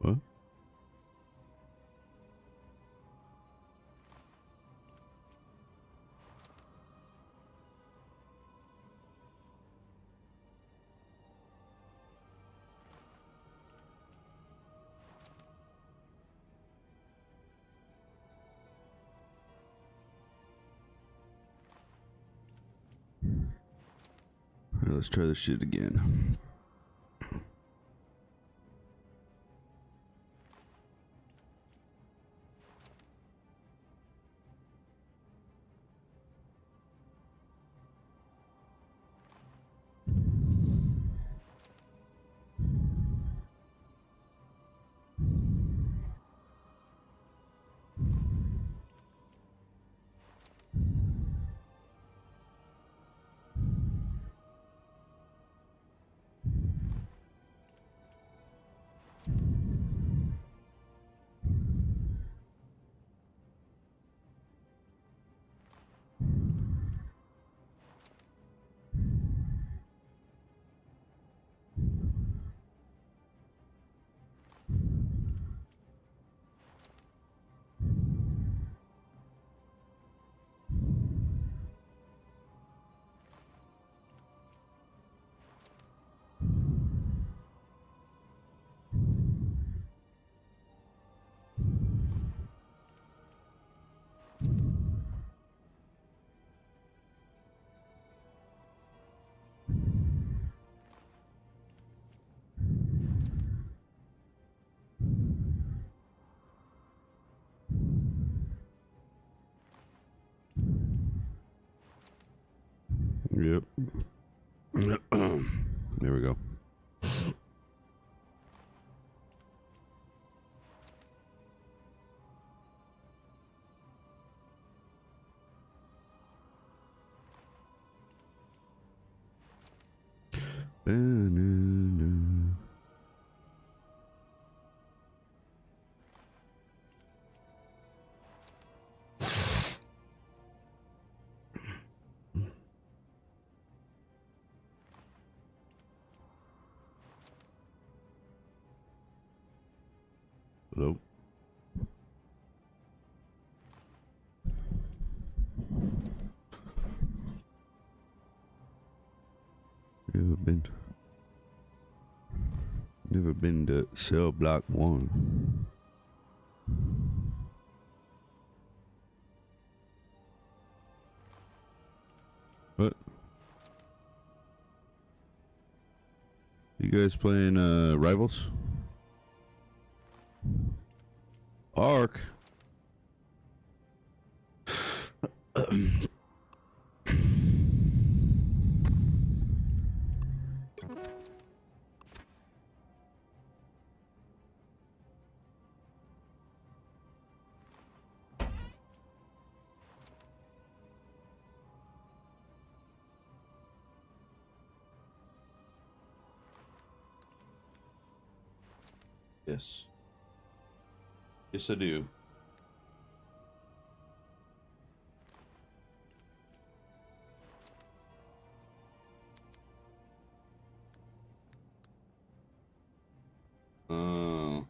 What? Alright, let's try this shit again. Yep. There we go. Hello? Never been to cell block 1. What? You guys playing Rivals? Ark. Yes. Yes, I do. Uh,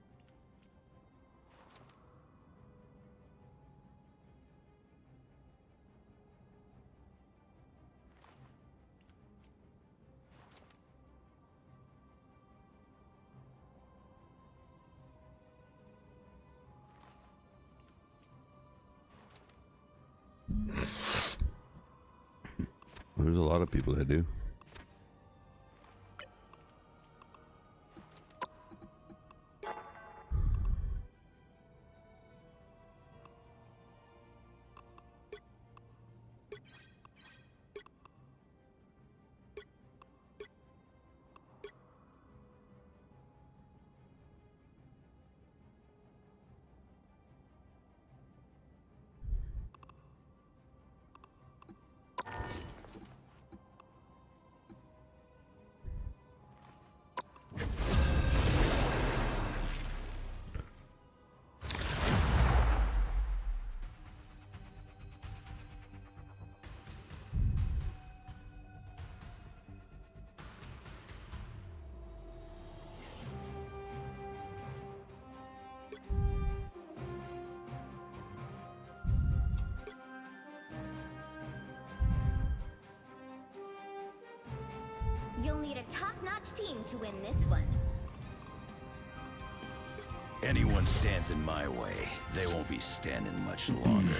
There's a lot of people that do. You'll need a top-notch team to win this one. Anyone stands in my way, they won't be standing much longer.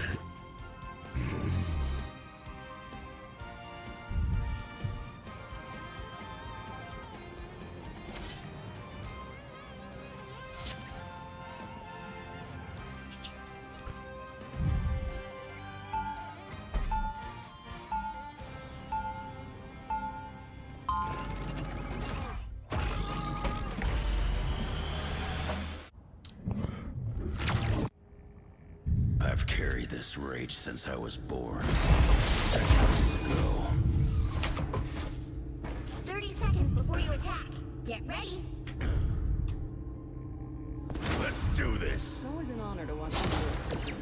I've carried this rage since I was born, centuries ago. 30 seconds before you attack. Get ready. Let's do this! It's always an honor to watch you work, Susan.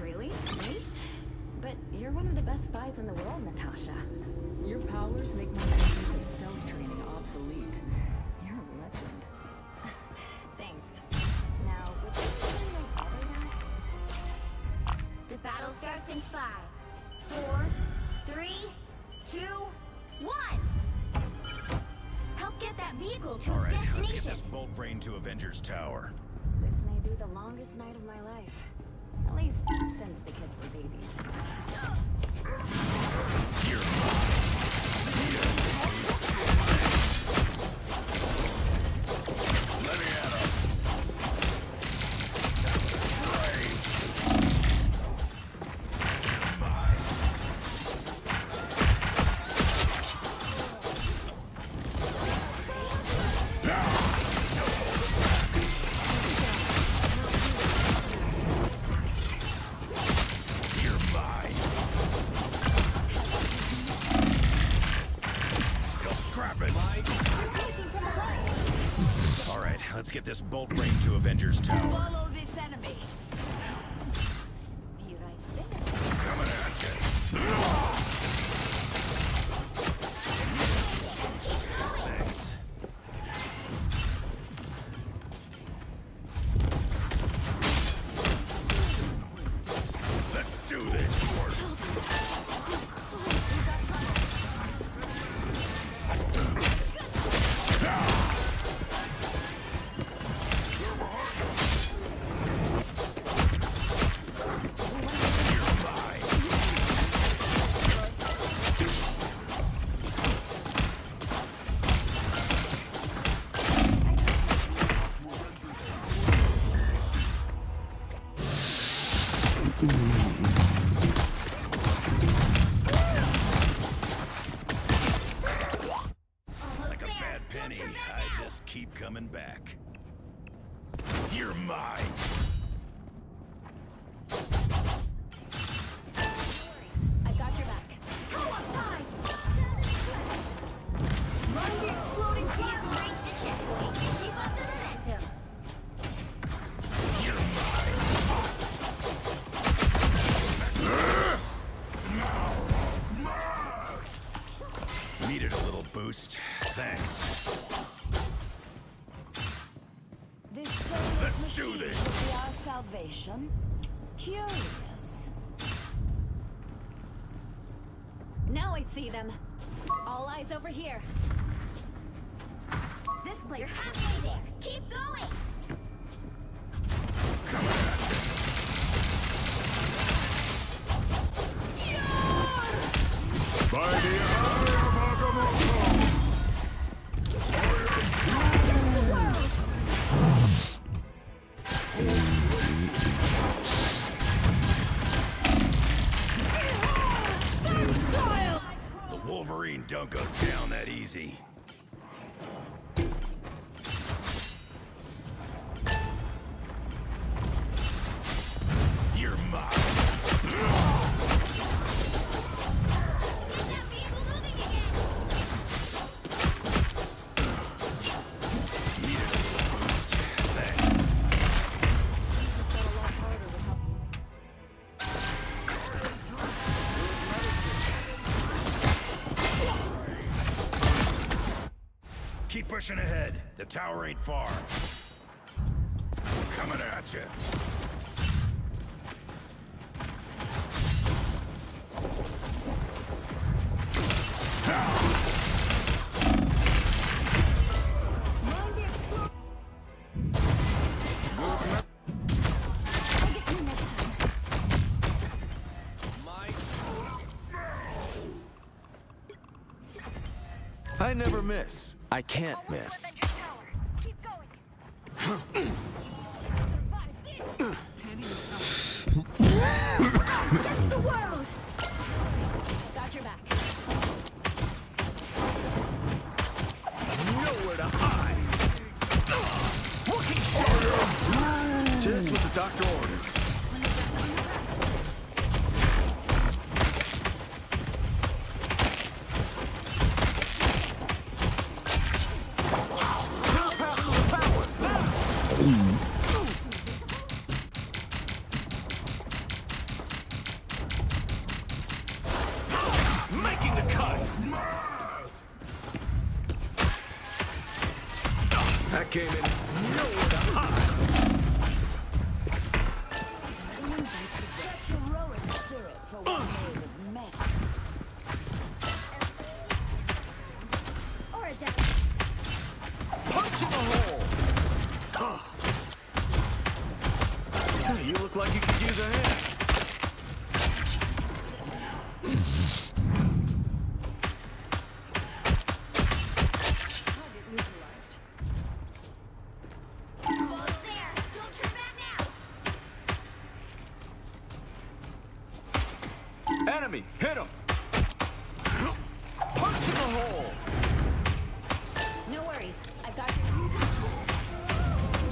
Really? Me? But you're one of the best spies in the world, Natasha. Your powers make my methods of stealth training obsolete. You're a legend. Thanks. Now, would you say my father now? The battle starts in 5, 4, 3, 2, 1. Help get that vehicle to its Alright, destination. let's get this bolt brain to Avengers Tower. This may be the longest night of my life. At least since the kids were babies. You're Let me at him. You're mine. Still scrapping. Alright, let's get this bolt brain to Avengers Tower. Follow this enemy. Be right there. Coming at you. Thanks. Let's do this. You're mine. Like a bad penny, I just keep coming back. You're mine. I got your back. Co-op time! Run the exploding cans reach the checkpoint. Keep up the momentum. salvation? Curious. Now I see them. All eyes over here. This place. You're halfway there. Keep going. By the eye of Agamotto! The Wolverine don't go down that easy. You're mine. Get that vehicle moving again. Keep pushing ahead. The tower ain't far. Coming at you. I never miss. I can't miss. Avengers Tower. Keep going. Against the world. Got your back. Nowhere to hide. Looking sharp. Just what the doctor ordered. Making the cut. That came in nowhere to hide. Such heroic spirit for one made of men. Or a death. Punch in the hole. You look like you could use a hand. Almost there. Don't turn back now. Enemy, hit him. Punch in the hole. No worries. I've got you.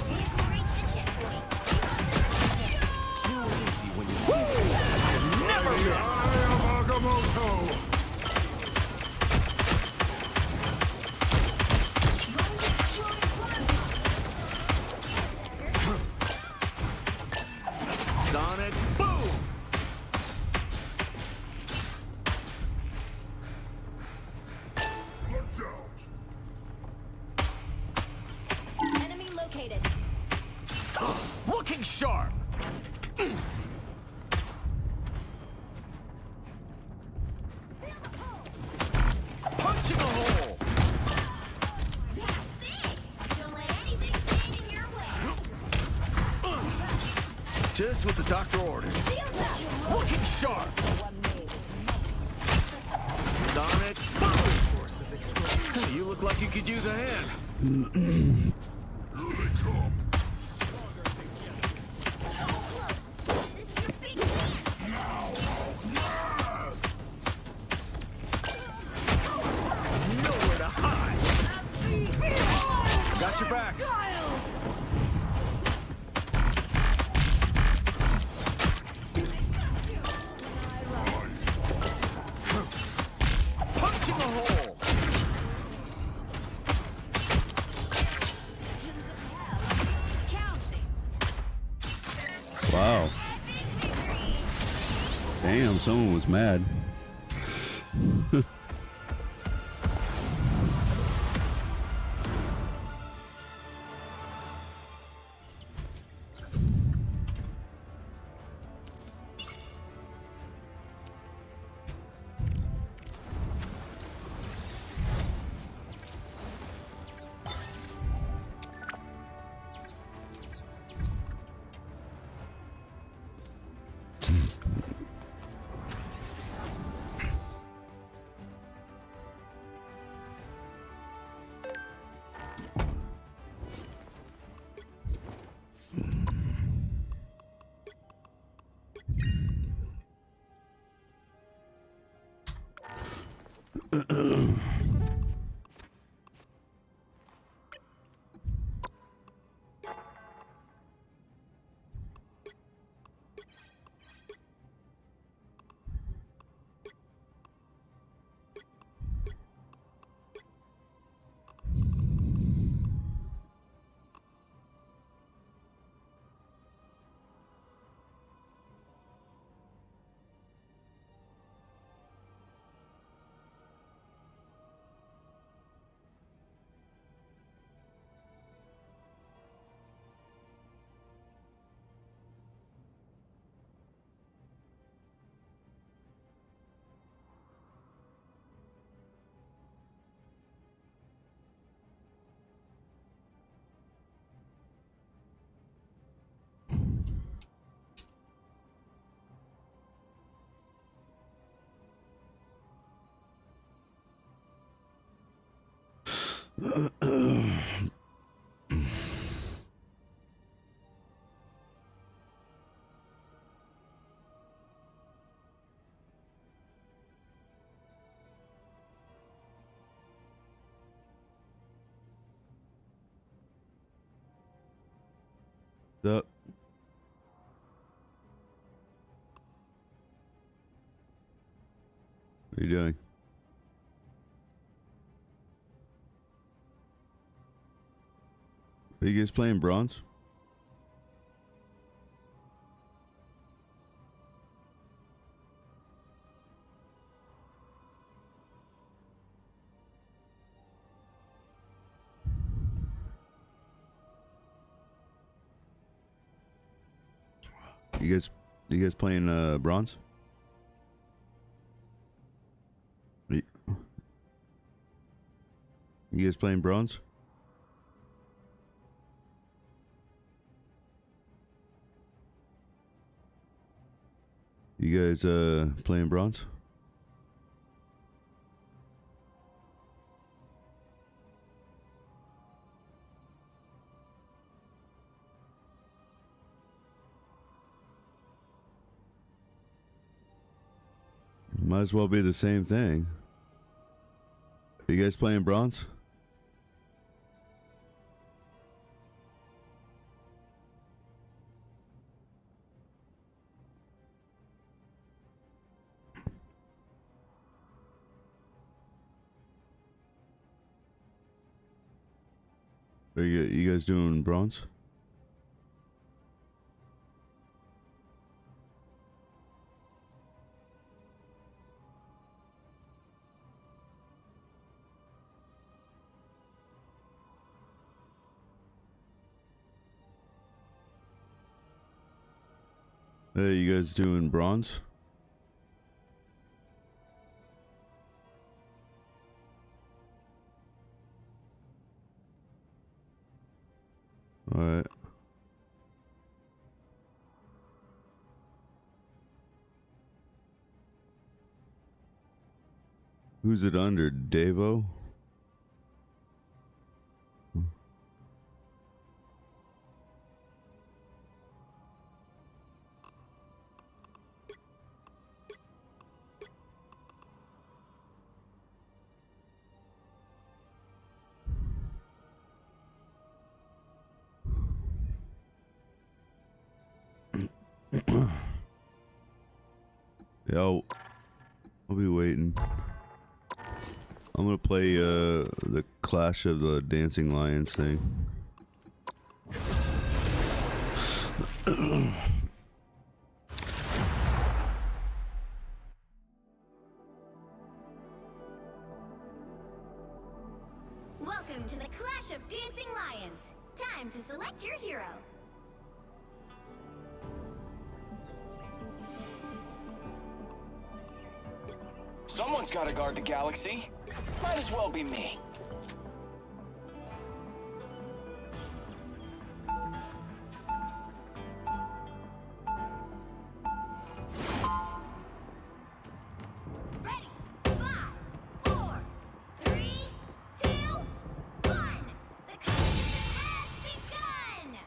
Vehicle reached the checkpoint. Too easy when you never miss. Eye of Agamotto! Sonic boom. Watch out! Enemy located. Looking sharp. Punch in the hole. That's it. Don't let anything stand in your way. Just what the doctor ordered. Shields up. Looking sharp. One made of Sonic boom. You look like you could use a hand. Here they come! So close. This is your big chance. Nowhere to hide. Got your back. Punch in the hole. Counting. Wow. Damn, someone was mad. What's up? What are you doing? Are you guys playing bronze? You guys playing bronze? You guys playing bronze? You guys playing bronze? Might as well be the same thing. Are you guys playing bronze? Are you guys doing bronze? Hey, you guys doing bronze? All right. Who's it under? Davo? Yeah, I'll be waiting. I'm gonna play the Clash of the Dancing Lions thing. Welcome to the Clash of Dancing Lions. Time to select your hero. Someone's got to guard the galaxy. Might as well be me. Ready? 5, 4, 3, 2, 1. The contest has begun!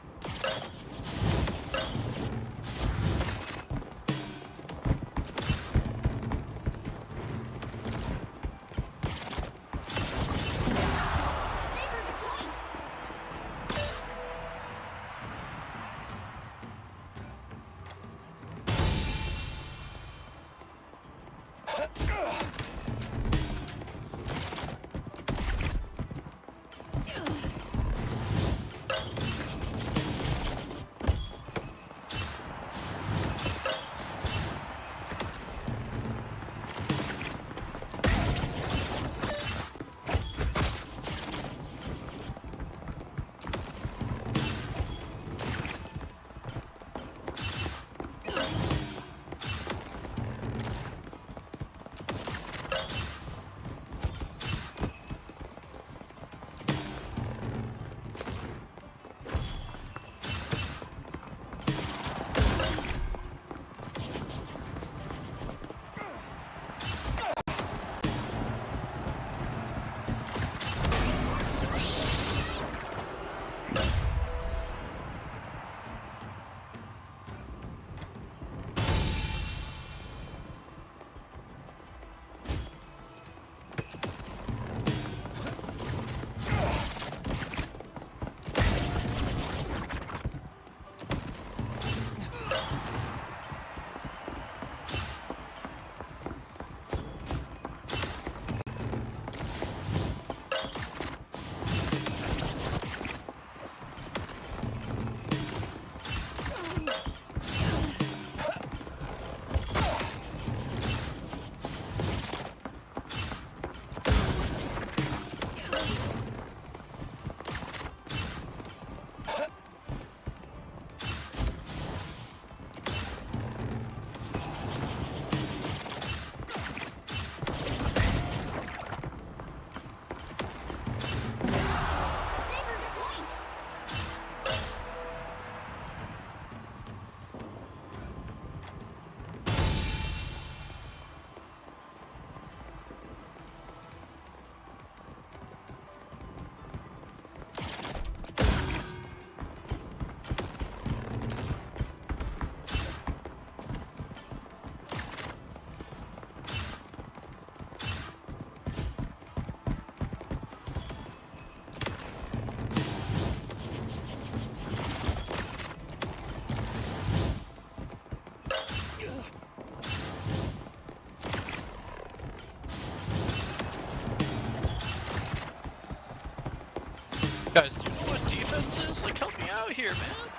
Guys, do you know what defense is? Like, help me out here, man.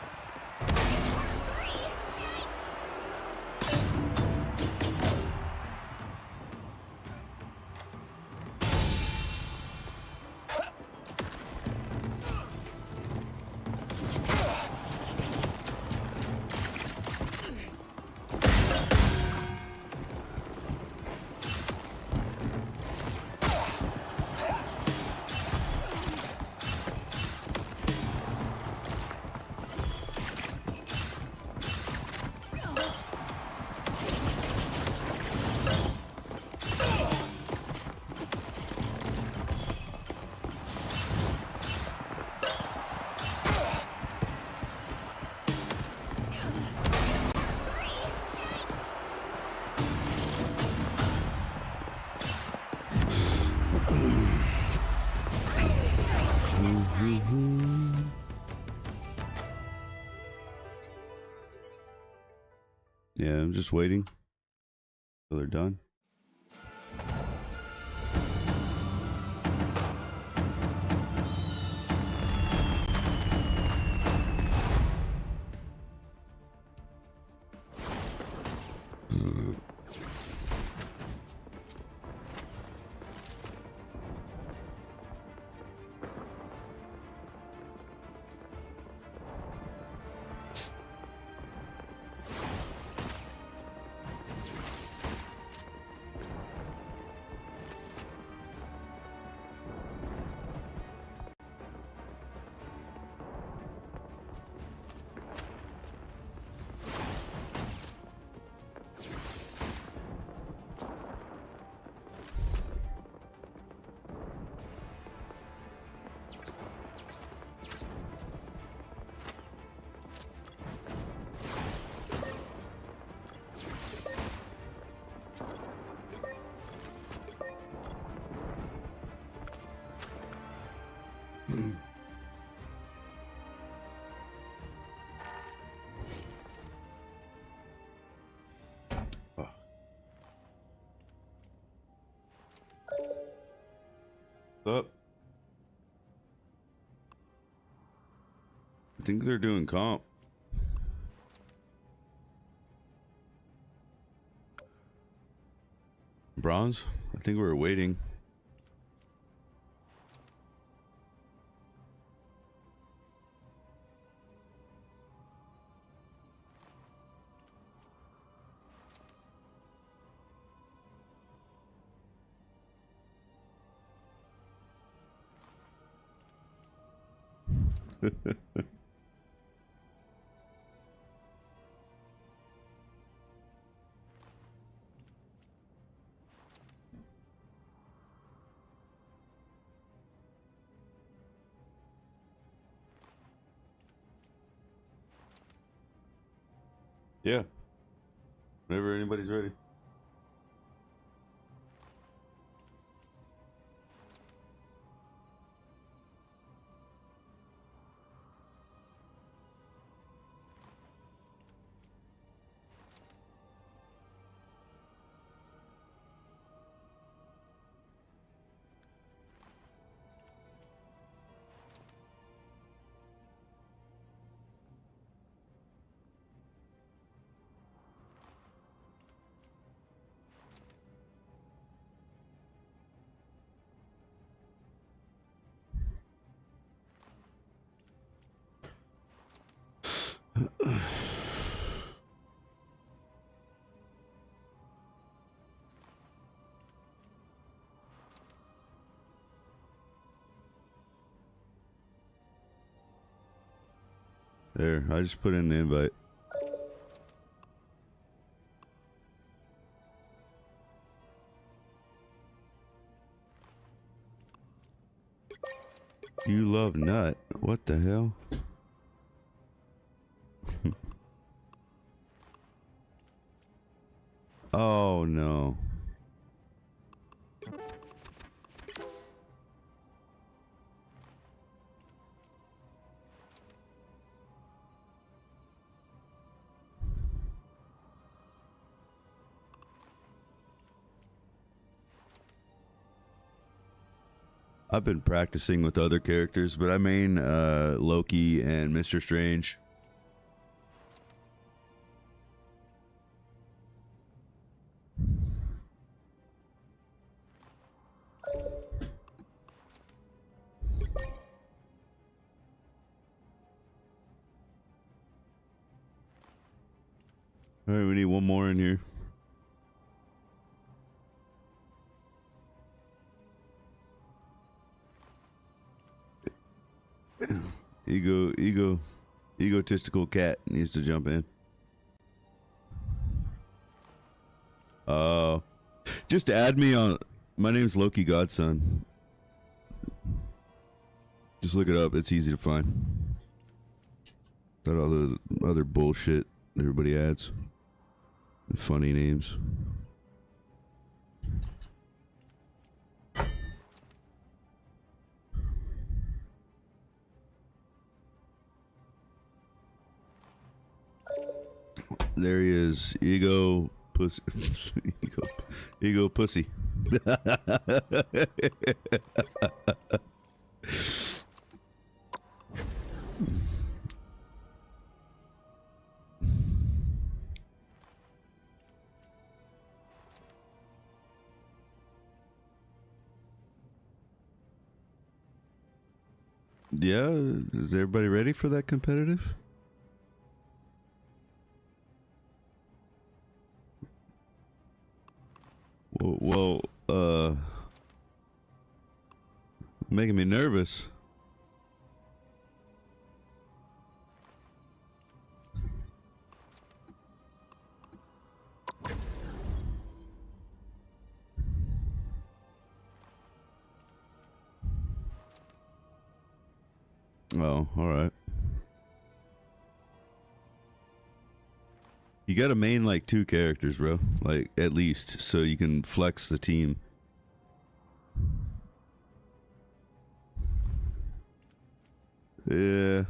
Yeah, I'm just waiting till they're done. Up. I think they're doing comp. Bronze? I think we're waiting. Yeah. Whenever anybody's ready. There, I just put in the invite. You love nut. What the hell? Oh no. I've been practicing with other characters, but I main Loki and Mr. Strange. All right, we need one more in here. Egotistical cat needs to jump in. Just add me on. My name's Loki Godson. Just look it up. It's easy to find. Got all the other bullshit everybody adds. Funny names. There he is. Ego pussy. Ego pussy. Yeah, is everybody ready for that competitive? Well, making me nervous. Oh, all right. You gotta main like 2 characters, bro. Like, at least, so you can flex the team. Yeah.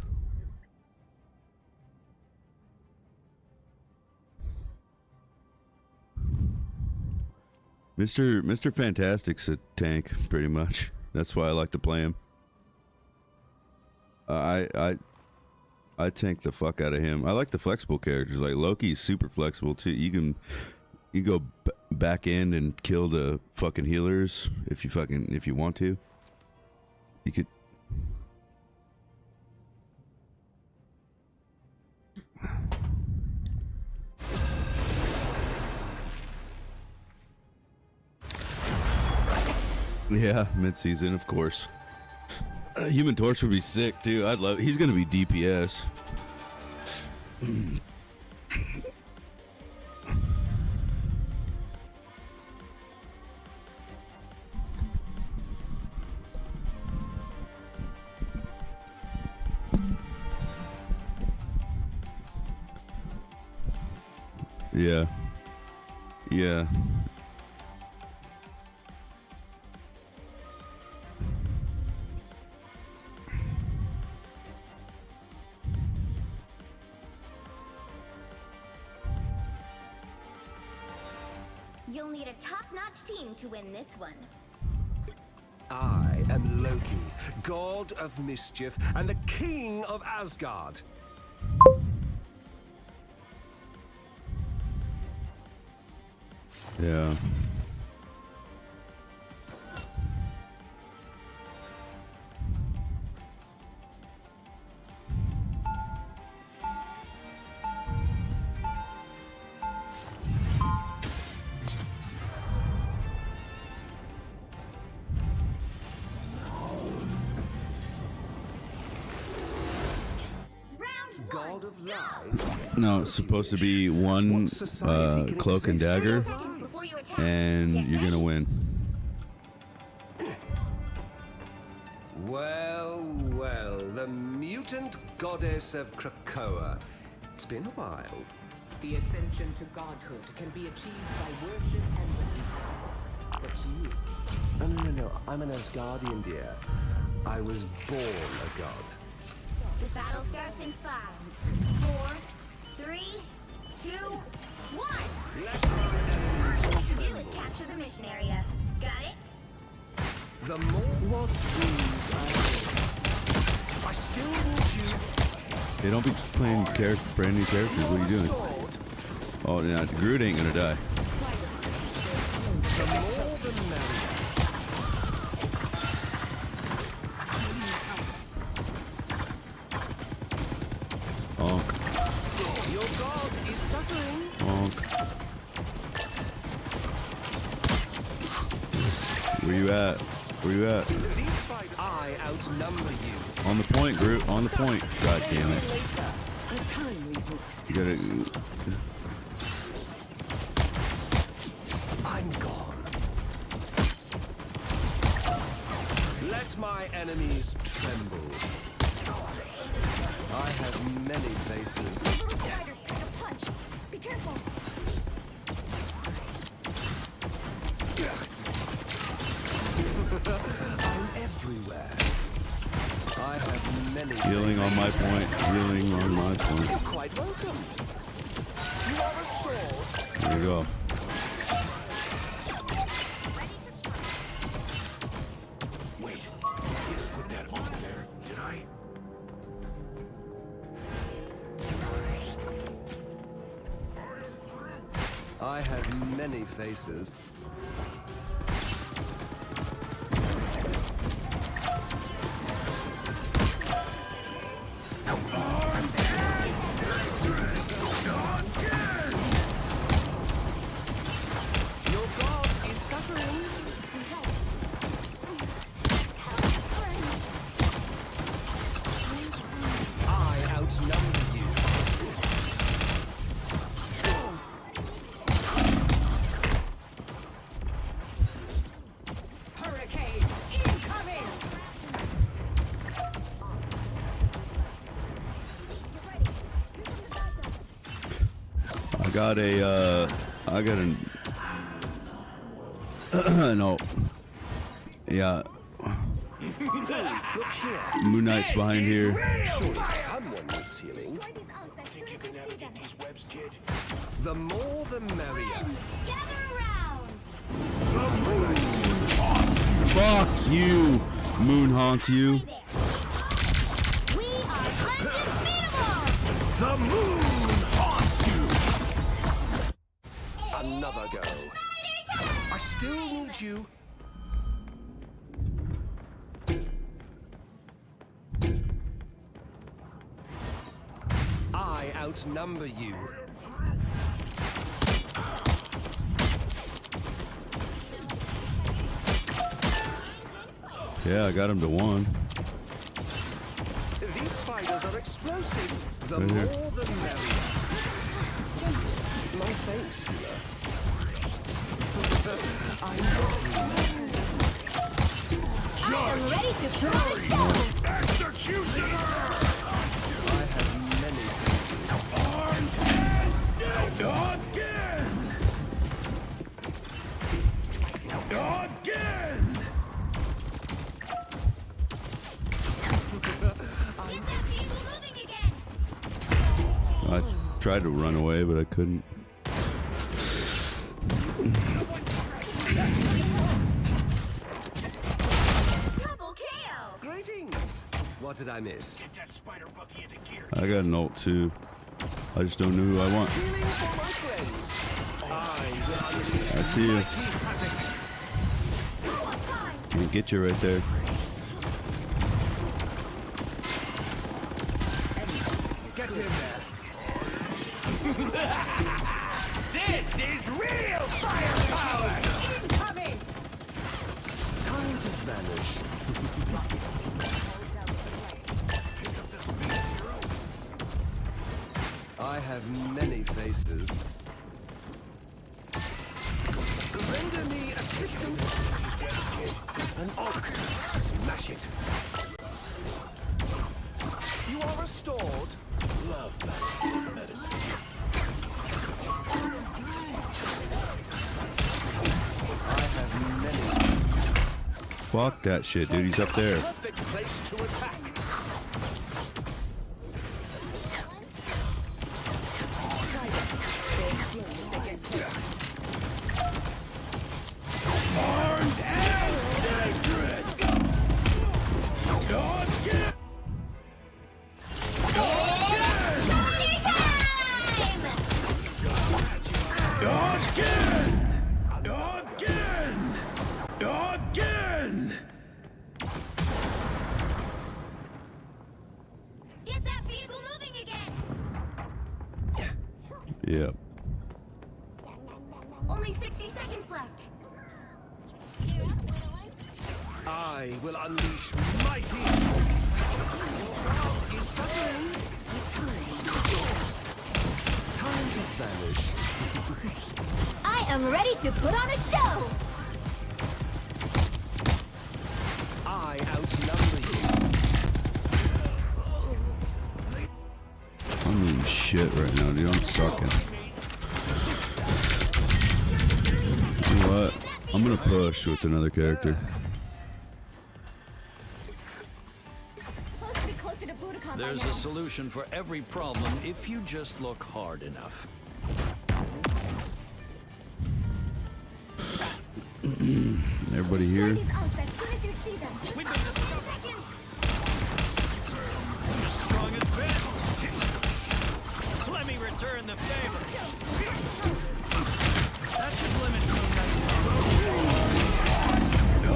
Mr. Fantastic's a tank, pretty much. That's why I like to play him. I tank the fuck out of him. I like the flexible characters. Like Loki's super flexible too. You go back in and kill the fucking healers if you want to. You could. Yeah, mid-season, of course. Human Torch would be sick too. I'd love. He's gonna be DPS. Yeah. Yeah. You'll need a top-notch team to win this one. I am Loki, god of mischief and the king of Asgard. Yeah. God of lies. No, it's supposed to be one cloak and dagger, Seconds before you attack. and Get you're gonna ready. win. Well, well, the mutant goddess of Krakoa. It's been a while. The ascension to godhood can be achieved by worship and belief. But you, No. I'm an Asgardian, dear. I was born a god. The battle starts in 5, 4, 3, 2, 1. All you have to do is capture the mission area. Got it? The more what is I still want you. Hey, don't be playing brand new characters. What are you doing? Oh, yeah, Groot ain't gonna die. The more the merrier. Honk, Your god is suffering. honk. Where you at? Where you at? This fight, I outnumber you. On the point, Groot. On the point. God damn it. later, a timely boost. You gotta. I'm gone. Let my enemies tremble. I have many faces. Little spiders pack a punch. Be careful. I'm everywhere. I have many Healing on my point. Healing on my You're point. quite welcome. You are restored. There you go. Ready to strike. Wait, I didn't put that over there, did I? I have many faces. Your god is suffering. I outnumber you. Hurricanes incoming! I got an. No. Yeah. Look here. Moon Knight's behind here. Surely someone needs healing. Think you can navigate these webs, kid? The more the merrier. Gather around. Fuck you. Moon haunts you. Hey there. We are undefeatable! The moon haunts you! Another go. I still need you. I outnumber you. Yeah, I got him to 1. These spiders are explosive. The Right more here. the merrier. My thanks, healer. I am ready to put on a show! Executioner! I have many faces. Again! Get that vehicle moving again! I tried to run away, but I couldn't. Double KO! Greetings. What did I miss? Get that spider buggy into gear. I got an ult too. I just don't know who I want. Healing for my friends. I will unleash I see you. mighty havoc. What time? Can't get you right there. Get in there. This is real firepower! Incoming! Time to vanish. I have many faces. Render me assistance. An orc. Smash it. You are restored. Love medicine. I have many. Fuck that shit, dude. He's up there. Perfect place to attack. Again! Get that vehicle moving again! Yep. Only 60 seconds left. I will unleash mighty. Is suffering. Time to vanish. I am ready to put on a show! I outnumber you. I'm eating shit right now, dude. I'm sucking. You know what? I'm gonna push with another character. Supposed to be closer to Budokan by There's now. a solution for every problem if you just look hard enough. Everybody here? These outs as soon as you see them. We've been discovered. Seconds. Strong as Ben. Let me return the favor. That should limit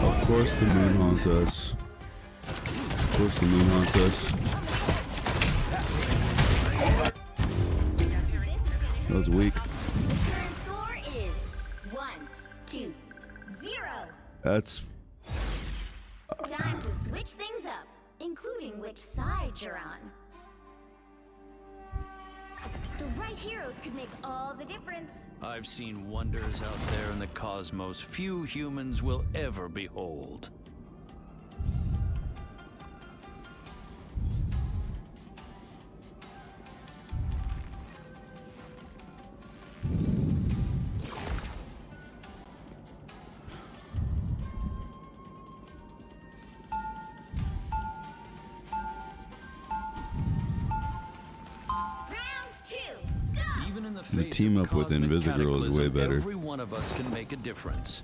Of course the moon haunts us. Of course the moon haunts us. That was weak. Current score is 1-2-0. That's... Time to switch things up, including which side you're on. The right heroes could make all the difference. I've seen wonders out there in the cosmos few humans will ever behold. Round 2, go! Even in the The face team of up with cosmic Invisigirl is way cataclysm, better. Every one of us can make a difference.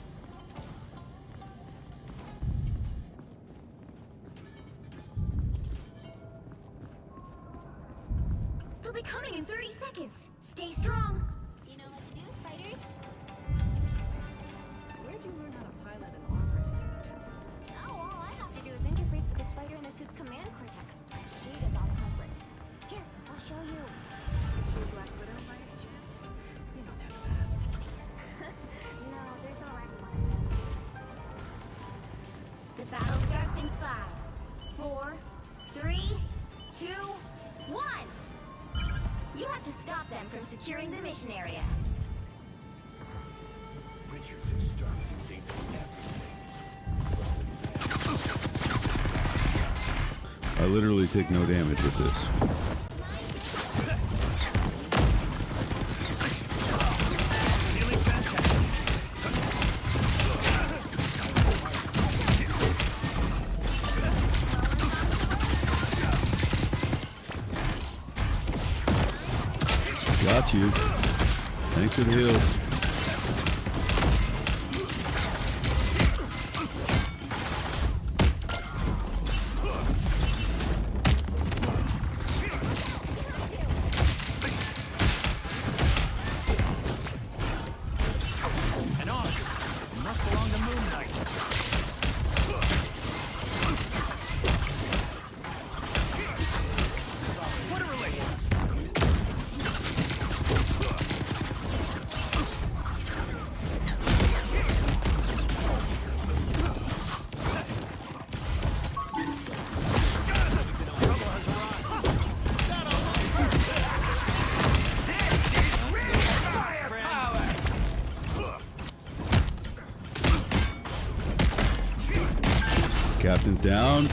from securing the mission area. Richards and Stark think they know everything. I literally take no damage with this. Got you. Thanks for the heals. An arc. It must belong to Moon Knight. What a relation. Captain's down. Moon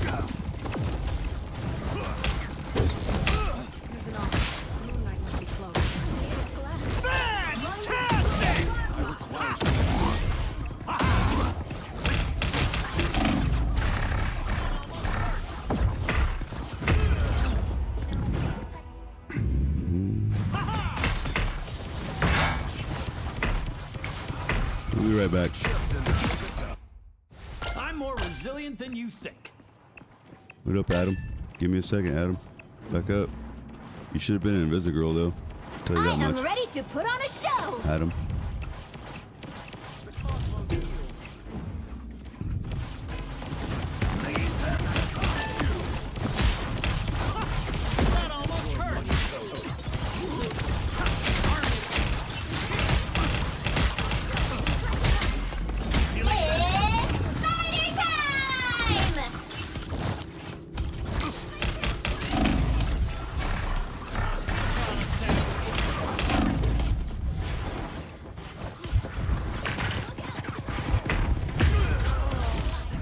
Knight must be close. We'll be right back. I'm more resilient than you think. What up, Adam? Give me a second, Adam. Back up. You should have been in Invisigirl, though. I'll tell you I that am much. ready to put on a show! Adam. That almost hurt. It's spider time!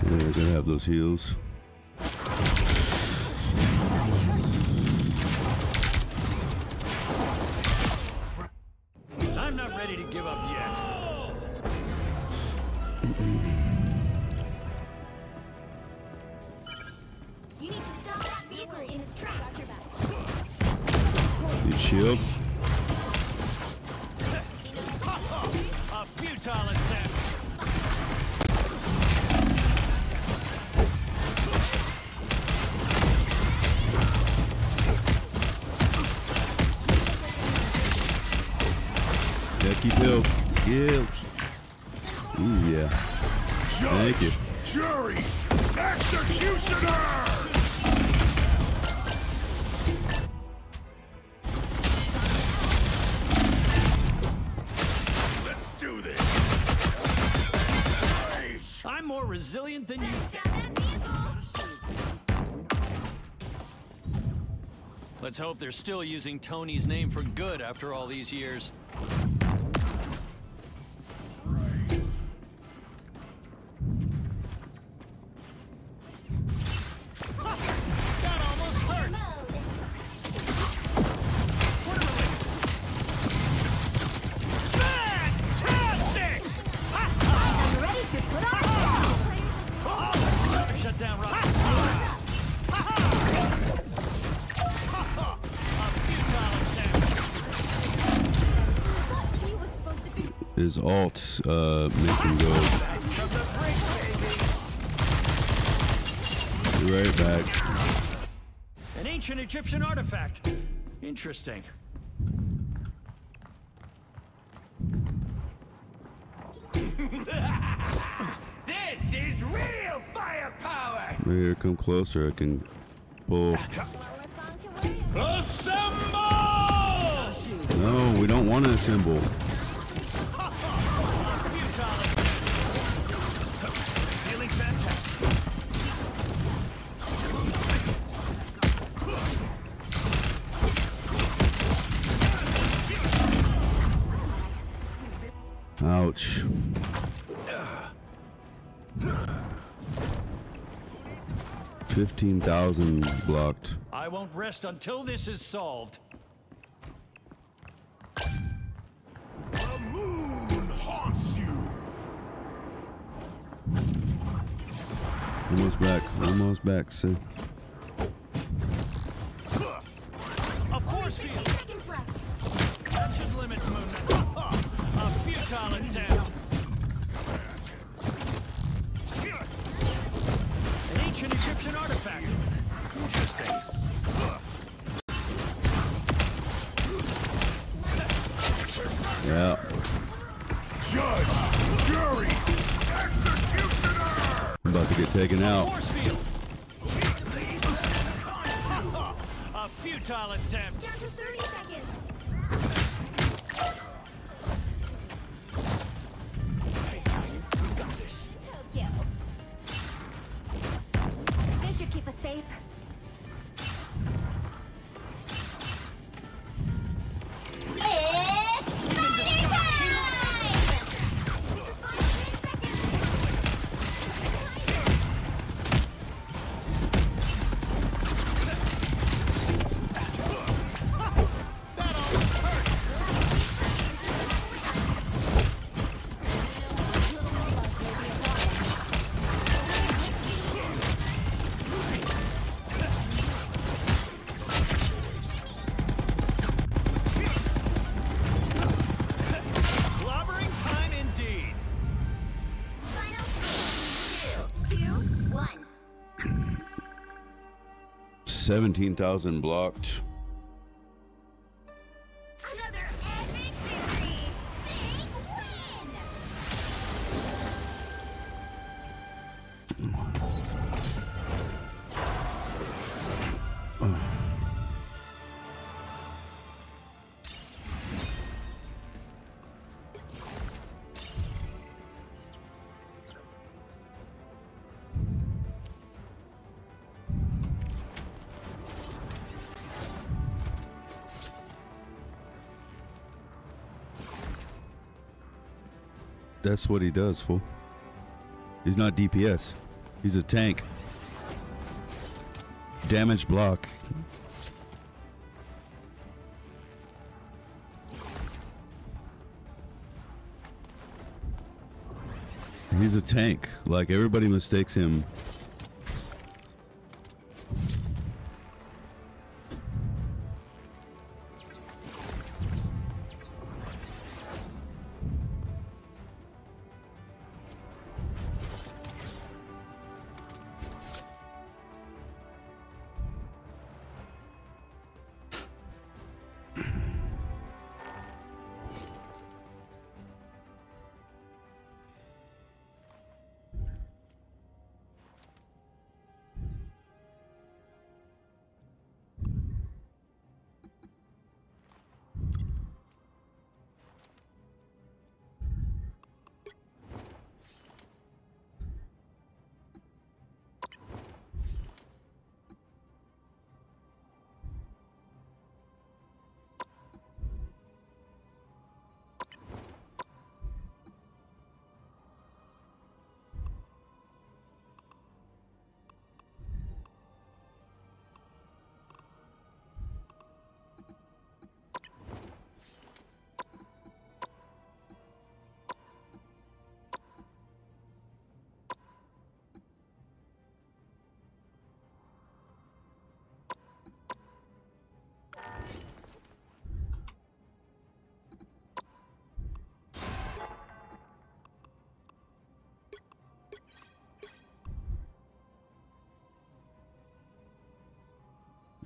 Yeah, I gotta have those heals. I'm not ready to give up yet. You need to stop that vehicle in its tracks. Need shield. A futile attempt. Yeah, keep healed. Healed. Ooh, yeah. Thank you. Jury! Executioner! Let's do this! Nice. I'm more resilient than you think. Stop that vehicle! Let's hope they're still using Tony's name for good after all these years. That almost hurt. Fantastic! I'm ready to put on a show! Shut down, Rob. He was supposed to be. His alt makes him go. Be right back. An ancient Egyptian artifact. Interesting. This is real firepower! Here, come closer. I can pull. Assemble! No, we don't want to assemble. Feeling fantastic. Ouch. $15,000 blocked. I won't rest until this is solved. The moon haunts you. Almost back, see. A force 60 field! seconds left. That should limit movement. A futile attempt. An ancient Egyptian artifact. Interesting. Yeah. Judge, jury, executioner. I'm about to get taken out. Force field! A futile attempt. Down to 30 seconds. Tokyo. This should keep us safe. It's party time! 5 Clobbering time indeed. Final 3, 2, 1. 17,000 blocked. Another epic victory! Big win! That's what he does, fool. He's not DPS. He's a tank. Damage block. He's a tank. Like, everybody mistakes him.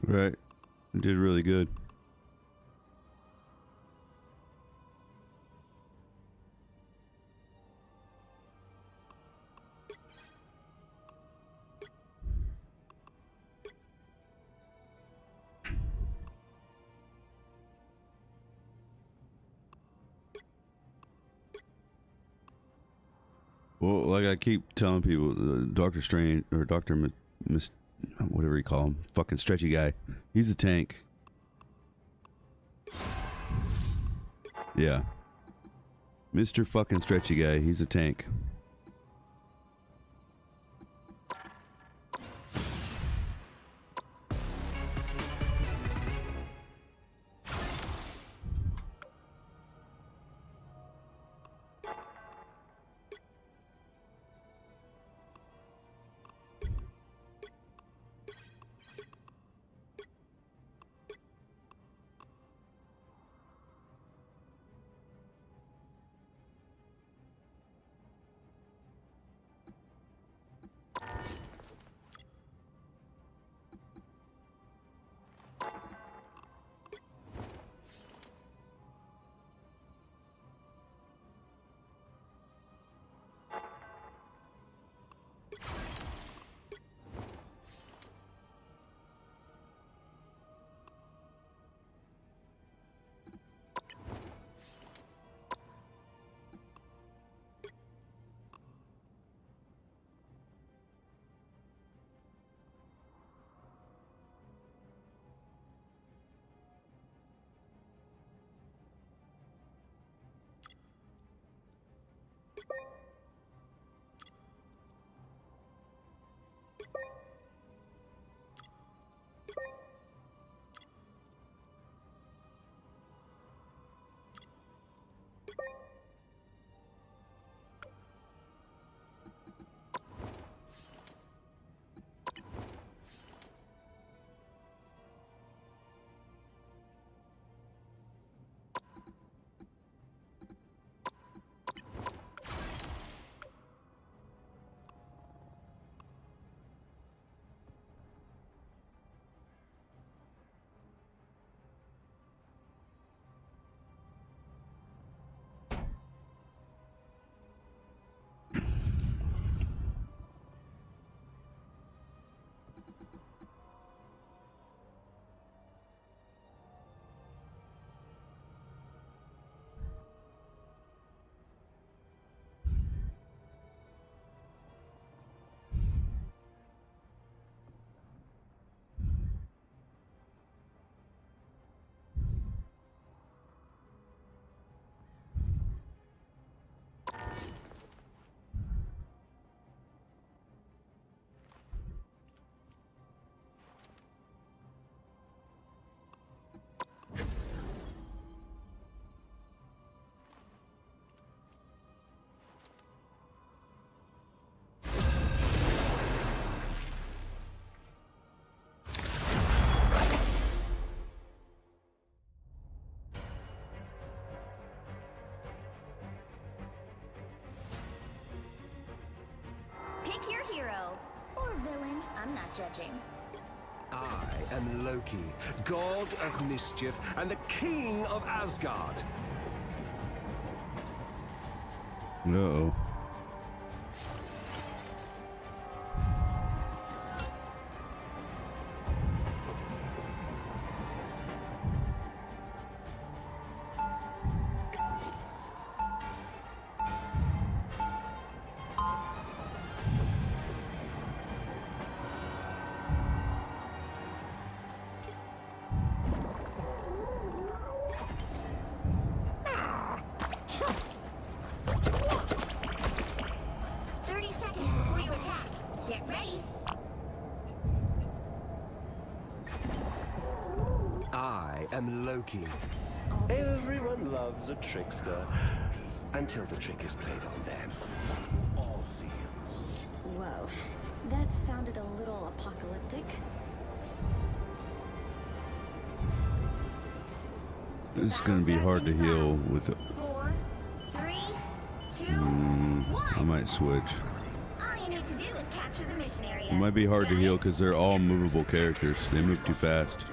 Right. Did really good. Well, like I keep telling people, Doctor Strange or Doctor whatever you call him, fucking stretchy guy. He's a tank. Yeah. Mr. fucking stretchy guy. He's a tank. Pick your hero. Or villain. I'm not judging. I am Loki, god of mischief and the king of Asgard. Uh-oh. I am Loki. Everyone loves a trickster. Until the trick is played on them. Whoa. That sounded a little apocalyptic. This is gonna be hard to heal with it. 4, 3, 2, I 1. might switch. All you need to do is capture the mission area. It might be hard to Got heal it? because they're all movable characters. They move too fast.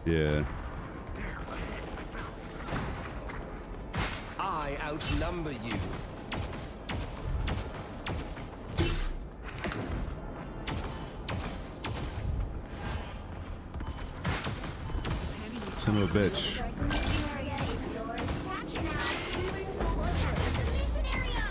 Yeah. I outnumber you. Son of a bitch. Mission area is yours. Capture now. Capture the mission area.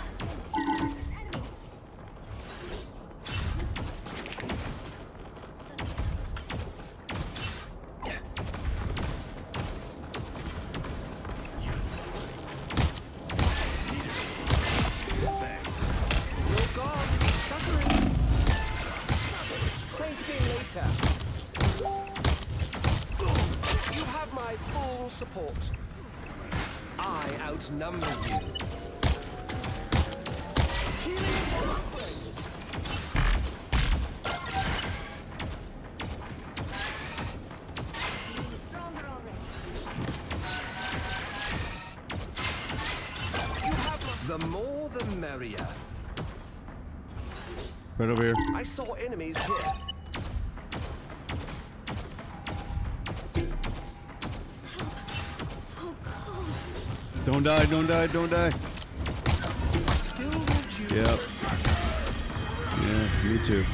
later. You have my full support. I outnumber you. Healing for my friends. Stronger already. You have the more the merrier. Right over here. I saw enemies here. So close. Don't die, don't die, don't die. Still would you? Yep. Yeah, me too.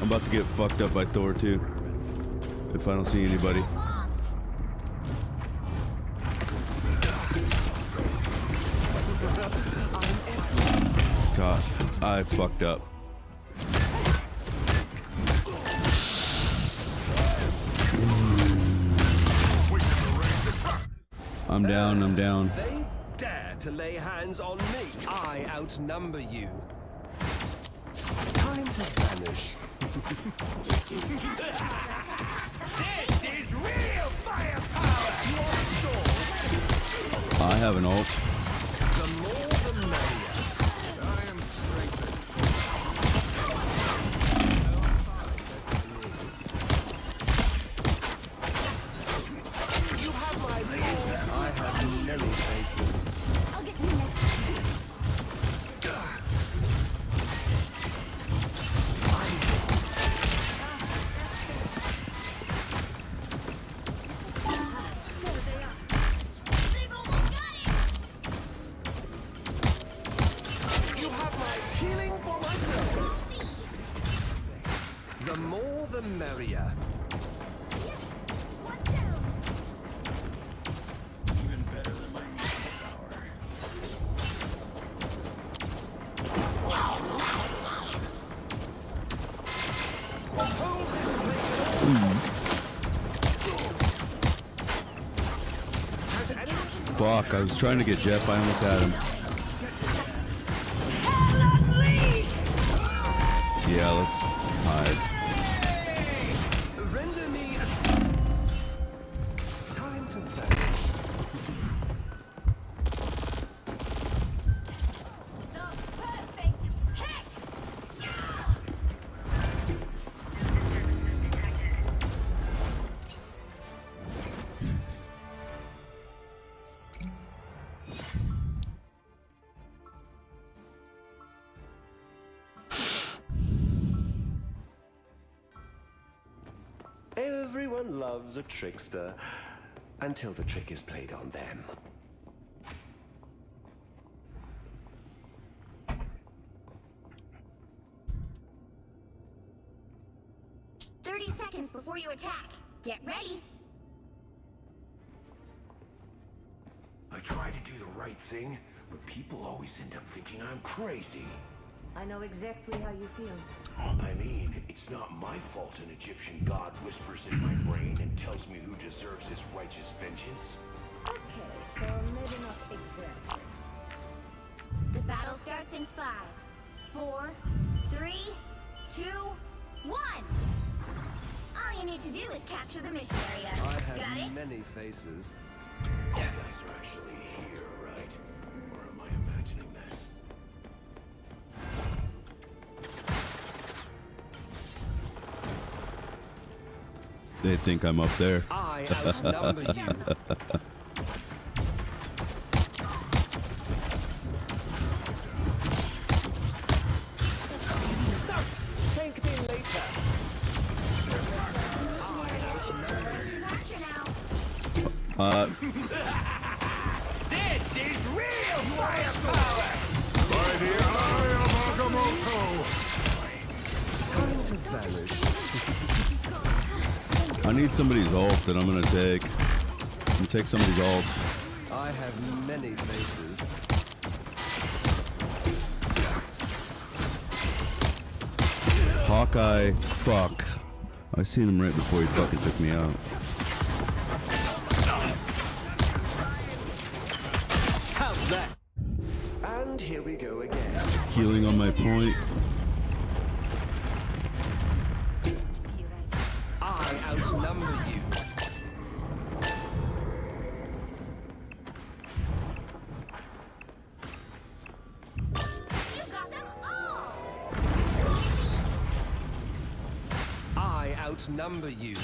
I'm about to get fucked up by Thor too. If I don't see anybody. Lost. God, I fucked up. I'm down, I'm down. They dare to lay hands on me. I outnumber you. Time to vanish. This is real firepower! I have an ult. The more the merrier. I am strengthened. You have my balls. I have many faces. I'll get you next time. They've almost got it. You have my healing for my friends. The more the merrier. Yes. One down. Even better than my magic power. Hold this place at all costs. Has anyone Fuck, I was trying to get Jeff, I almost had him. Yeah, let's hide. render me assistance? Time to vanish. The perfect hex. Everyone loves a trickster until the trick is played on them. Seconds before you attack. Get ready. I try to do the right thing, but people always end up thinking I'm crazy. I know exactly how you feel. I mean, it's not my fault an Egyptian god whispers in my brain and tells me who deserves his righteous vengeance. Okay, so maybe not exactly. The battle starts in 5, 4, 3, 2, 1. All you need to do is capture the mission area. I Got have it? many faces. You guys are actually here, right? Or am I imagining this? They think I'm up there. I outnumber you. Thank me later. Capture now. This is real firepower! By the eye of Agamotto! Time to vanish. I need somebody's ult that I'm gonna take. I'm gonna take somebody's ult. I have many faces. Hawkeye, fuck. I seen him right before he fucking took me out. How's that? And here we go again. Healing on my point. You guys outnumber you.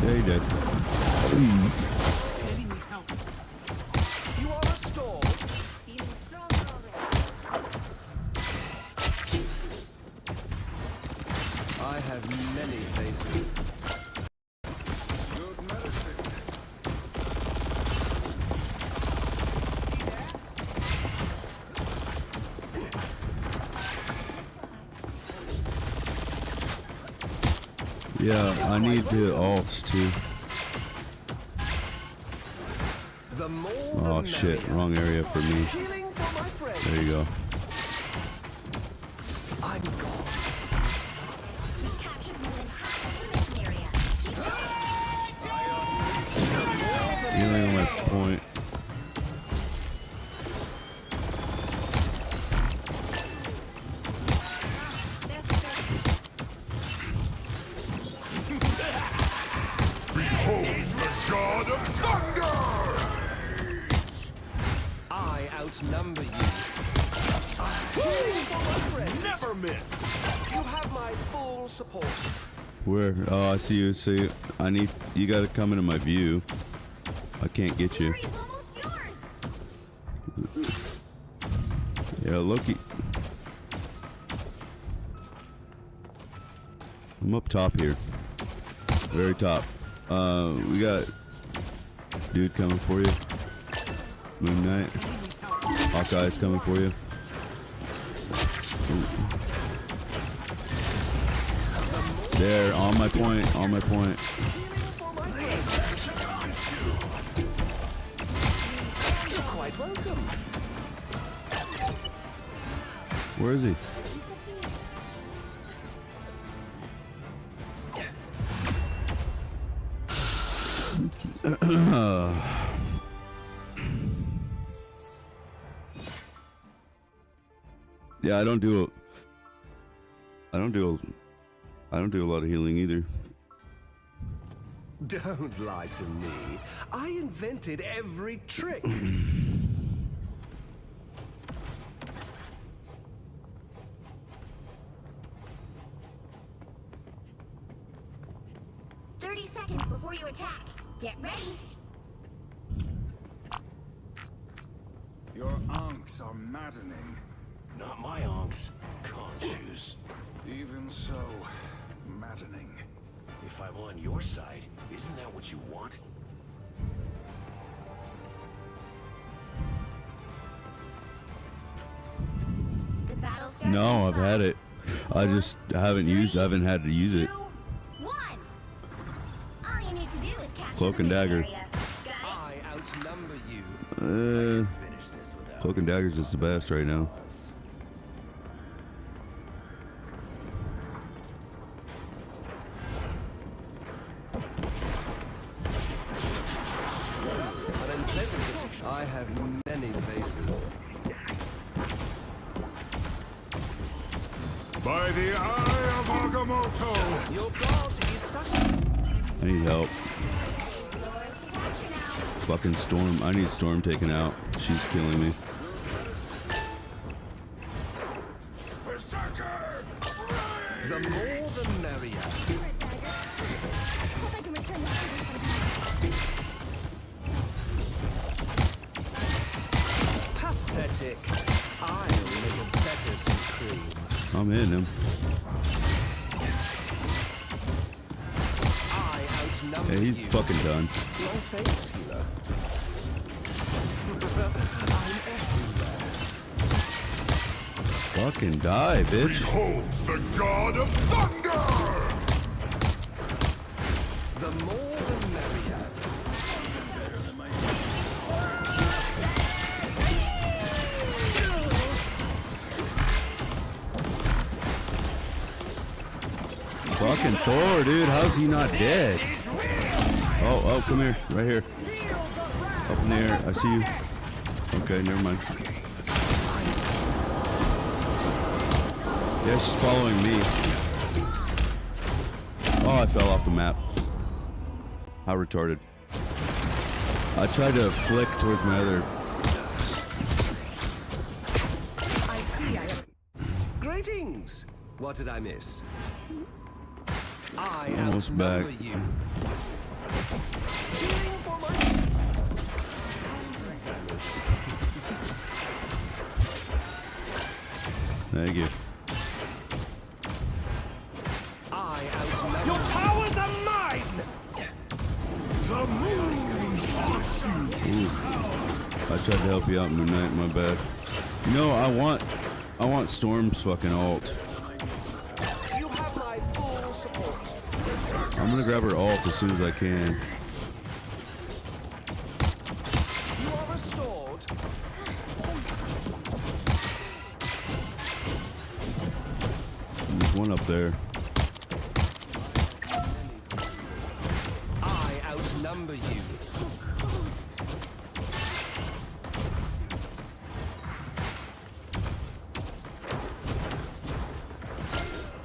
Yeah, he did. You are restored. Feeling stronger already. I have many faces. Yeah, I need the alts too. The more Oh the shit, merrier. wrong area for me. Healing for my friends. There you go. I'm gone. We've captured more than half of the mission area. Keep going! Healing on my point. I outnumber you. Healing for my friends. Never miss. You have my full support. Where? Oh, I see you. See, I need. You gotta come into my view. I can't get you. Victory's almost yours! Yeah, Loki. I'm up top here. Very top. We got dude coming for you. Moon Knight. Hawkeye's coming for you. There, on my point, on my point. You're quite welcome. Where is he? Yeah, I don't do a lot of healing either. Don't lie to me. I invented every trick. 30 seconds before you attack. Get ready. Your ankhs are maddening. Not my ankhs. Conscious. Even so, maddening. If I'm on your side, isn't that what you want? The battle starts No, in I've had it. I haven't had to use it. 2, 1. All you need to do is capture Cloak the and mission dagger. area. Got it? I outnumber you. Finish this without Cloak and Daggers is the best right now. An unpleasant decision. I have many faces. By the eye of Agamotto! Your god is such I need help. Yours to capture now. Fucking Storm. I need Storm taken out. She's killing me. Berserker! the more the merrier. Hope I can return the favor sometime. Pathetic. I'll make a better supreme. I'm hitting him. I outnumber Yeah, he's you. fucking done. My thanks, healer. I'm everywhere. Fucking die, bitch. Beholds the god of thunder! The more the merrier. Fucking Thor, dude. How's he not dead? Oh, come here. Right here. Up in the air. I see you. Okay, never mind. Yeah, she's following me. Oh, I fell off the map. How retarded. I tried to flick towards my other. I see. Greetings. What did I miss? I Almost outnumber back. you. Cheering for my Thank you. I outnumber your powers are mine. The moon shall Ooh. I tried to help you out, Moon Knight. My bad. No, I want Storm's fucking ult. You have my full support. I'm gonna grab her ult as soon as I can. You are restored. There's one up there. I outnumber you.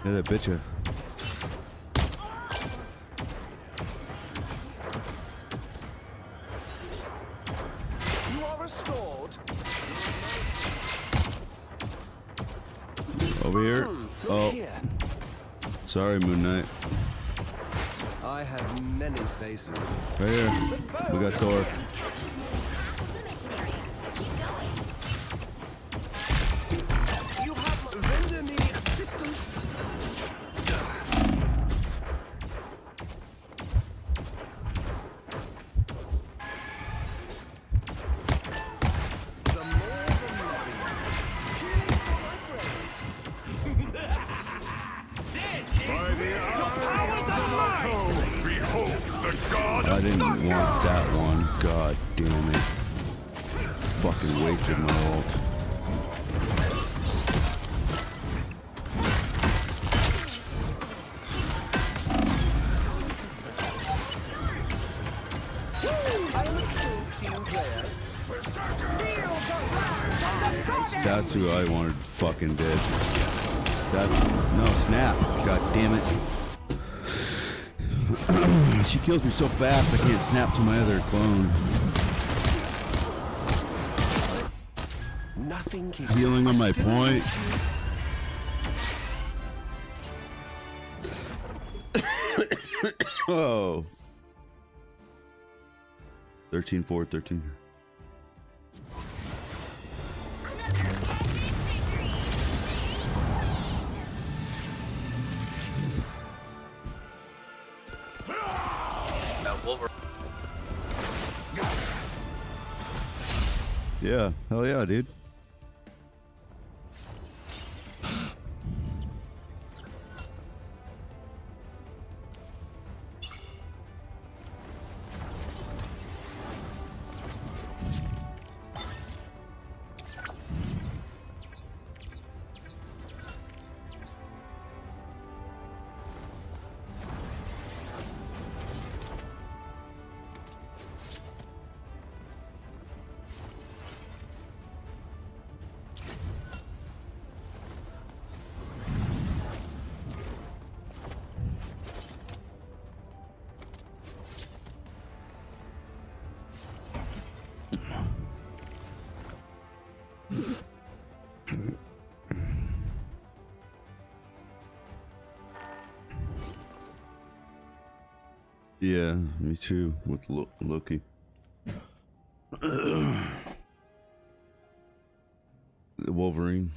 Yeah, that bitch. You are restored. Over here. Look Oh, here. sorry, Moon Knight. I have many faces. Right here. We got Thor. The mission area. Keep going. You have render me assistance. The more the merrier. Cheering for my friends. By the eye of Agamotto, beholds the god I of didn't thunder! want that one. God damn it. Fucking wasted my ult. I am a true team player. That's who I wanted fucking dead. That's no snap. God damn it. She kills me so fast I can't snap to my other clone. Nothing keeps Healing on my point. Oh. 13-4, 13. Yeah, hell yeah, dude. Yeah, me too, with Loki. Wolverine.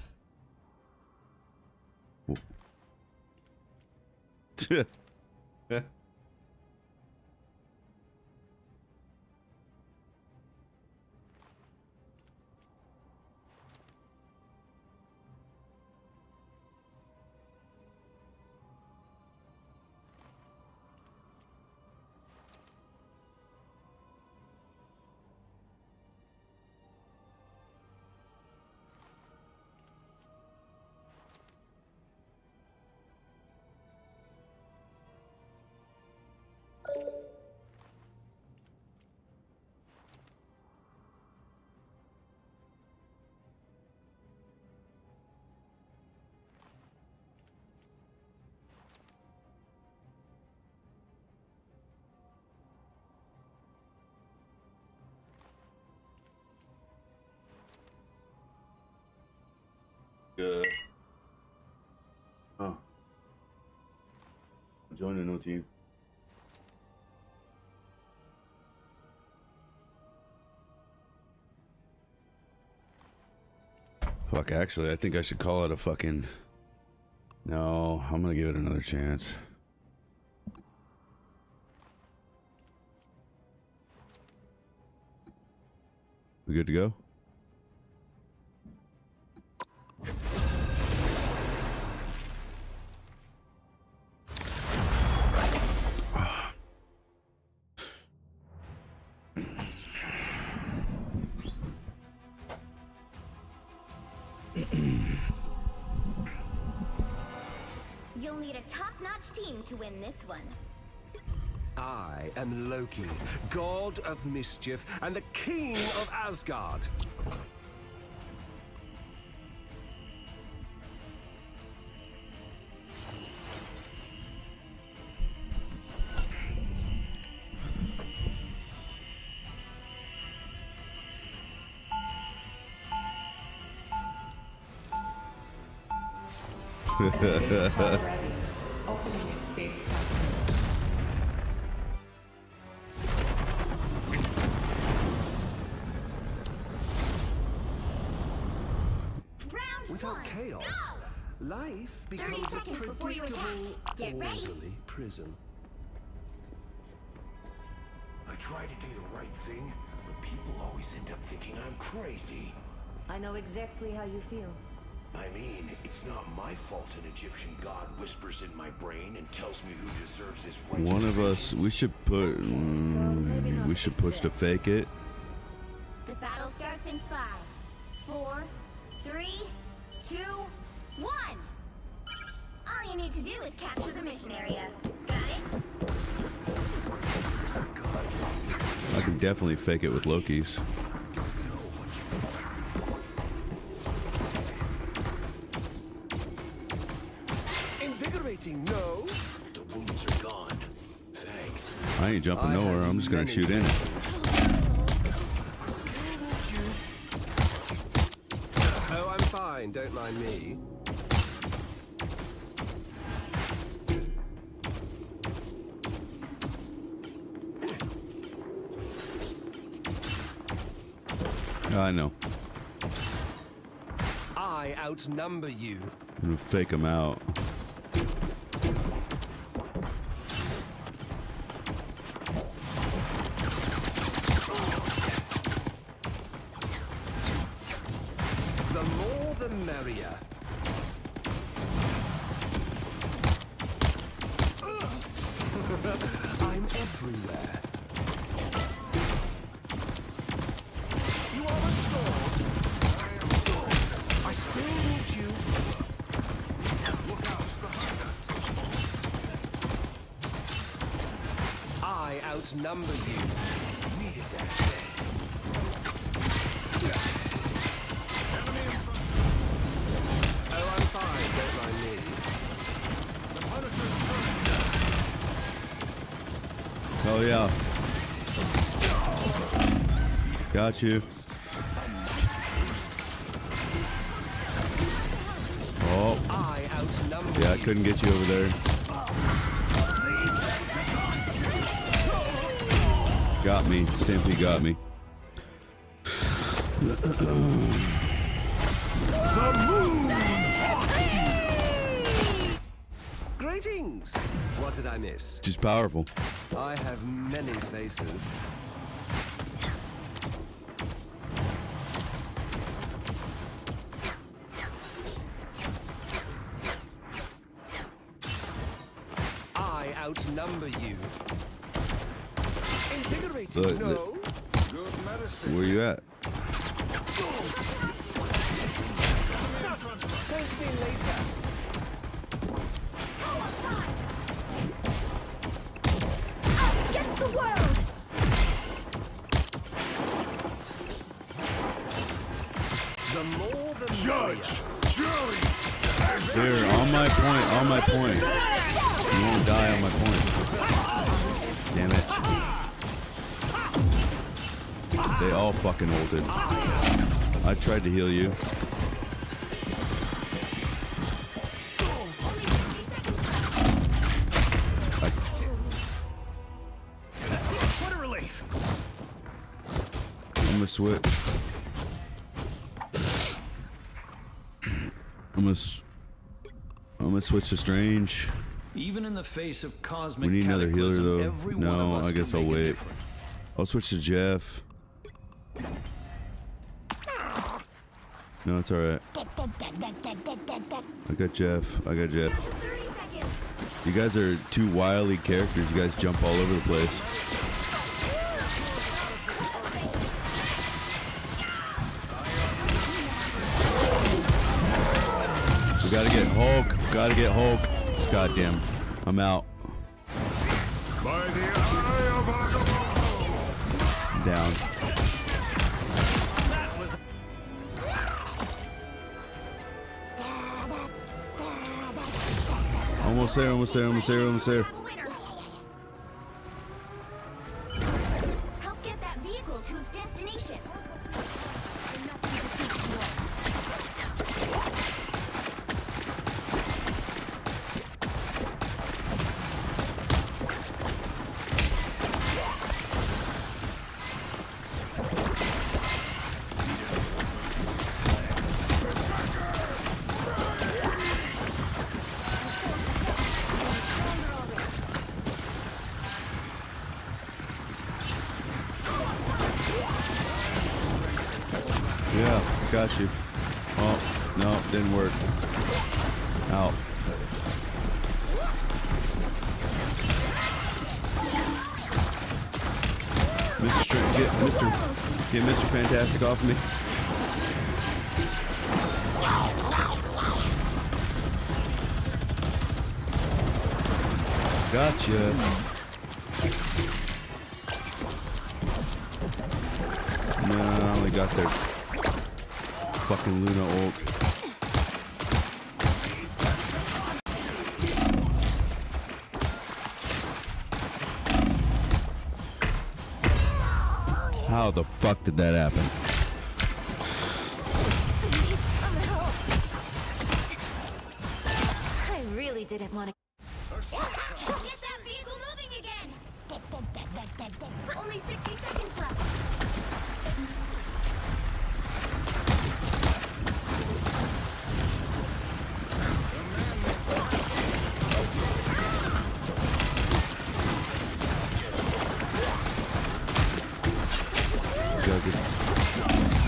Oh. Join a no team. Fuck, actually, I think I should call it a fucking... No, I'm gonna give it another chance. We good to go? You'll need a top-notch team to win this one. I am Loki, god of mischief and the king of Asgard. Escape pod ready. Opening escape capsule. Round Without one. chaos, Go! life 30 becomes a seconds before you attack. predictable, Get ready. orderly prison. I try to do the right thing, but people always end up thinking I'm crazy. I know exactly how you feel. I mean, it's not my fault an Egyptian god whispers in my brain and tells me who deserves his righteous One of us, we should put, we should push to fake it. The battle starts in 5, 4, 3, 2, 1. All you need to do is capture the mission area. Got it? I can definitely fake it with Loki's. Invigorating, no? The wounds are gone. Thanks. I ain't jumping I nowhere. have I'm just gonna many shoot in it. Oh, I'm fine. Don't mind me. I know. I outnumber you. I'm gonna fake him out. The more the merrier. I'm everywhere. You are restored. I still need you. Look out behind us. I outnumber you. Needed that. Oh, I'm fine. Don't mind me. The Punisher's turn. Oh yeah. Got you. Oh, I outnumber yeah, I you. couldn't get you over there. Got me. Stimpy got me. Greetings. What did I miss? Just powerful. I have many faces. I outnumber you. Invigorating, Look, no? Good medicine. Where you at? Thursday later. Against the world! The more the Judge! Jury! Here, on my point, on my point. You won't die on my point. Damn it. They all fucking ulted. I tried to heal you. gonna switch. I'm gonna switch to Strange. Even in the face of cosmic We need another healer cataclysm, though. every one No, of us I guess can I'll make a wait. difference. I'll switch to Jeff. No, it's alright. I got Jeff. I got Jeff. 30 seconds. You guys are two wily characters. You guys jump all over the place. We gotta get Hulk. Gotta get Hulk. Goddamn. I'm out. By the eye of Agamotto! Down. Almost there, almost there, almost there, almost there. Winner. Help get that vehicle to its destination. Yeah, got you. Oh, no, didn't work. Out. Get Mr. Fantastic off me. Gotcha. No, I only got their fucking Luna ult. How the fuck did that happen? I really didn't want to. Get that vehicle moving again. Only 60 seconds left. Gotta get-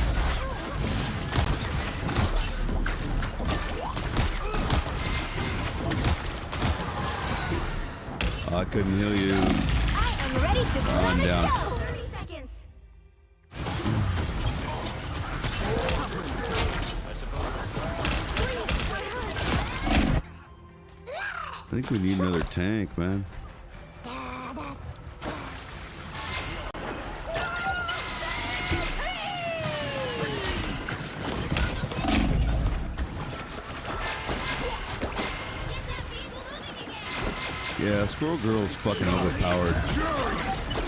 I couldn't heal you. I am ready to put I'm on a down. show. 30 seconds. I think we need another tank, man. Yeah, Squirrel Girl's fucking overpowered.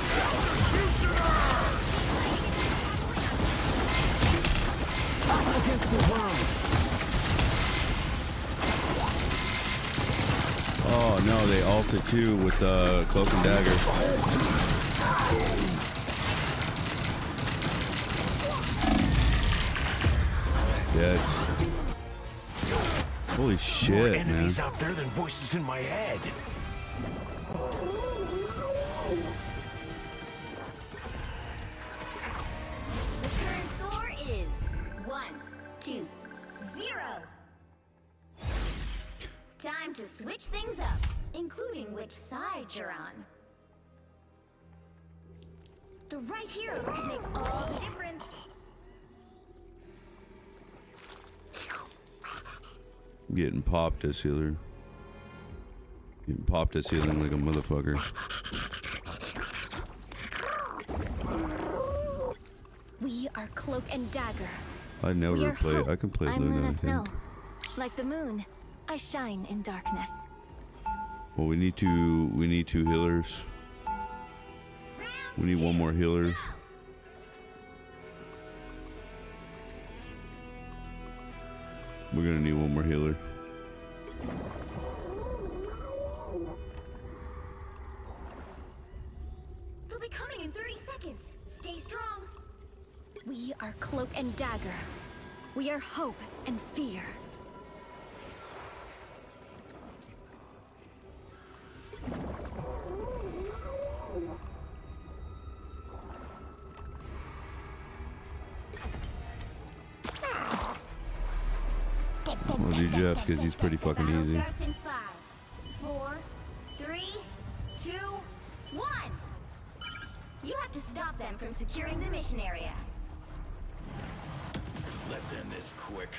Oh no, they ulted too with Cloak and Dagger. Dead. Holy shit, man. Enemies out there than voices in my head. The current score is 1-2-0. Time to switch things up, including which side you're on. The right heroes could make all the difference. I'm getting popped as healer. Getting popped as healing like a motherfucker. We are Cloak and Dagger. I never play. I can play I'm Luna, I Luna think. Snow. Like the moon, I shine in darkness. Well, we need two healers. We need one more healers. We're gonna need one more healer. They'll be coming in 30 seconds. Stay strong. We are Cloak and Dagger. We are hope and fear. I'll do Jeff because he's pretty fucking Battle easy. starts in 5, 4, 3, 2, 1. You have to stop them from securing the mission area. Let's end this quick.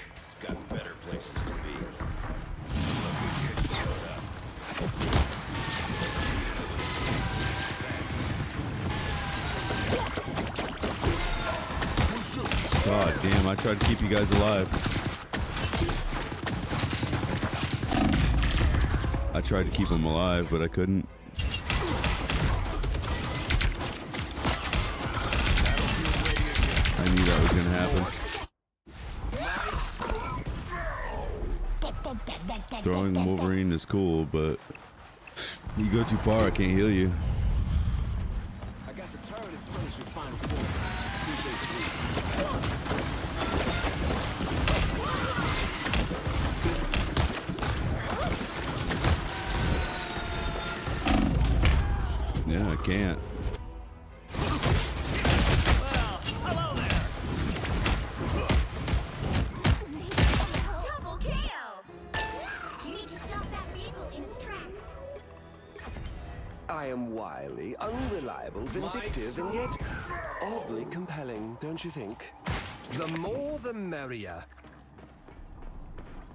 Got better places to be. Look who just showed up. God damn, I tried to keep you guys alive. I tried to keep them alive, but I couldn't. I knew that was gonna happen. Throwing the Wolverine is cool, but you go too far, I can't heal you. I got the turret as Punisher's final form. Yeah, I can't. Double KO! You need to stop that vehicle in its tracks. I am wily, unreliable, vindictive, and yet oddly compelling, don't you think? The more the merrier.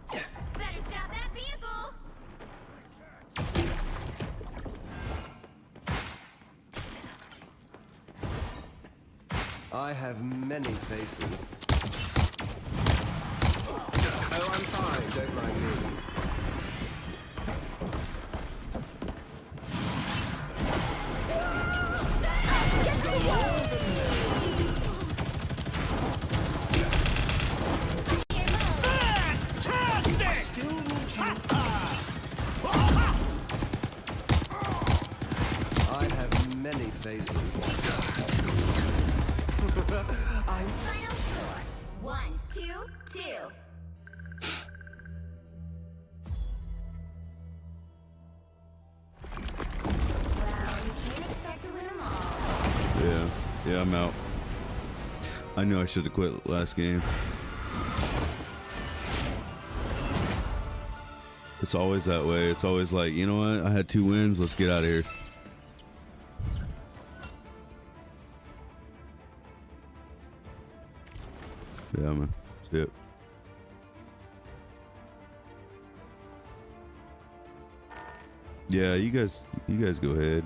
Better stop that vehicle! I have many faces. Oh, I'm fine, don't mind me. I still need you. I have many faces. I'm Final score. 1, 2, 2. Well, you can't expect to win them all. Yeah, I'm out. I knew I should have quit last game. It's always that way. It's always like, you know what? I had 2 wins. Let's get out of here. Yeah, man. See it. Yeah, you guys go ahead.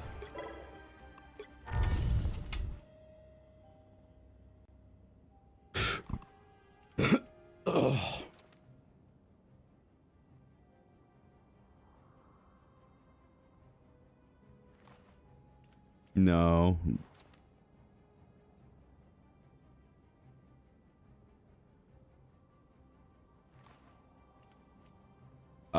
No.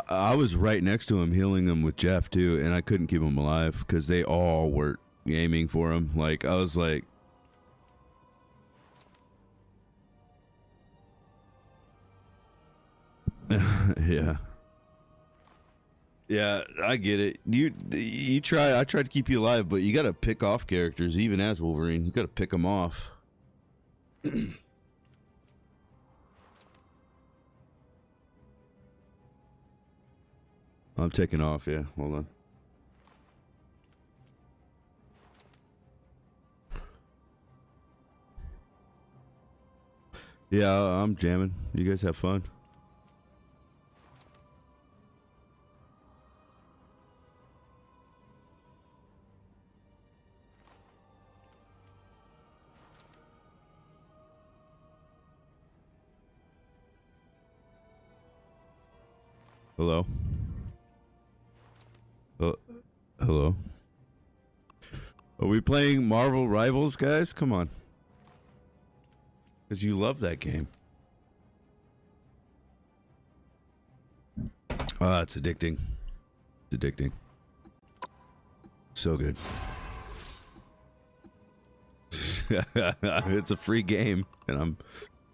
I was right next to him, healing him with Jeff too, and I couldn't keep him alive because they all were aiming for him. Like, I was like, yeah. Yeah, I get it. You try. I tried to keep you alive, but you got to pick off characters, even as Wolverine. You got to pick them off. I'm taking off. Yeah, hold on. Yeah, I'm jamming. You guys have fun. Hello? Hello? Are we playing Marvel Rivals, guys? Come on. Because you love that game. Ah, it's addicting. It's addicting. So good. It's a free game, and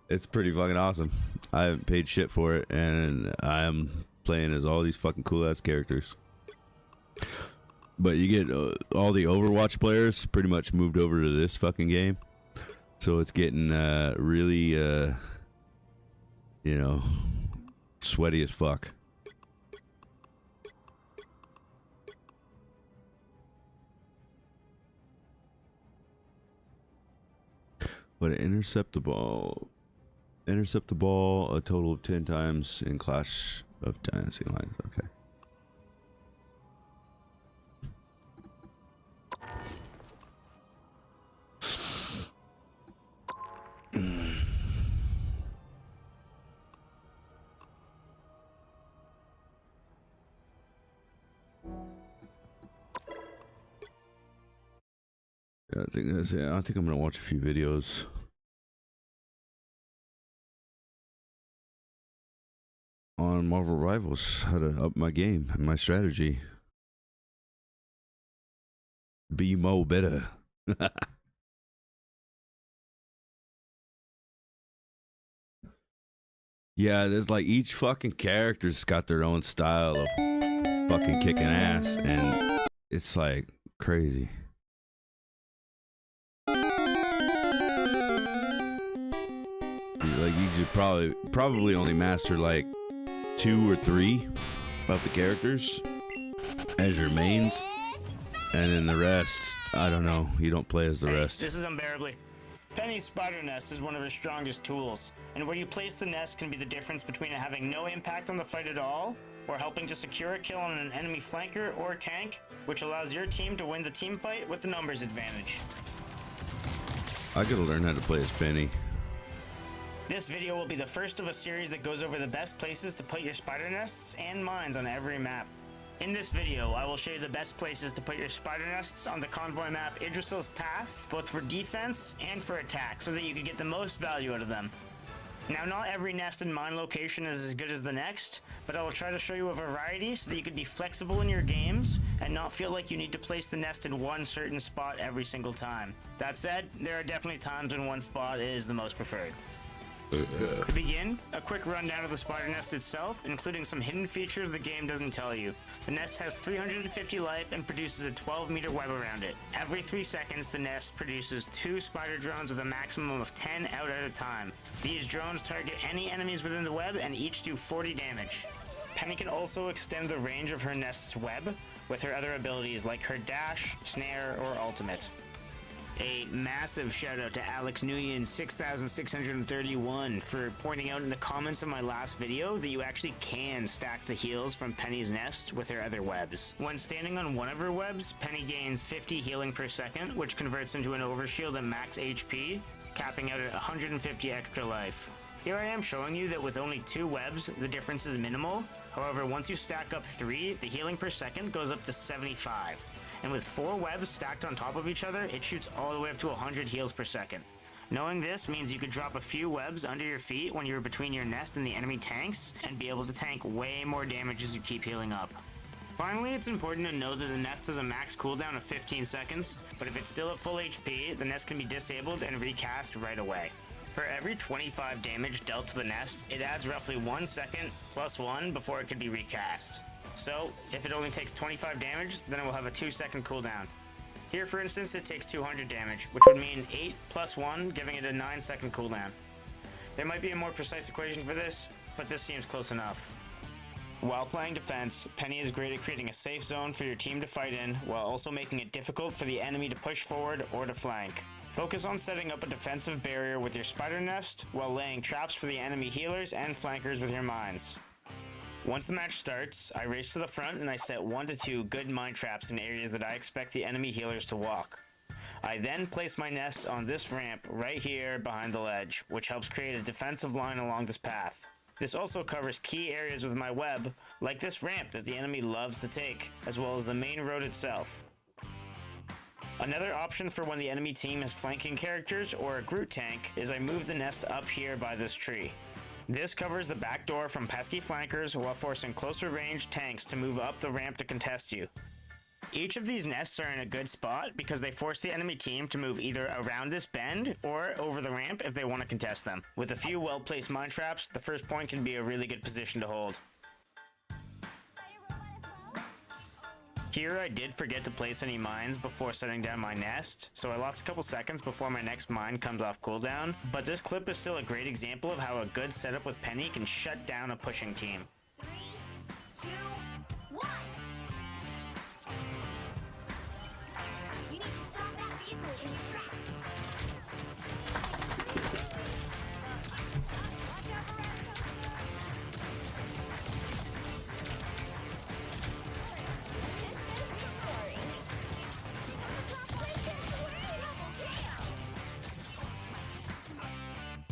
it's pretty fucking awesome. I haven't paid shit for it, and I'm playing as all these fucking cool ass characters. But you get all the Overwatch players pretty much moved over to this fucking game, so it's getting really, you know, sweaty as fuck. But intercept the ball a total of 10 times in Clash of Dynasty lines. Okay. Yeah, I think that's it. I think I'm gonna watch a few videos on Marvel Rivals, how to up my game and my strategy. Be more better. Yeah, there's like each fucking character's got their own style of fucking kicking ass, and it's like crazy. Like you should probably only master like 2 or 3 of the characters as your mains, and then the rest, I don't know, you don't play as the rest. This is Unbearably. Penny's spider nest is one of her strongest tools, and where you place the nest can be the difference between it having no impact on the fight at all, or helping to secure a kill on an enemy flanker or tank, which allows your team to win the team fight with the numbers advantage. I gotta learn how to play as Penny. This video will be the first of a series that goes over the best places to put your spider nests and mines on every map. In this video, I will show you the best places to put your spider nests on the convoy map Idrisil's Path, both for defense and for attack, so that you can get the most value out of them. Now, not every nest and mine location is as good as the next, but I will try to show you a variety so that you can be flexible in your games and not feel like you need to place the nest in one certain spot every single time. That said, there are definitely times when one spot is the most preferred. To begin, a quick rundown of the spider nest itself, including some hidden features the game doesn't tell you. The nest has 350 life and produces a 12-meter web around it. Every 3 seconds, the nest produces 2 spider drones with a maximum of 10 out at a time. These drones target any enemies within the web and each do 40 damage. Penny can also extend the range of her nest's web with her other abilities like her dash, snare, or ultimate. A massive shout out to Alex Nguyen 6631 for pointing out in the comments of my last video that you actually can stack the heals from Penny's nest with her other webs. When standing on one of her webs, Penny gains 50 healing per second, which converts into an overshield at max HP, capping out at 150 extra life. Here I am showing you that with only 2 webs, the difference is minimal. However, once you stack up 3, the healing per second goes up to 75. And with 4 webs stacked on top of each other, it shoots all the way up to 100 heals per second. Knowing this means you could drop a few webs under your feet when you're between your nest and the enemy tanks, and be able to tank way more damage as you keep healing up. Finally, it's important to know that the nest has a max cooldown of 15 seconds, but if it's still at full HP, the nest can be disabled and recast right away. For every 25 damage dealt to the nest, it adds roughly 1 second plus 1 before it can be recast. So, if it only takes 25 damage, then it will have a 2-second cooldown. Here, for instance, it takes 200 damage, which would mean 8 plus 1, giving it a 9-second cooldown. There might be a more precise equation for this, but this seems close enough. While playing defense, Penny is great at creating a safe zone for your team to fight in, while also making it difficult for the enemy to push forward or to flank. Focus on setting up a defensive barrier with your spider nest, while laying traps for the enemy healers and flankers with your mines. Once the match starts, I race to the front and I set 1 to 2 good mine traps in areas that I expect the enemy healers to walk. I then place my nest on this ramp right here behind the ledge, which helps create a defensive line along this path. This also covers key areas with my web, like this ramp that the enemy loves to take, as well as the main road itself. Another option for when the enemy team has flanking characters or a Groot tank is I move the nest up here by this tree. This covers the back door from pesky flankers while forcing closer range tanks to move up the ramp to contest you. Each of these nests are in a good spot because they force the enemy team to move either around this bend or over the ramp if they want to contest them. With a few well-placed mine traps, the first point can be a really good position to hold. Here I did forget to place any mines before setting down my nest, so I lost a couple seconds before my next mine comes off cooldown, but this clip is still a great example of how a good setup with Penny can shut down a pushing team. 3, 2, 1. You need to stop that vehicle in its tracks.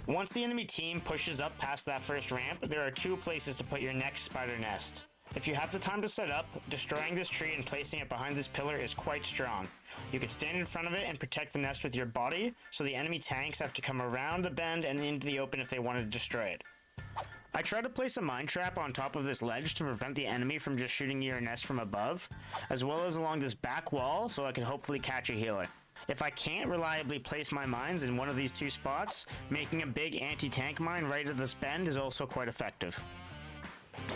Once the enemy team pushes up past that first ramp, there are two places to put your next spider nest. If you have the time to set up, destroying this tree and placing it behind this pillar is quite strong. You can stand in front of it and protect the nest with your body, so the enemy tanks have to come around the bend and into the open if they want to destroy it. I try to place a mine trap on top of this ledge to prevent the enemy from just shooting your nest from above, as well as along this back wall so I can hopefully catch a healer. If I can't reliably place my mines in one of these two spots, making a big anti-tank mine right at this bend is also quite effective.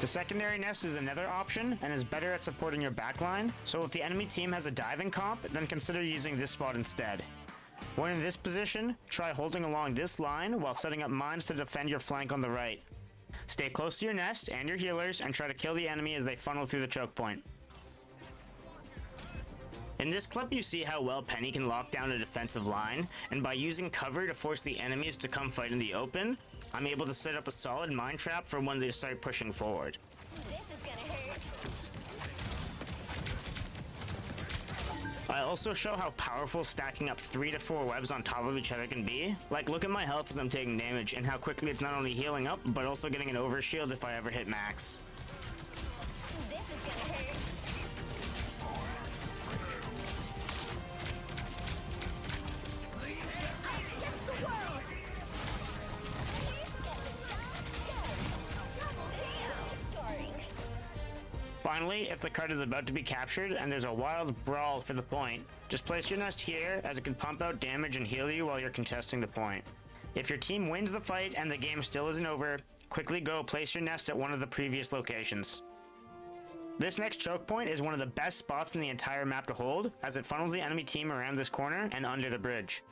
The secondary nest is another option and is better at supporting your backline, so if the enemy team has a diving comp, then consider using this spot instead. When in this position, try holding along this line while setting up mines to defend your flank on the right. Stay close to your nest and your healers and try to kill the enemy as they funnel through the choke point. In this clip, you see how well Penny can lock down a defensive line, and by using cover to force the enemies to come fight in the open, I'm able to set up a solid mine trap for when they start pushing forward. This is gonna hurt. I also show how powerful stacking up 3 to 4 webs on top of each other can be. Like, look at my health as I'm taking damage, and how quickly it's not only healing up, but also getting an overshield if I ever hit max. This is gonna hurt. Finally, if the card is about to be captured and there's a wild brawl for the point, just place your nest here as it can pump out damage and heal you while you're contesting the point. If your team wins the fight and the game still isn't over, quickly go place your nest at one of the previous locations. This next choke point is one of the best spots in the entire map to hold, as it funnels the enemy team around this corner and under the bridge.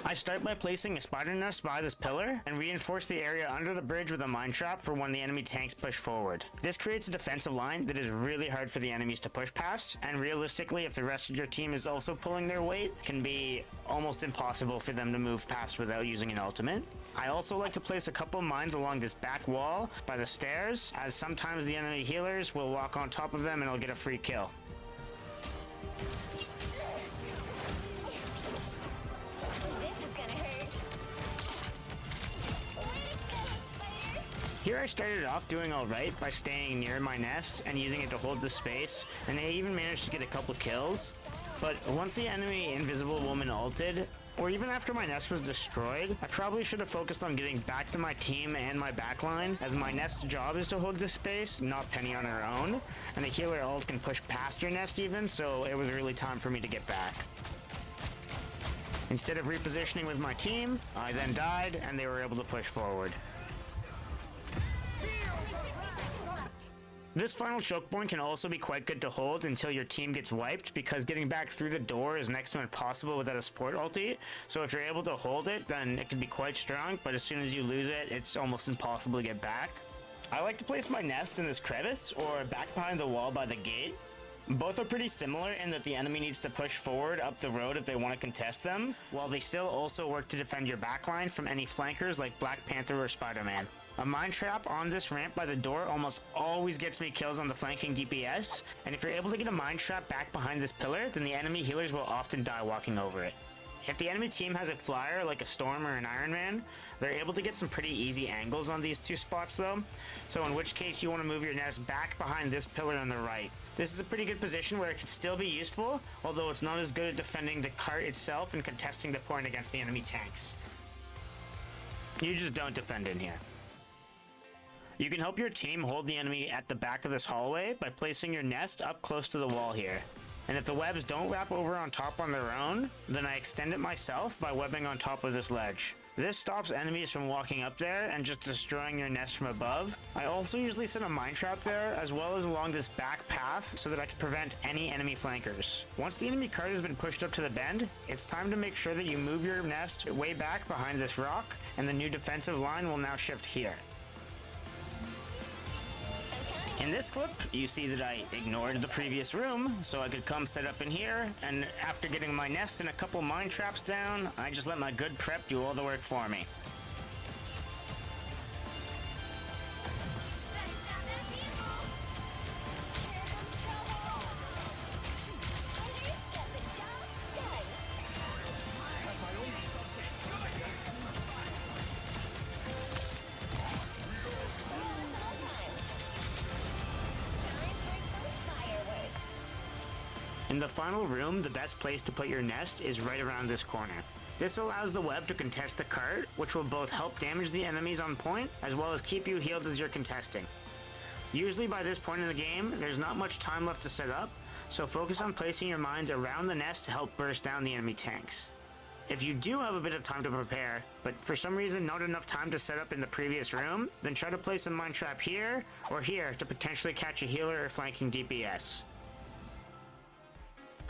I start by placing a spider nest by this pillar and reinforce the area under the bridge with a mine trap for when the enemy tanks push forward. This creates a defensive line that is really hard for the enemies to push past, and realistically, if the rest of your team is also pulling their weight, it can be almost impossible for them to move past without using an ultimate. I also like to place a couple mines along this back wall by the stairs, as sometimes the enemy healers will walk on top of them and I'll get a free kill. Here I started off doing alright by staying near my nest and using it to hold the space, and I even managed to get a couple kills. But once the enemy Invisible Woman ulted, or even after my nest was destroyed, I probably should have focused on getting back to my team and my backline, as my nest's job is to hold this space, not Penny on her own, and the healer ult can push past your nest even, so it was really time for me to get back. Instead of repositioning with my team, I then died and they were able to push forward. This final choke point can also be quite good to hold until your team gets wiped, because getting back through the door is next to impossible without a support ulti. So if you're able to hold it, then it can be quite strong, but as soon as you lose it, it's almost impossible to get back. I like to place my nest in this crevice or back behind the wall by the gate. Both are pretty similar in that the enemy needs to push forward up the road if they want to contest them, while they still also work to defend your backline from any flankers like Black Panther or Spider-Man. A mine trap on this ramp by the door almost always gets me kills on the flanking DPS, and if you're able to get a mine trap back behind this pillar, then the enemy healers will often die walking over it. If the enemy team has a flyer like a Storm or an Iron Man, they're able to get some pretty easy angles on these two spots though, so in which case you want to move your nest back behind this pillar on the right. This is a pretty good position where it can still be useful, although it's not as good at defending the cart itself and contesting the point against the enemy tanks. You just don't defend in here. You can help your team hold the enemy at the back of this hallway by placing your nest up close to the wall here. And if the webs don't wrap over on top on their own, then I extend it myself by webbing on top of this ledge. This stops enemies from walking up there and just destroying your nest from above. I also usually set a mine trap there, as well as along this back path, so that I can prevent any enemy flankers. Once the enemy cart has been pushed up to the bend, it's time to make sure that you move your nest way back behind this rock, and the new defensive line will now shift here. In this clip, you see that I ignored the previous room, so I could come set up in here, and after getting my nest and a couple mine traps down, I just let my good prep do all the work for me. In the final room, the best place to put your nest is right around this corner. This allows the web to contest the cart, which will both help damage the enemies on point, as well as keep you healed as you're contesting. Usually by this point in the game, there's not much time left to set up, so focus on placing your mines around the nest to help burst down the enemy tanks. If you do have a bit of time to prepare, but for some reason not enough time to set up in the previous room, then try to place a mine trap here or here to potentially catch a healer or flanking DPS.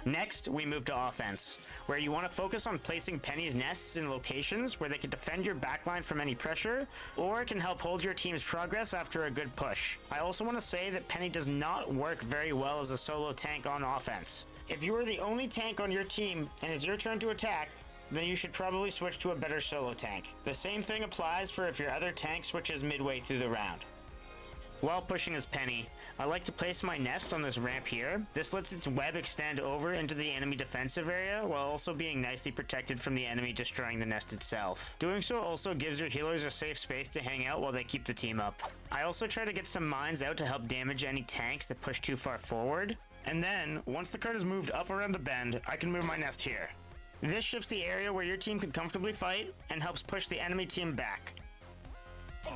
Next, we move to offense, where you want to focus on placing Penny's nests in locations where they can defend your backline from any pressure, or can help hold your team's progress after a good push. I also want to say that Penny does not work very well as a solo tank on offense. If you are the only tank on your team and it's your turn to attack, then you should probably switch to a better solo tank. The same thing applies for if your other tank switches midway through the round. While pushing as Penny, I like to place my nest on this ramp here. This lets its web extend over into the enemy defensive area while also being nicely protected from the enemy destroying the nest itself. Doing so also gives your healers a safe space to hang out while they keep the team up. I also try to get some mines out to help damage any tanks that push too far forward. And then, once the cart is moved up around the bend, I can move my nest here. This shifts the area where your team can comfortably fight and helps push the enemy team back.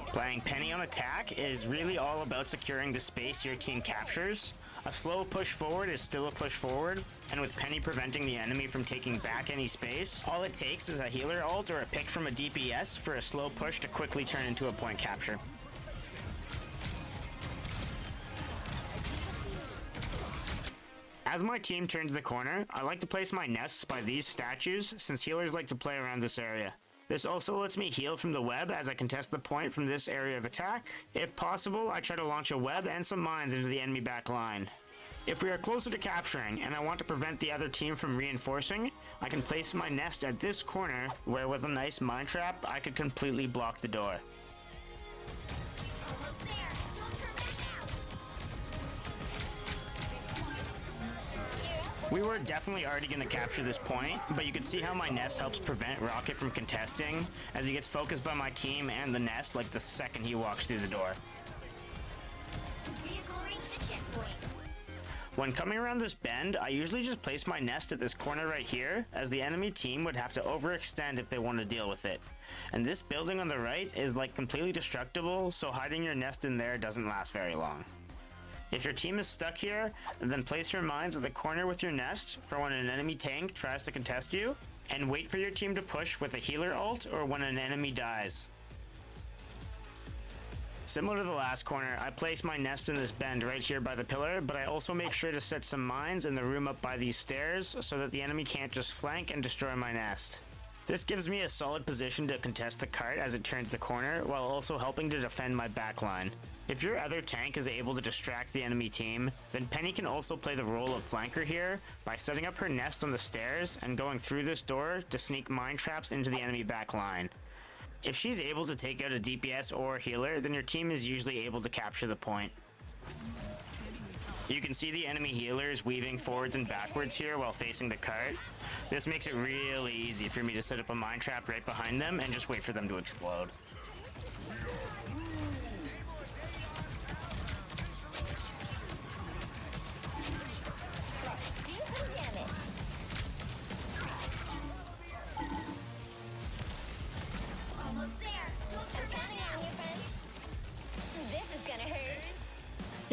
Playing Penny on attack is really all about securing the space your team captures. A slow push forward is still a push forward, and with Penny preventing the enemy from taking back any space, all it takes is a healer ult or a pick from a DPS for a slow push to quickly turn into a point capture. As my team turns the corner, I like to place my nests by these statues since healers like to play around this area. This also lets me heal from the web as I contest the point from this area of attack. If possible, I try to launch a web and some mines into the enemy back line. If we are closer to capturing and I want to prevent the other team from reinforcing, I can place my nest at this corner where with a nice mine trap, I could completely block the door. We were definitely already going to capture this point, but you can see how my nest helps prevent Rocket from contesting, as he gets focused by my team and the nest like the second he walks through the door. Vehicle reached the checkpoint. When coming around this bend, I usually just place my nest at this corner right here, as the enemy team would have to overextend if they want to deal with it. And this building on the right is like completely destructible, so hiding your nest in there doesn't last very long. If your team is stuck here, then place your mines at the corner with your nest for when an enemy tank tries to contest you, and wait for your team to push with a healer ult or when an enemy dies. Similar to the last corner, I place my nest in this bend right here by the pillar, but I also make sure to set some mines in the room up by these stairs so that the enemy can't just flank and destroy my nest. This gives me a solid position to contest the cart as it turns the corner, while also helping to defend my backline. If your other tank is able to distract the enemy team, then Penny can also play the role of flanker here by setting up her nest on the stairs and going through this door to sneak mine traps into the enemy backline. If she's able to take out a DPS or a healer, then your team is usually able to capture the point. You can see the enemy healers weaving forwards and backwards here while facing the cart. This makes it really easy for me to set up a mine trap right behind them and just wait for them to explode.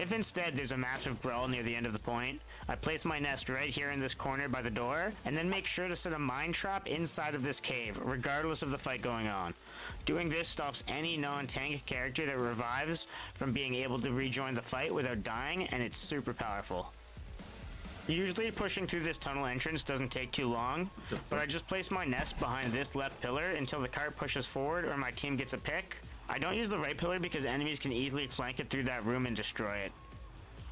If instead there's a massive brawl near the end of the point, I place my nest right here in this corner by the door, and then make sure to set a mine trap inside of this cave, regardless of the fight going on. Doing this stops any non-tank character that revives from being able to rejoin the fight without dying, and it's super powerful. Usually pushing through this tunnel entrance doesn't take too long, but I just place my nest behind this left pillar until the cart pushes forward or my team gets a pick. I don't use the right pillar because enemies can easily flank it through that room and destroy it.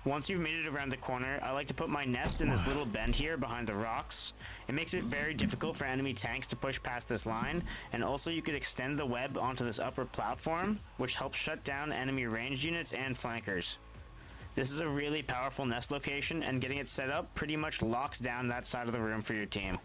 Once you've made it around the corner, I like to put my nest in this little bend here behind the rocks. It makes it very difficult for enemy tanks to push past this line, and also you could extend the web onto this upper platform, which helps shut down enemy ranged units and flankers. This is a really powerful nest location, and getting it set up pretty much locks down that side of the room for your team.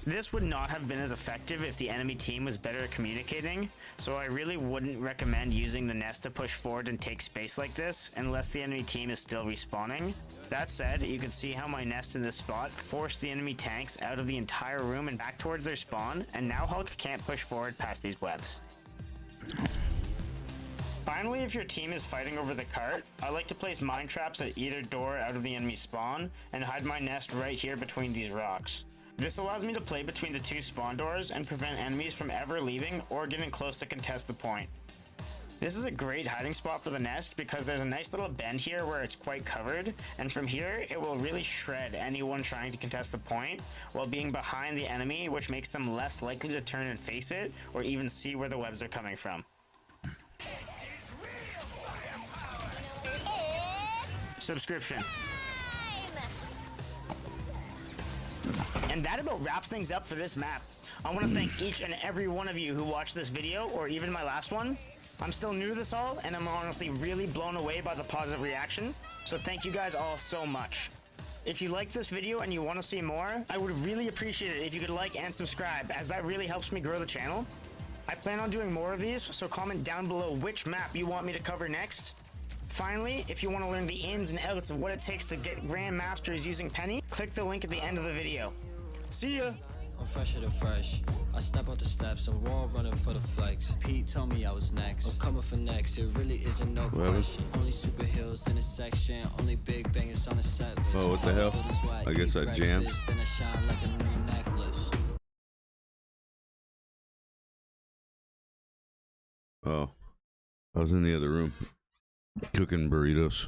This would not have been as effective if the enemy team was better at communicating, so I really wouldn't recommend using the nest to push forward and take space like this unless the enemy team is still respawning. That said, you can see how my nest in this spot forced the enemy tanks out of the entire room and back towards their spawn, and now Hulk can't push forward past these webs. Finally, if your team is fighting over the cart, I like to place mine traps at either door out of the enemy spawn and hide my nest right here between these rocks. This allows me to play between the two spawn doors and prevent enemies from ever leaving or getting close to contest the point. This is a great hiding spot for the nest because there's a nice little bend here where it's quite covered, and from here it will really shred anyone trying to contest the point while being behind the enemy, which makes them less likely to turn and face it or even see where the webs are coming from. Subscription. And that about wraps things up for this map. I want to thank each and every one of you who watched this video, or even my last one. I'm still new to this all, and I'm honestly really blown away by the positive reaction, so thank you guys all so much. If you liked this video and you want to see more, I would really appreciate it if you could like and subscribe, as that really helps me grow the channel. I plan on doing more of these, so comment down below which map you want me to cover next. Finally, if you want to learn the ins and outs of what it takes to get Grandmasters using Penny, click the link at the end of the video. See ya! I'm fresher than fresh. I step out the steps, I'm wall running for the flex. Pete told me I was next. I'm coming for next, it really isn't no question. Only superheroes in a section, only big bangers on the set list. Oh, what the hell? I guess I jammed. Then I shine like a new necklace. Oh, I was in the other room cooking burritos.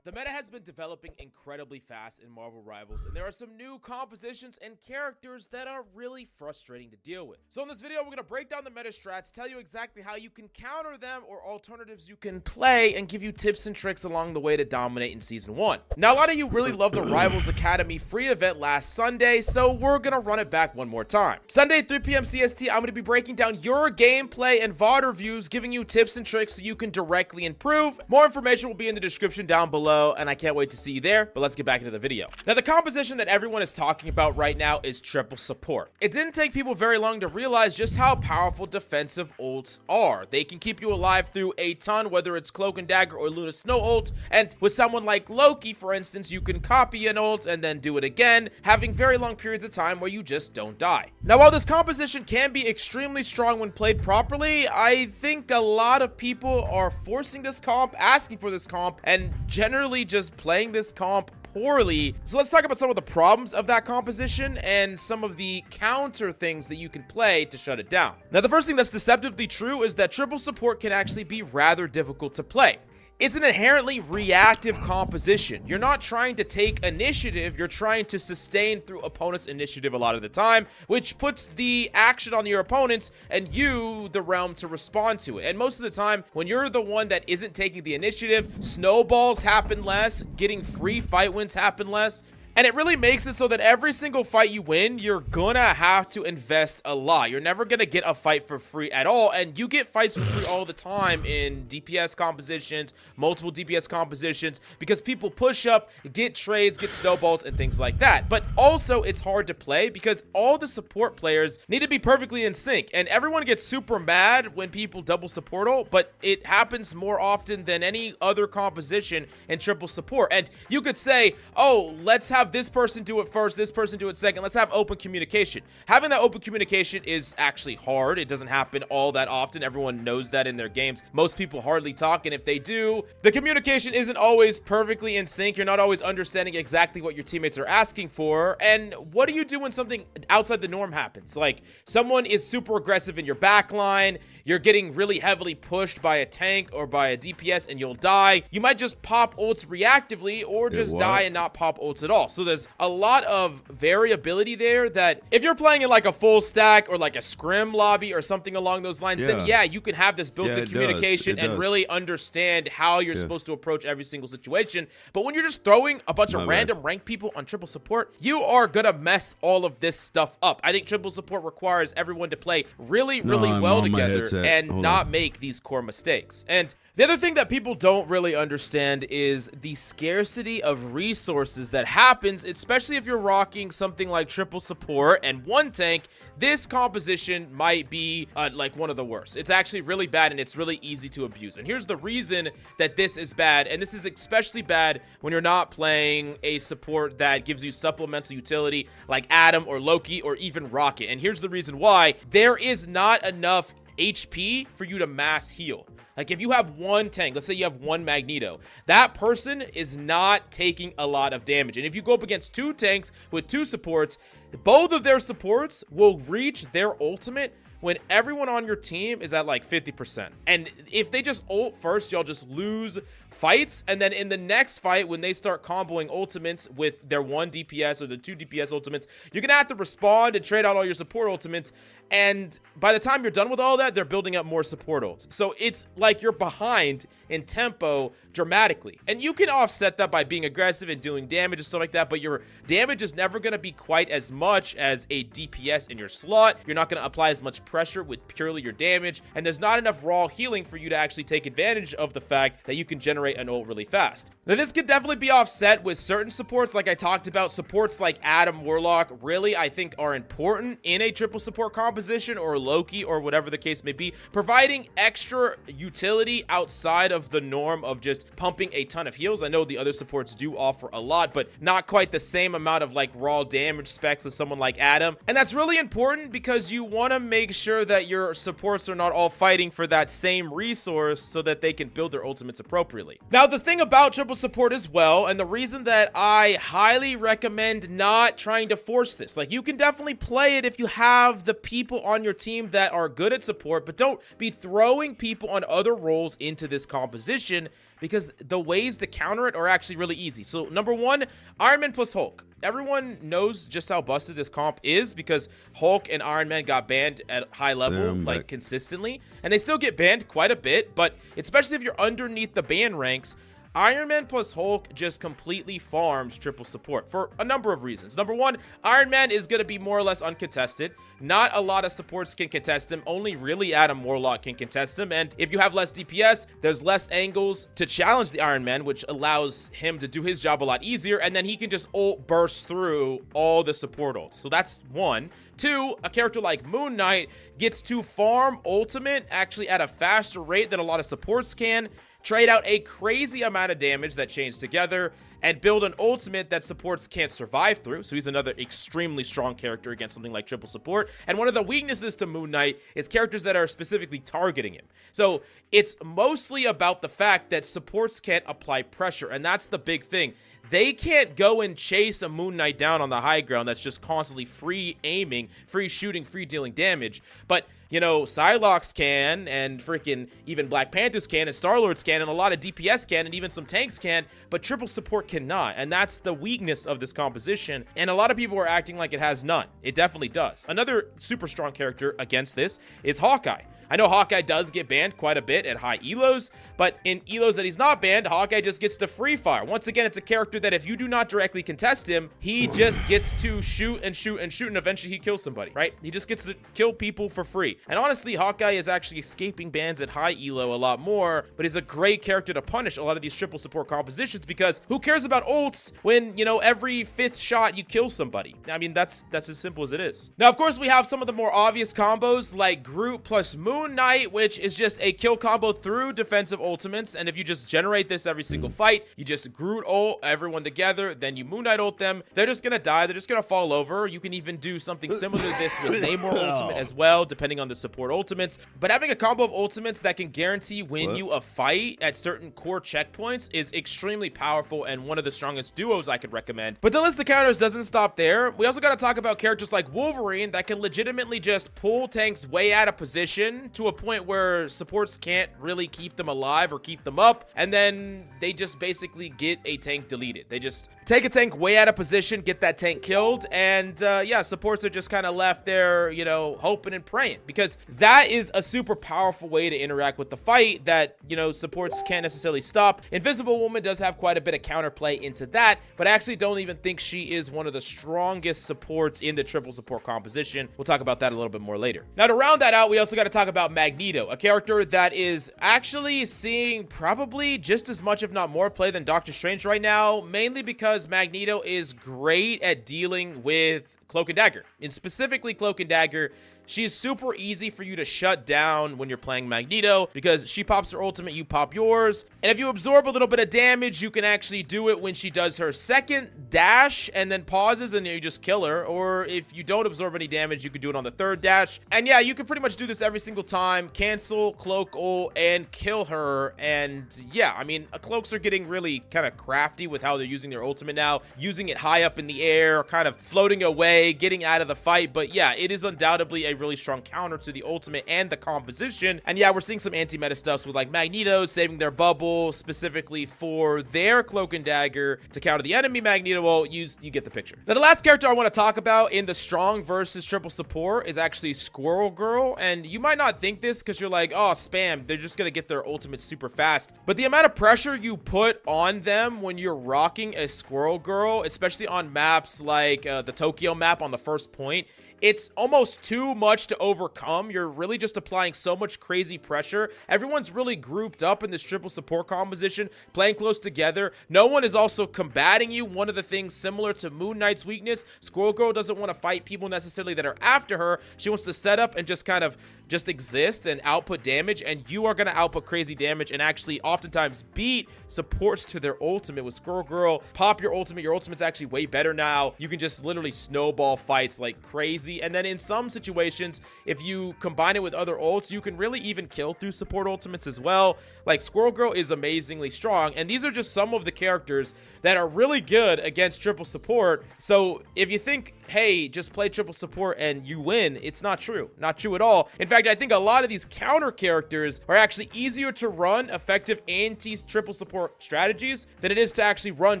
The meta has been developing incredibly fast in Marvel Rivals, and there are some new compositions and characters that are really frustrating to deal with. So in this video, we're going to break down the meta strats, tell you exactly how you can counter them or alternatives you can play, and give you tips and tricks along the way to dominate in Season 1. Now, a lot of you really loved the Rivals Academy free event last Sunday, so we're going to run it back one more time. Sunday, 3 p.m. CST, I'm going to be breaking down your gameplay and VOD reviews, giving you tips and tricks so you can directly improve. More information will be in the description down below, and I can't wait to see you there, but let's get back into the video. Now, the composition that everyone is talking about right now is triple support. It didn't take people very long to realize just how powerful defensive ults are. They can keep you alive through a ton, whether it's Cloak and Dagger or Luna Snow ult, and with someone like Loki, for instance, you can copy an ult and then do it again, having very long periods of time where you just don't die. Now, while this composition can be extremely strong when played properly, I think a lot of people are forcing this comp, asking for this comp, and generally just playing this comp poorly. So let's talk about some of the problems of that composition and some of the counter things that you can play to shut it down. Now, the first thing that's deceptively true is that triple support can actually be rather difficult to play. It's an inherently reactive composition. You're not trying to take initiative, you're trying to sustain through opponent's initiative a lot of the time, which puts the action on your opponents and you, the realm, to respond to it. And most of the time, when you're the one that isn't taking the initiative, snowballs happen less, getting free fight wins happen less, And it really makes it so that every single fight you win, you're gonna have to invest a lot. You're never gonna get a fight for free at all, and you get fights for free all the time in DPS compositions, multiple DPS compositions, because people push up, get trades, get snowballs, and things like that. But also, it's hard to play because all the support players need to be perfectly in sync, and everyone gets super mad when people double support ult, but it happens more often than any other composition in triple support. And you could say, oh, let's have this person do it first, this person do it second, let's have open communication. Having that open communication is actually hard. It doesn't happen all that often. Everyone knows that in their games. Most people hardly talk, and if they do, the communication isn't always perfectly in sync. You're not always understanding exactly what your teammates are asking for. And what do you do when something outside the norm happens? Like, someone is super aggressive in your back line, you're getting really heavily pushed by a tank or by a DPS and you'll die. You might just pop ults reactively or just die and not pop ults at all. So there's a lot of variability there that if you're playing in like a full stack or like a scrim lobby or something along those lines, then yeah, you can have this built-in communication and really understand how you're supposed to approach every single situation. But when you're just throwing a bunch of random ranked people on triple support, you are gonna mess all of this stuff up. I think triple support requires everyone to play really well together and not make these core mistakes. And the other thing that people don't really understand is the scarcity of resources that happens, especially if you're rocking something like triple support and one tank. This composition might be like one of the worst. It's actually really bad and it's really easy to abuse. And here's the reason that this is bad, and this is especially bad when you're not playing a support that gives you supplemental utility like Adam or Loki or even Rocket. And here's the reason why. There is not enough HP for you to mass heal. Like, if you have one tank, let's say you have one Magneto, that person is not taking a lot of damage. And if you go up against two tanks with two supports, both of their supports will reach their ultimate when everyone on your team is at like 50%. And if they just ult first, y'all just lose fights. And then in the next fight, when they start comboing ultimates with their one DPS or the two DPS ultimates, you're gonna have to respond and trade out all your support ultimates. And by the time you're done with all that, they're building up more support ults. So it's like you're behind in tempo dramatically. And you can offset that by being aggressive and doing damage and stuff like that, but your damage is never going to be quite as much as a DPS in your slot. You're not going to apply as much pressure with purely your damage, and there's not enough raw healing for you to actually take advantage of the fact that you can generate an ult really fast. Now, this could definitely be offset with certain supports, like I talked about. Supports like Adam Warlock really, I think, are important in a triple support composition, or Loki, or whatever the case may be, providing extra utility outside of the norm of just pumping a ton of heals. I know the other supports do offer a lot, but not quite the same amount of like raw damage specs as someone like Adam. And that's really important because you want to make sure that your supports are not all fighting for that same resource so that they can build their ultimates appropriately. Now, the thing about triple support as well, and the reason that I highly recommend not trying to force this, like, you can definitely play it if you have the people on your team that are good at support, but don't be throwing people on other roles into this composition, because the ways to counter it are actually really easy. So number one, Iron Man plus Hulk. Everyone knows just how busted this comp is because Hulk and Iron Man got banned at high level, like consistently, and they still get banned quite a bit, but especially if you're underneath the ban ranks, Iron Man plus Hulk just completely farms triple support for a number of reasons. Number one, Iron Man is going to be more or less uncontested. Not a lot of supports can contest him. Only really Adam Warlock can contest him. And if you have less DPS, there's less angles to challenge the Iron Man, which allows him to do his job a lot easier. And then he can just ult burst through all the support ults. So that's one. Two, a character like Moon Knight gets to farm ultimate actually at a faster rate than a lot of supports can, trade out a crazy amount of damage that chains together, and build an ultimate that supports can't survive through. So he's another extremely strong character against something like triple support. And one of the weaknesses to Moon Knight is characters that are specifically targeting him. So it's mostly about the fact that supports can't apply pressure, and that's the big thing. They can't go and chase a Moon Knight down on the high ground that's just constantly free aiming, free shooting, free dealing damage. But, you know, Psylocke can, and freaking even Black Panthers can, and Star-Lords can, and a lot of DPS can, and even some tanks can, but triple support cannot. And that's the weakness of this composition. And a lot of people are acting like it has none. It definitely does. Another super strong character against this is Hawkeye. I know Hawkeye does get banned quite a bit at high elos, but in elos that he's not banned, Hawkeye just gets to free fire. Once again, it's a character that if you do not directly contest him, he just gets to shoot and shoot and shoot, and eventually he kills somebody, right? He just gets to kill people for free. And honestly, Hawkeye is actually escaping bans at high elo a lot more, but he's a great character to punish a lot of these triple support compositions, because who cares about ults when, you know, every 5th shot you kill somebody? I mean, that's as simple as it is. Now, of course, we have some of the more obvious combos like Groot plus Moon Knight, which is just a kill combo through defensive ultimates. And if you just generate this every single fight, you just Groot ult everyone together, then you Moon Knight ult them, they're just gonna die, they're just gonna fall over. You can even do something similar to this with Namor ultimate as well, depending on the support ultimates. But having a combo of ultimates that can guarantee win you a fight at certain core checkpoints is extremely powerful and one of the strongest duos I could recommend. But the list of counters doesn't stop there. We also got to talk about characters like Wolverine that can legitimately just pull tanks way out of position to a point where supports can't really keep them alive or keep them up, and then they just basically get a tank deleted. They just take a tank way out of position, get that tank killed, and yeah, supports are just kind of left there, you know, hoping and praying, because that is a super powerful way to interact with the fight that, you know, supports can't necessarily stop. Invisible Woman does have quite a bit of counterplay into that, but I actually don't even think she is one of the strongest supports in the triple support composition. We'll talk about that a little bit more later. Now, to round that out, we also got to talk about Magneto, a character that is actually seeing probably just as much, if not more, play than Doctor Strange right now, mainly because Magneto is great at dealing with Cloak and Dagger, and specifically Cloak and Dagger. She's super easy for you to shut down when you're playing Magneto, because she pops her ultimate, you pop yours. And if you absorb a little bit of damage, you can actually do it when she does her second dash and then pauses and you just kill her. Or if you don't absorb any damage, you can do it on the third dash. And yeah, you can pretty much do this every single time. Cancel, cloak ult, and kill her. And yeah, I mean, cloaks are getting really kind of crafty with how they're using their ultimate now. Using it high up in the air, kind of floating away, getting out of the fight. But yeah, it is undoubtedly a really strong counter to the ultimate and the composition. And yeah, we're seeing some anti-meta stuff with like Magneto saving their bubble specifically for their Cloak and Dagger to counter the enemy Magneto. Well, you get the picture. Now, the last character I want to talk about in the strong versus triple support is actually Squirrel Girl. And you might not think this because you're like, oh, spam, they're just gonna get their ultimate super fast. But the amount of pressure you put on them when you're rocking a Squirrel Girl, especially on maps like the Tokyo map on the first point, it's almost too much to overcome. You're really just applying so much crazy pressure. Everyone's really grouped up in this triple support composition, playing close together. No one is also combating you. One of the things similar to Moon Knight's weakness, Squirrel Girl doesn't want to fight people necessarily that are after her. She wants to set up and just kind of just exist and output damage, and you are going to output crazy damage and actually oftentimes beat supports to their ultimate. With Squirrel Girl, pop your ultimate's actually way better now. You can just literally snowball fights like crazy. And then in some situations, if you combine it with other ults, you can really even kill through support ultimates as well. Like, Squirrel Girl is amazingly strong, and these are just some of the characters that are really good against triple support. So if you think, hey, just play triple support and you win, it's not true. Not true at all. In fact, I think a lot of these counter characters are actually easier to run effective anti-triple support strategies than it is to actually run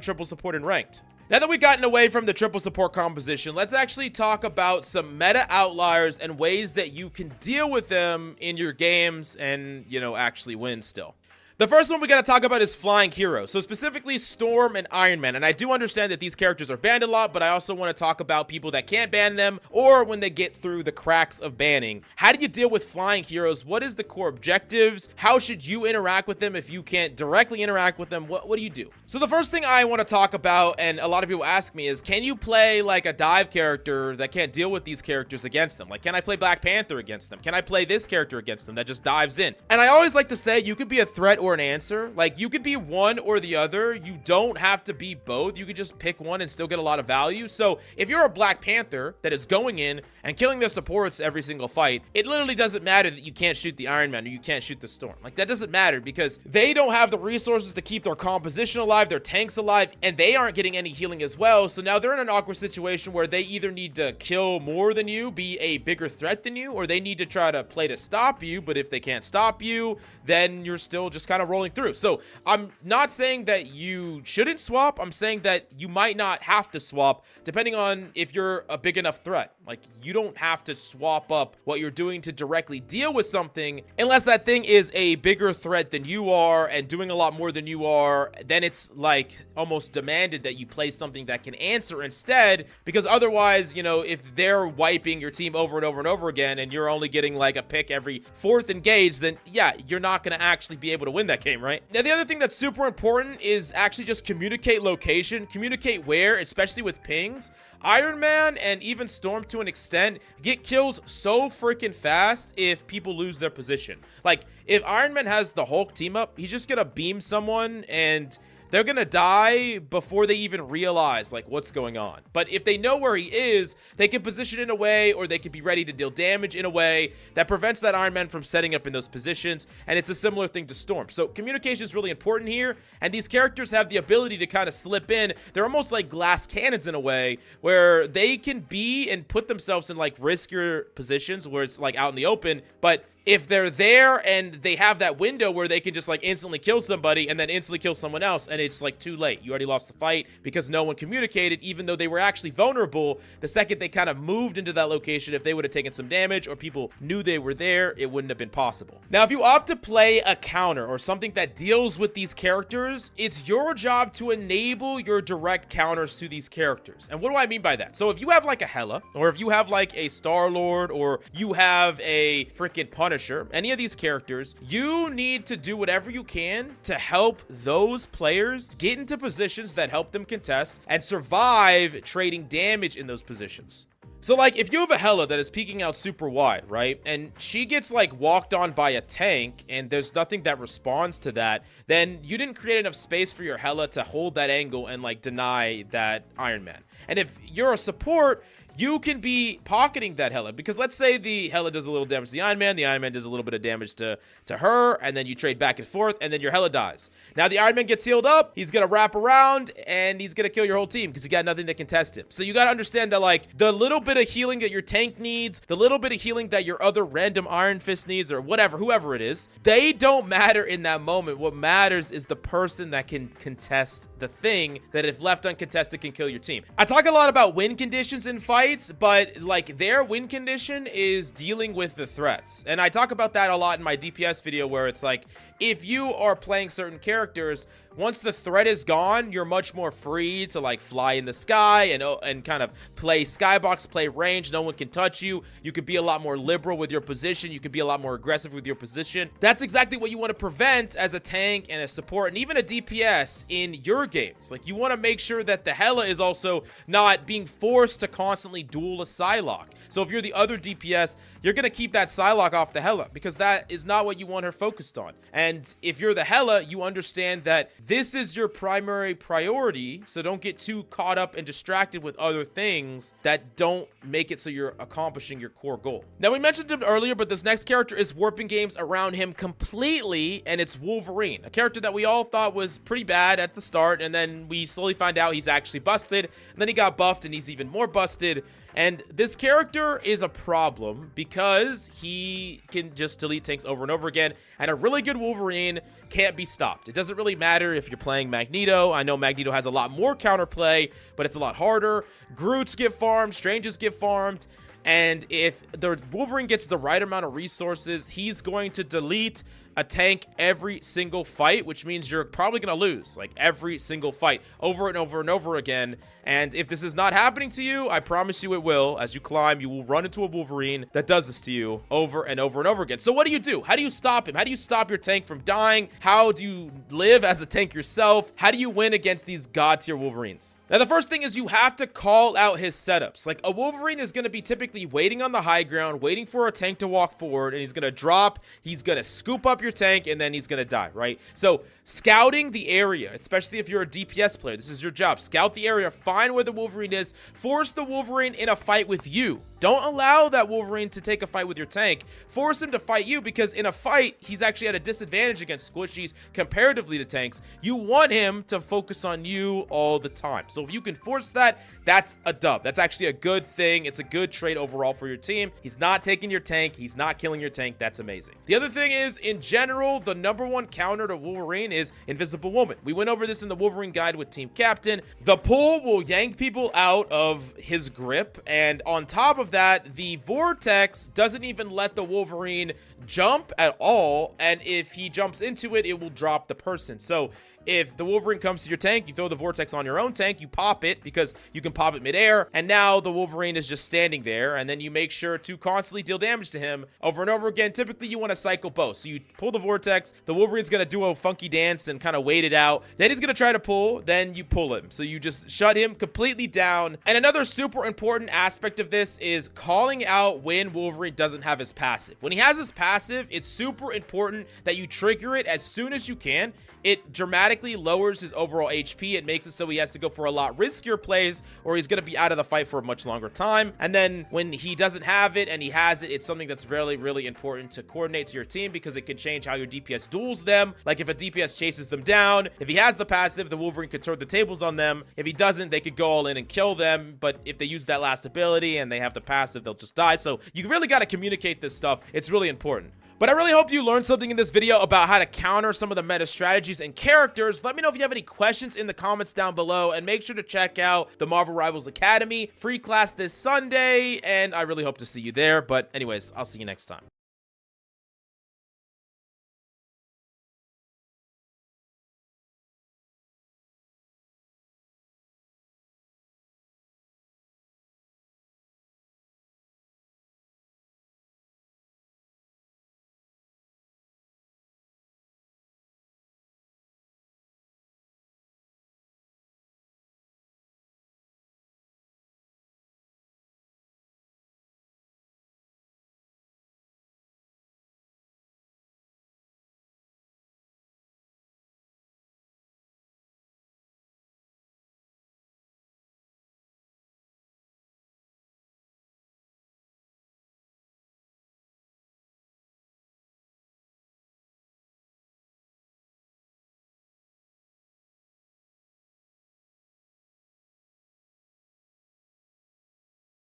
triple support in ranked. Now that we've gotten away from the triple support composition, let's actually talk about some meta outliers and ways that you can deal with them in your games and, you know, actually win still. The first one we got to talk about is flying heroes, so specifically Storm and Iron Man. And I do understand that these characters are banned a lot, but I also want to talk about people that can't ban them or when they get through the cracks of banning. How do you deal with flying heroes? What is the core objectives? How should you interact with them if you can't directly interact with them? What do you do? So the first thing I want to talk about, and a lot of people ask me, is can you play like a dive character that can't deal with these characters against them? Like, can I play Black Panther against them? Can I play this character against them that just dives in? And I always like to say you could be a threat or an answer. Like, you could be one or the other. You don't have to be both. You could just pick one and still get a lot of value. So if you're a Black Panther that is going in and killing their supports every single fight, it literally doesn't matter that you can't shoot the Iron Man or you can't shoot the Storm. Like, that doesn't matter because they don't have the resources to keep their composition alive, their tanks alive, and they aren't getting any healing as well. So now they're in an awkward situation where they either need to kill more than you, be a bigger threat than you, or they need to try to play to stop you. But if they can't stop you, then you're still just kind kind of rolling through. So I'm not saying that you shouldn't swap. I'm saying that you might not have to swap depending on if you're a big enough threat. Like, you don't have to swap up what you're doing to directly deal with something unless that thing is a bigger threat than you are and doing a lot more than you are. Then it's like almost demanded that you play something that can answer instead, because otherwise, you know, if they're wiping your team over and over and over again and you're only getting like a pick every 4th engage, then yeah, you're not going to actually be able to win that game, right? Now, the other thing that's super important is actually just communicate location, communicate where, especially with pings. Iron Man and even Storm to an extent get kills so freaking fast if people lose their position. Like, if Iron Man has the Hulk team up, he's just gonna beam someone and they're gonna die before they even realize like what's going on. But if they know where he is, they can position in a way, or they can be ready to deal damage in a way that prevents that Iron Man from setting up in those positions. And it's a similar thing to Storm. So communication is really important here, and these characters have the ability to kind of slip in. They're almost like glass cannons in a way, where they can be and put themselves in like riskier positions where it's like out in the open, but if they're there and they have that window where they can just like instantly kill somebody and then instantly kill someone else, and it's like too late. You already lost the fight because no one communicated, even though they were actually vulnerable. The second they kind of moved into that location, if they would have taken some damage or people knew they were there, it wouldn't have been possible. Now, if you opt to play a counter or something that deals with these characters, it's your job to enable your direct counters to these characters. And what do I mean by that? So if you have like a Hela, or if you have like a Star-Lord, or you have a freaking Punisher, any of these characters, you need to do whatever you can to help those players get into positions that help them contest and survive trading damage in those positions. So like, if you have a Hela that is peeking out super wide, right, and she gets like walked on by a tank and there's nothing that responds to that, then you didn't create enough space for your Hela to hold that angle and like deny that Iron Man. And if you're a support, you can be pocketing that Hela, because let's say the Hela does a little damage to the Iron Man does a little bit of damage to her, and then you trade back and forth, and then your Hela dies. Now the Iron Man gets healed up, he's gonna wrap around, and he's gonna kill your whole team because he got nothing to contest him. So you gotta understand that like, the little bit of healing that your tank needs, the little bit of healing that your other random Iron Fist needs, or whatever, whoever it is, they don't matter in that moment. What matters is the person that can contest the thing that, if left uncontested, can kill your team. I talk a lot about win conditions in fights, but like, their win condition is dealing with the threats. And I talk about that a lot in my DPS video, where it's like, if you are playing certain characters, once the threat is gone, you're much more free to like fly in the sky and kind of play skybox, play range. No one can touch you. You could be a lot more liberal with your position. You could be a lot more aggressive with your position. That's exactly what you want to prevent as a tank and a support and even a DPS in your games. Like, you want to make sure that the Hela is also not being forced to constantly duel a Psylocke. So if you're the other DPS, you're going to keep that Psylocke off the Hela, because that is not what you want her focused on. And if you're the Hela, you understand that this is your primary priority, so don't get too caught up and distracted with other things that don't make it so you're accomplishing your core goal. Now, we mentioned him earlier, but this next character is warping games around him completely, and it's Wolverine, a character that we all thought was pretty bad at the start, and then we slowly find out he's actually busted, and then he got buffed, and he's even more busted. And this character is a problem because he can just delete tanks over and over again, and a really good Wolverine can't be stopped. It doesn't really matter if you're playing Magneto. I know Magneto has a lot more counterplay, but it's a lot harder. Groots get farmed, Stranges get farmed, and if the Wolverine gets the right amount of resources, he's going to delete a tank every single fight, which means you're probably going to lose like every single fight over and over and over again. And if this is not happening to you, I promise you it will. As you climb, you will run into a Wolverine that does this to you over and over and over again. So what do? How do you stop him? How do you stop your tank from dying? How do you live as a tank yourself? How do you win against these god tier Wolverines? Now, the first thing is you have to call out his setups. Like, a Wolverine is going to be typically waiting on the high ground, waiting for a tank to walk forward, and he's going to drop, he's going to scoop up your tank, and then he's going to die, right? So, scouting the area, especially if you're a DPS player, this is your job. Scout the area, find where the Wolverine is, force the Wolverine in a fight with you. Don't allow that Wolverine to take a fight with your tank. Force him to fight you, because in a fight, he's actually at a disadvantage against squishies comparatively to tanks. You want him to focus on you all the time. So So if you can force that, that's a dub. That's actually a good thing. It's a good trade overall for your team. He's not taking your tank. He's not killing your tank. That's amazing. The other thing is, in general, the #1 counter to Wolverine is Invisible Woman. We went over this in the Wolverine guide with Team Captain. The pull will yank people out of his grip, and on top of that, the Vortex doesn't even let the Wolverine jump at all, and if he jumps into it, it will drop the person. So if the Wolverine comes to your tank, you throw the Vortex on your own tank, you pop it because you can pop it midair, and now the Wolverine is just standing there, and then you make sure to constantly deal damage to him over and over again. Typically, you want to cycle both. So you pull the Vortex, the Wolverine's going to do a funky dance and kind of wait it out. Then he's going to try to pull, then you pull him. So you just shut him completely down. And another super important aspect of this is calling out when Wolverine doesn't have his passive. When he has his passive, it's super important that you trigger it as soon as you can. It dramatically lowers his overall HP. It makes it so he has to go for a lot riskier plays, or he's going to be out of the fight for a much longer time. And then when he doesn't have it and he has it, it's something that's really, really important to coordinate to your team, because it can change how your DPS duels them. Like if a DPS chases them down, if he has the passive, the Wolverine could turn the tables on them. If he doesn't, they could go all in and kill them. But if they use that last ability and they have the passive, they'll just die. So you really got to communicate this stuff. It's really important. But I really hope you learned something in this video about how to counter some of the meta strategies and characters. Let me know if you have any questions in the comments down below, and make sure to check out the Marvel Rivals Academy. Free class this Sunday, and I really hope to see you there. But anyways, I'll see you next time.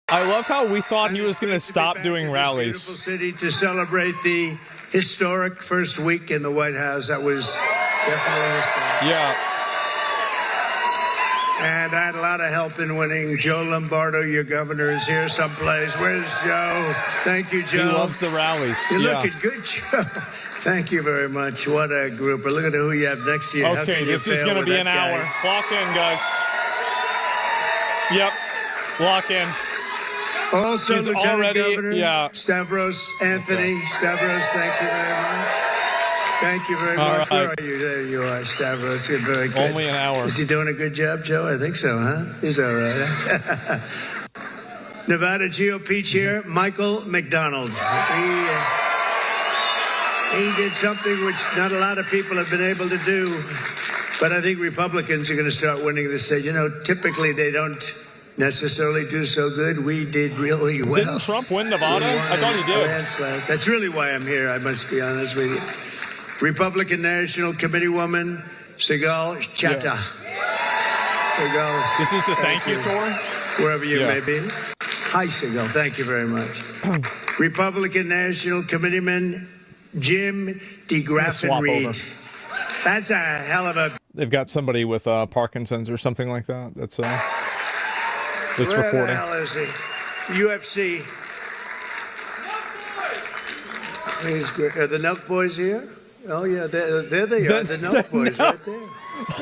I love how we thought he was going to stop doing rallies. Beautiful city to celebrate the historic first week in the White House. That was definitely historic. Yeah. And I had a lot of help in winning. Joe Lombardo, your governor, is here someplace. Where's Joe? Thank you, Joe. He loves the rallies. You're looking good, Joe. Thank you very much. What a group. But look at who you have next to you. Okay, this is going to be an hour. Lock in, guys. Yep. Lock in. Also, he's Lieutenant already, Governor Stavros Anthony. Okay. Stavros, thank you very much. Thank you very much. Right. Where are you? There you are, Stavros. You're very good. Only an hour. Is he doing a good job, Joe? I think so, huh? He's all right. Nevada GOP Chair Michael McDonald. He did something which not a lot of people have been able to do, but I think Republicans are going to start winning this state. You know, typically they don't necessarily do so good. We did really well. Didn't Trump win Nevada? I thought he did. Landslide. That's really why I'm here, I must be honest with you. Republican National Committee woman, Sigal Chattah. Yeah. Sigal. This is a thank you tour? Wherever you may be. Hi, Sigal. Thank you very much. Republican National Committeeman Jim DeGraffenreid. That's a hell of a... They've got somebody with Parkinson's or something like that. That's Where recording. the hell is he? UFC. Are the Nelk Boys here? Oh, yeah, there they are. The Nelk Boys right there.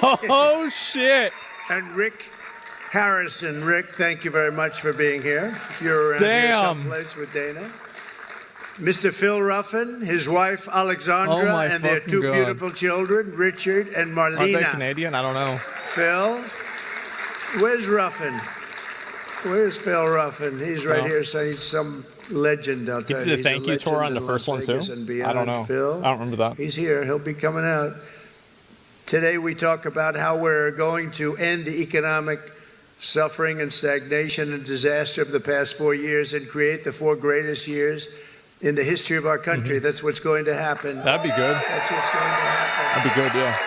Oh, shit. And Rick Harrison. Rick, thank you very much for being here. You're around here someplace with Dana. Mr. Phil Ruffin, his wife Alexandra, and their two beautiful children, Richard and Marlena. Are they Canadian? I don't know. Phil? Where's Ruffin? Where's Phil Ruffin? He's right here, so he's some legend, I'll tell you. He did a thank you tour on the first one, too? I don't know. Phil. I don't remember that. He's here. He'll be coming out. Today we talk about how we're going to end the economic suffering and stagnation and disaster of the past 4 years and create the 4 greatest years in the history of our country. That's what's going to happen. That'd be good. That's what's going to happen. That'd be good, yeah.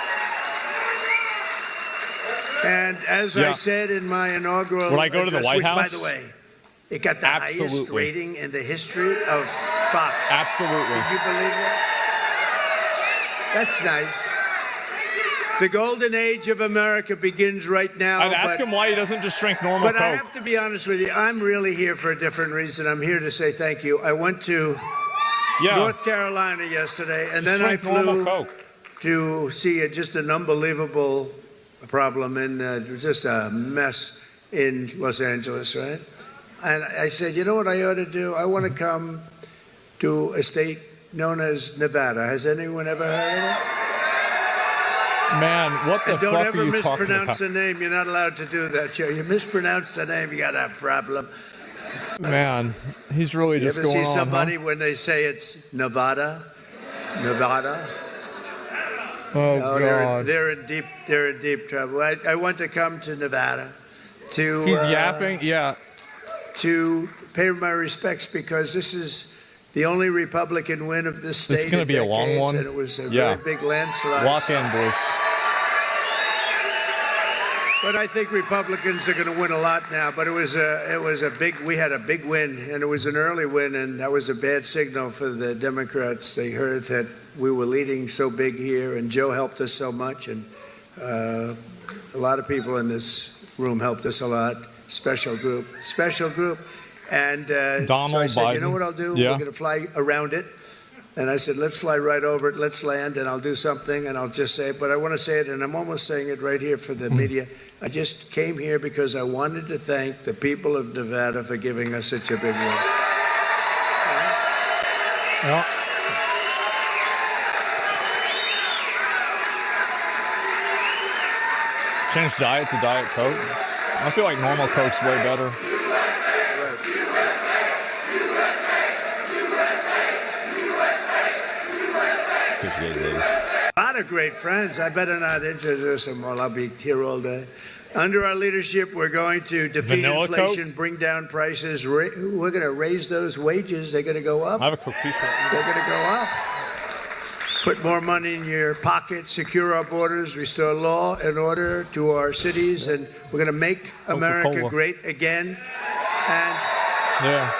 And as I said in my inaugural Would I go to the address, White which, House? by the way, it got the highest Absolutely. rating in the history of Fox. Absolutely. Can you believe that? That's nice. The golden age of America begins right now. I'd ask him why he doesn't just drink normal But I Coke. have to be honest with you. I'm really here for a different reason. I'm here to say thank you. I went to North Carolina yesterday, and then I Just drink normal flew Coke. to see just an unbelievable problem in just a mess in Los Angeles, right? And I said, you know what I ought to do? I want to come to a state known as Nevada. Has anyone ever heard of it? Man, what the And don't fuck ever are you talking mispronounce about? the name. You're not allowed to do that, Joe. You mispronounce the name, you got a problem. Man, he's really You just ever going see on, somebody huh? when they say it's Nevada? Nevada? Oh, No, God. they're in deep trouble. I want to come to Nevada to He's yapping, yeah. to pay my respects because this is the only Republican win of this state. This is going to be a long decades, one. And it was a Yeah. very big landslide. Lock in, boys. But I think Republicans are going to win a lot now. But we had a big win, and it was an early win, and that was a bad signal for the Democrats. They heard that we were leading so big here, and Joe helped us so much, and a lot of people in this room helped us a lot. Special group. And Donald so I said, you know Biden. what I'll do? Yeah. We're going to fly around it. And I said, let's fly right over it. Let's land, and I'll do something, and I'll just say it. But I want to say it, and I'm almost saying it right here for the media. I just came here because I wanted to thank the people of Nevada for giving us such a big win. Yeah. Change diet to Diet Coke. I feel like normal Coke's way better. Catch you guys later. A lot of great friends. I better not introduce them all. I'll be here all day. Under our leadership, we're going to defeat Vanilla inflation, bring down prices. We're going to raise those wages. They're going to go up. I have a Coke t-shirt. They're going to go up. Put more money in your pocket, secure our borders, restore law and order to our cities, and we're going to make America Coca-Cola. great again. And Yeah.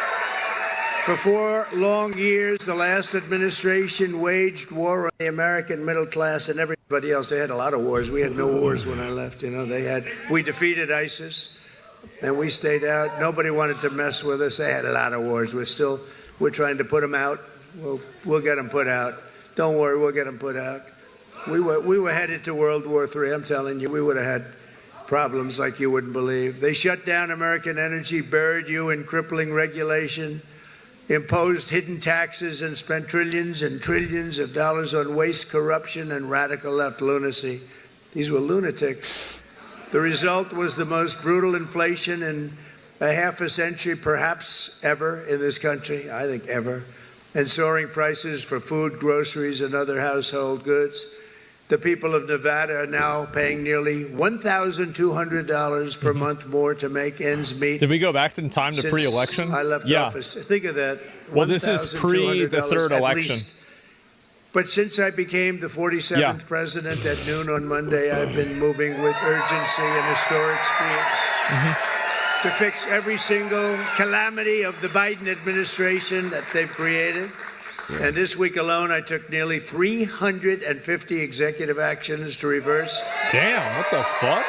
for 4 long years, the last administration waged war on the American middle class and everybody else. They had a lot of wars. We had no wars when I left. You know, we defeated ISIS, and we stayed out. Nobody wanted to mess with us. They had a lot of wars. We're trying to put them out. We'll get them put out. Don't worry, we'll get them put out. We were headed to World War III. I'm telling you, we would have had problems like you wouldn't believe. They shut down American energy, buried you in crippling regulation, imposed hidden taxes, and spent trillions and trillions of dollars on waste, corruption, and radical left lunacy. These were lunatics. The result was the most brutal inflation in a half a century, perhaps ever, in this country. I think ever. And soaring prices for food, groceries, and other household goods. The people of Nevada are now paying nearly $1,200 per month more to make ends meet. Did we go back in time to Since pre-election? I left office. Think of that. Well, this is pre the third at election. least. But since I became the 47th president at noon on Monday, I've been moving with urgency and historic speed to fix every single calamity of the Biden administration that they've created. And this week alone, I took nearly 350 executive actions to reverse. Damn, what the fuck?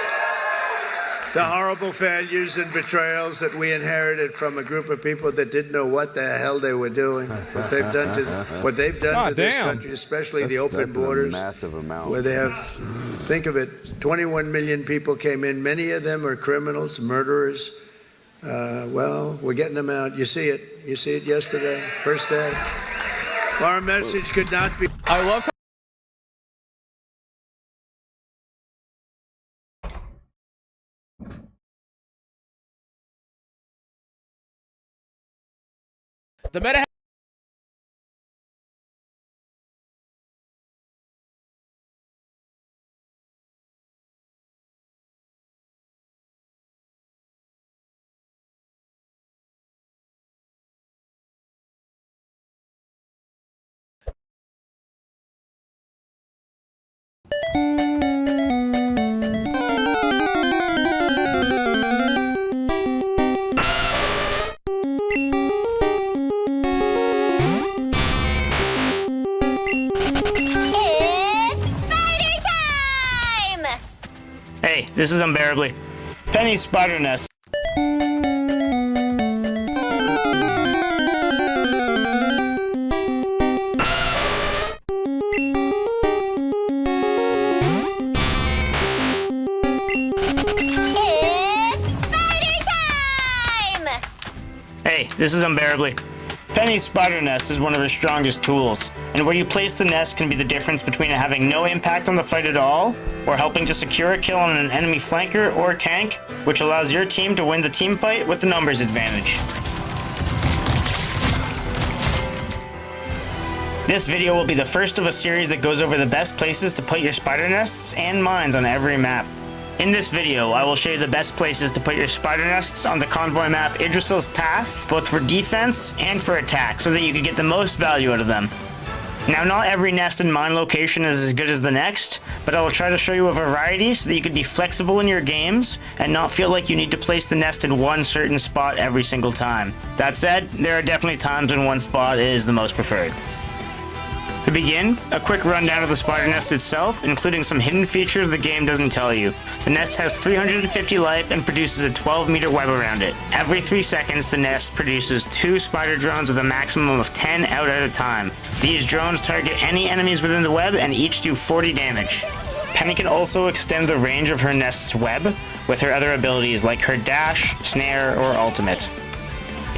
The horrible failures and betrayals that we inherited from a group of people that didn't know what the hell they were doing. What they've done to this country, especially the open borders, massive amount. where they have, think of it, 21 million people came in. Many of them are criminals, murderers. Well, we're getting them out. You see it. You see it yesterday, first day. Our message could not be. I love how The meta. Hey, this is Unbearably. Penny's spider nest. Hey, this is Unbearably. Penny's spider nest is one of her strongest tools, and where you place the nest can be the difference between it having no impact on the fight at all, or helping to secure a kill on an enemy flanker or tank, which allows your team to win the team fight with the numbers advantage. This video will be the first of a series that goes over the best places to put your spider nests and mines on every map. In this video, I will show you the best places to put your spider nests on the convoy map Idrisil's Path, both for defense and for attack, so that you can get the most value out of them. Now, not every nest and mine location is as good as the next, but I will try to show you a variety so that you can be flexible in your games and not feel like you need to place the nest in one certain spot every single time. That said, there are definitely times when one spot is the most preferred. To begin, a quick rundown of the spider nest itself, including some hidden features the game doesn't tell you. The nest has 350 life and produces a 12-meter web around it. Every 3 seconds, the nest produces 2 spider drones with a maximum of 10 out at a time. These drones target any enemies within the web and each do 40 damage. Penny can also extend the range of her nest's web with her other abilities like her dash, snare, or ultimate.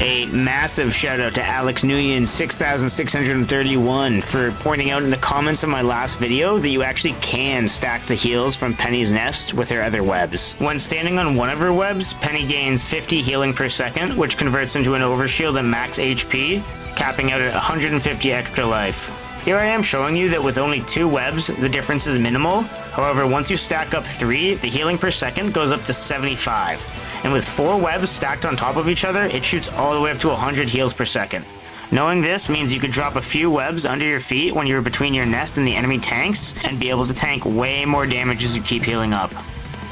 A massive shout out to Alex Nguyen 6631 for pointing out in the comments of my last video that you actually can stack the heals from Penny's nest with her other webs. When standing on one of her webs, Penny gains 50 healing per second, which converts into an overshield at max HP, capping out at 150 extra life. Here I am showing you that with only 2 webs, the difference is minimal. However, once you stack up 3, the healing per second goes up to 75. And with 4 webs stacked on top of each other, it shoots all the way up to 100 heals per second. Knowing this means you could drop a few webs under your feet when you're between your nest and the enemy tanks, and be able to tank way more damage as you keep healing up.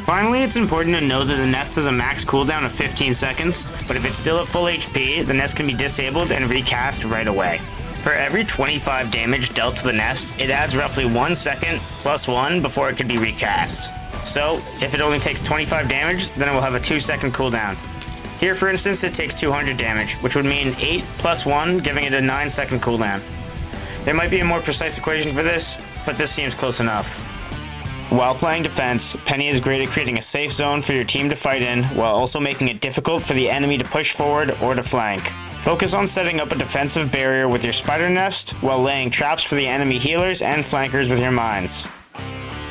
Finally, it's important to know that the nest has a max cooldown of 15 seconds, but if it's still at full HP, the nest can be disabled and recast right away. For every 25 damage dealt to the nest, it adds roughly 1 second plus 1 before it can be recast. So, if it only takes 25 damage, then it will have a 2-second cooldown. Here, for instance, it takes 200 damage, which would mean 8 plus 1, giving it a 9-second cooldown. There might be a more precise equation for this, but this seems close enough. While playing defense, Penny is great at creating a safe zone for your team to fight in, while also making it difficult for the enemy to push forward or to flank. Focus on setting up a defensive barrier with your spider nest, while laying traps for the enemy healers and flankers with your mines.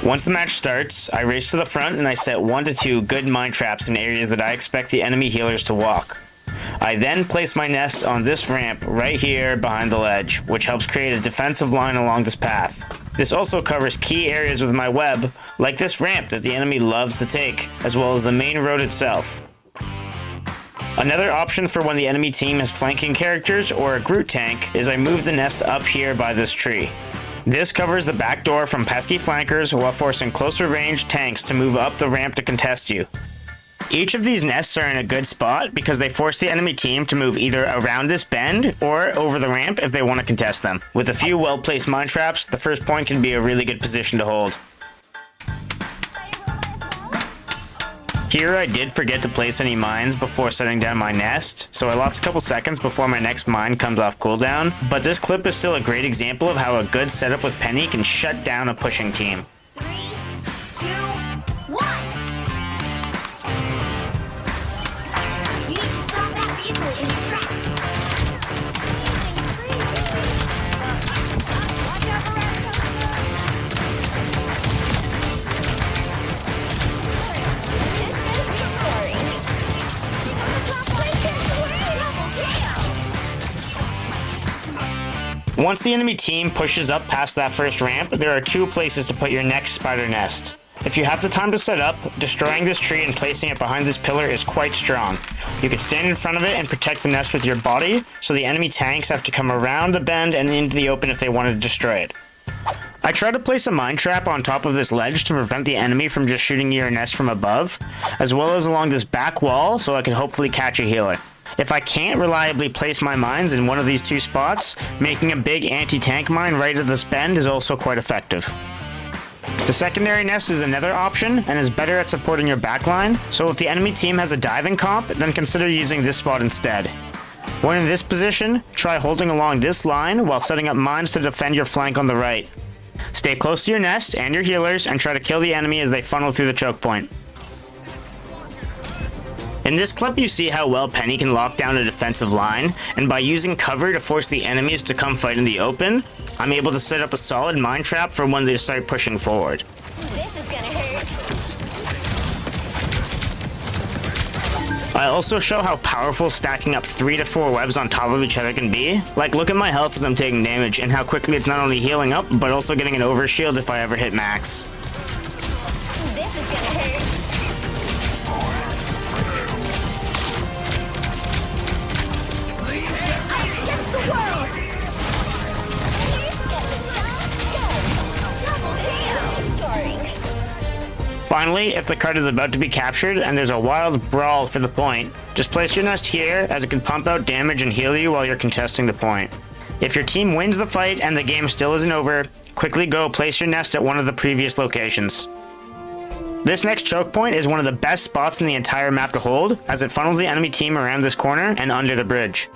Once the match starts, I race to the front and I set 1 to 2 good mine traps in areas that I expect the enemy healers to walk. I then place my nest on this ramp right here behind the ledge, which helps create a defensive line along this path. This also covers key areas with my web, like this ramp that the enemy loves to take, as well as the main road itself. Another option for when the enemy team has flanking characters or a Groot tank is I move the nest up here by this tree. This covers the back door from pesky flankers while forcing closer range tanks to move up the ramp to contest you. Each of these nests are in a good spot because they force the enemy team to move either around this bend or over the ramp if they want to contest them. With a few well-placed mine traps, the first point can be a really good position to hold. Here I did forget to place any mines before setting down my nest, so I lost a couple seconds before my next mine comes off cooldown, but this clip is still a great example of how a good setup with Penny can shut down a pushing team. 3, 2, 1. You need to stop that vehicle in its tracks. Watch out for Once the enemy team pushes up past that first ramp, there are 2 places to put your next spider nest. If you have the time to set up, destroying this tree and placing it behind this pillar is quite strong. You can stand in front of it and protect the nest with your body, so the enemy tanks have to come around the bend and into the open if they want to destroy it. I try to place a mine trap on top of this ledge to prevent the enemy from just shooting your nest from above, as well as along this back wall so I can hopefully catch a healer. If I can't reliably place my mines in one of these 2 spots, making a big anti-tank mine right at this bend is also quite effective. The secondary nest is another option and is better at supporting your backline, so if the enemy team has a diving comp, then consider using this spot instead. When in this position, try holding along this line while setting up mines to defend your flank on the right. Stay close to your nest and your healers and try to kill the enemy as they funnel through the choke point. In this clip, you see how well Penny can lock down a defensive line, and by using cover to force the enemies to come fight in the open, I'm able to set up a solid mine trap for when they start pushing forward. This is gonna hurt. I also show how powerful stacking up 3 to 4 webs on top of each other can be. Like, look at my health as I'm taking damage, and how quickly it's not only healing up, but also getting an overshield if I ever hit max. This is gonna hurt. Against the world. Double kill. Scoring. Finally, if the card is about to be captured and there's a wild brawl for the point, just place your nest here as it can pump out damage and heal you while you're contesting the point. If your team wins the fight and the game still isn't over, quickly go place your nest at one of the previous locations. This next choke point is one of the best spots in the entire map to hold, as it funnels the enemy team around this corner and under the bridge.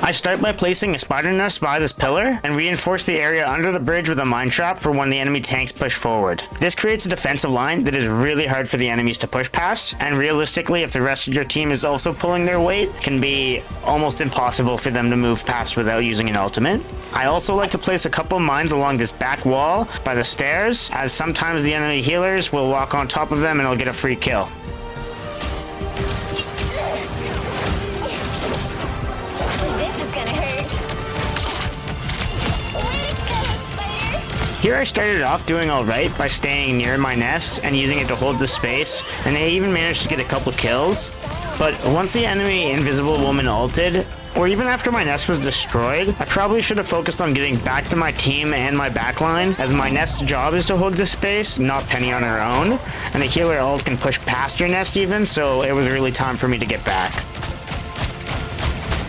I start by placing a spider nest by this pillar and reinforce the area under the bridge with a mine trap for when the enemy tanks push forward. This creates a defensive line that is really hard for the enemies to push past, and realistically, if the rest of your team is also pulling their weight, it can be almost impossible for them to move past without using an ultimate. I also like to place a couple mines along this back wall by the stairs, as sometimes the enemy healers will walk on top of them and I'll get a free kill. Here I started off doing alright by staying near my nest and using it to hold the space, and I even managed to get a couple kills. But once the enemy Invisible Woman ulted, or even after my nest was destroyed, I probably should have focused on getting back to my team and my backline, as my nest's job is to hold this space, not Penny on her own, and the healer ult can push past your nest even, so it was really time for me to get back.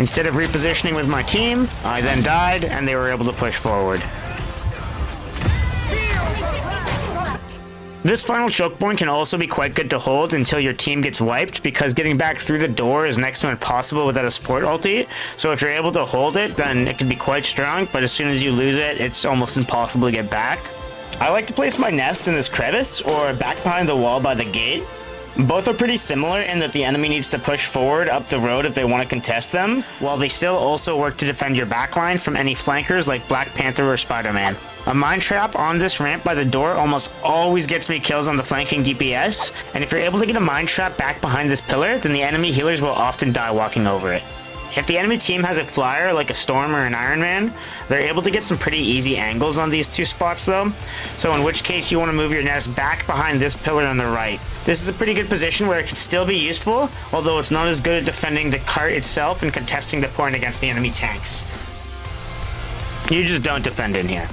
Instead of repositioning with my team, I then died and they were able to push forward. This final choke point can also be quite good to hold until your team gets wiped, because getting back through the door is next to impossible without a support ulti. So if you're able to hold it, then it can be quite strong, but as soon as you lose it, it's almost impossible to get back. I like to place my nest in this crevice or back behind the wall by the gate. Both are pretty similar in that the enemy needs to push forward up the road if they want to contest them, while they still also work to defend your backline from any flankers like Black Panther or Spider-Man. A mine trap on this ramp by the door almost always gets me kills on the flanking DPS, and if you're able to get a mine trap back behind this pillar, then the enemy healers will often die walking over it. If the enemy team has a flyer like a Storm or an Iron Man, they're able to get some pretty easy angles on these two spots though, so in which case you want to move your nest back behind this pillar on the right. This is a pretty good position where it could still be useful, although it's not as good at defending the cart itself and contesting the point against the enemy tanks. You just don't defend in here.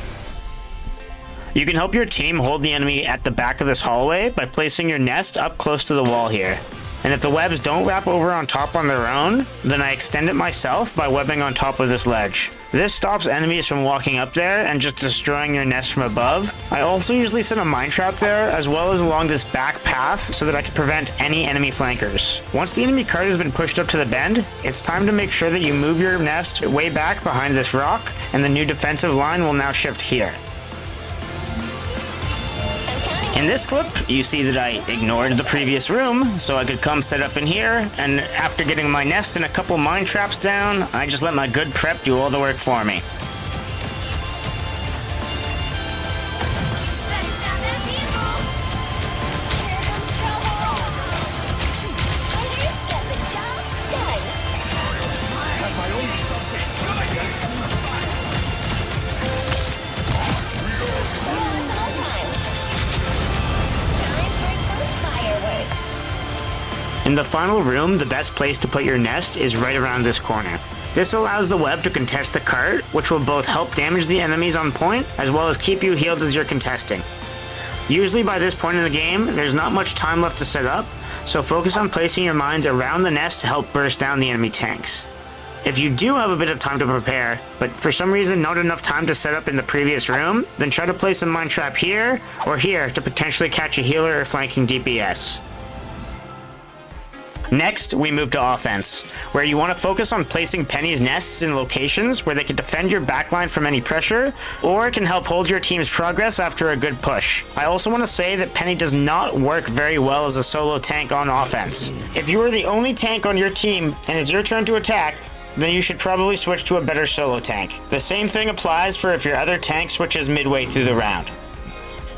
You can help your team hold the enemy at the back of this hallway by placing your nest up close to the wall here. And if the webs don't wrap over on top on their own, then I extend it myself by webbing on top of this ledge. This stops enemies from walking up there and just destroying your nest from above. I also usually set a mine trap there, as well as along this back path, so that I can prevent any enemy flankers. Once the enemy cart has been pushed up to the bend, it's time to make sure that you move your nest way back behind this rock, and the new defensive line will now shift here. In this clip, you see that I ignored the previous room, so I could come set up in here, and after getting my nest and a couple mine traps down, I just let my good prep do all the work for me. In the final room, the best place to put your nest is right around this corner. This allows the web to contest the cart, which will both help damage the enemies on point, as well as keep you healed as you're contesting. Usually by this point in the game, there's not much time left to set up, so focus on placing your mines around the nest to help burst down the enemy tanks. If you do have a bit of time to prepare, but for some reason not enough time to set up in the previous room, then try to place a mine trap here or here to potentially catch a healer or flanking DPS. Next, we move to offense, where you want to focus on placing Penny's nests in locations where they can defend your backline from any pressure, or can help hold your team's progress after a good push. I also want to say that Penny does not work very well as a solo tank on offense. If you are the only tank on your team and it's your turn to attack, then you should probably switch to a better solo tank. The same thing applies for if your other tank switches midway through the round.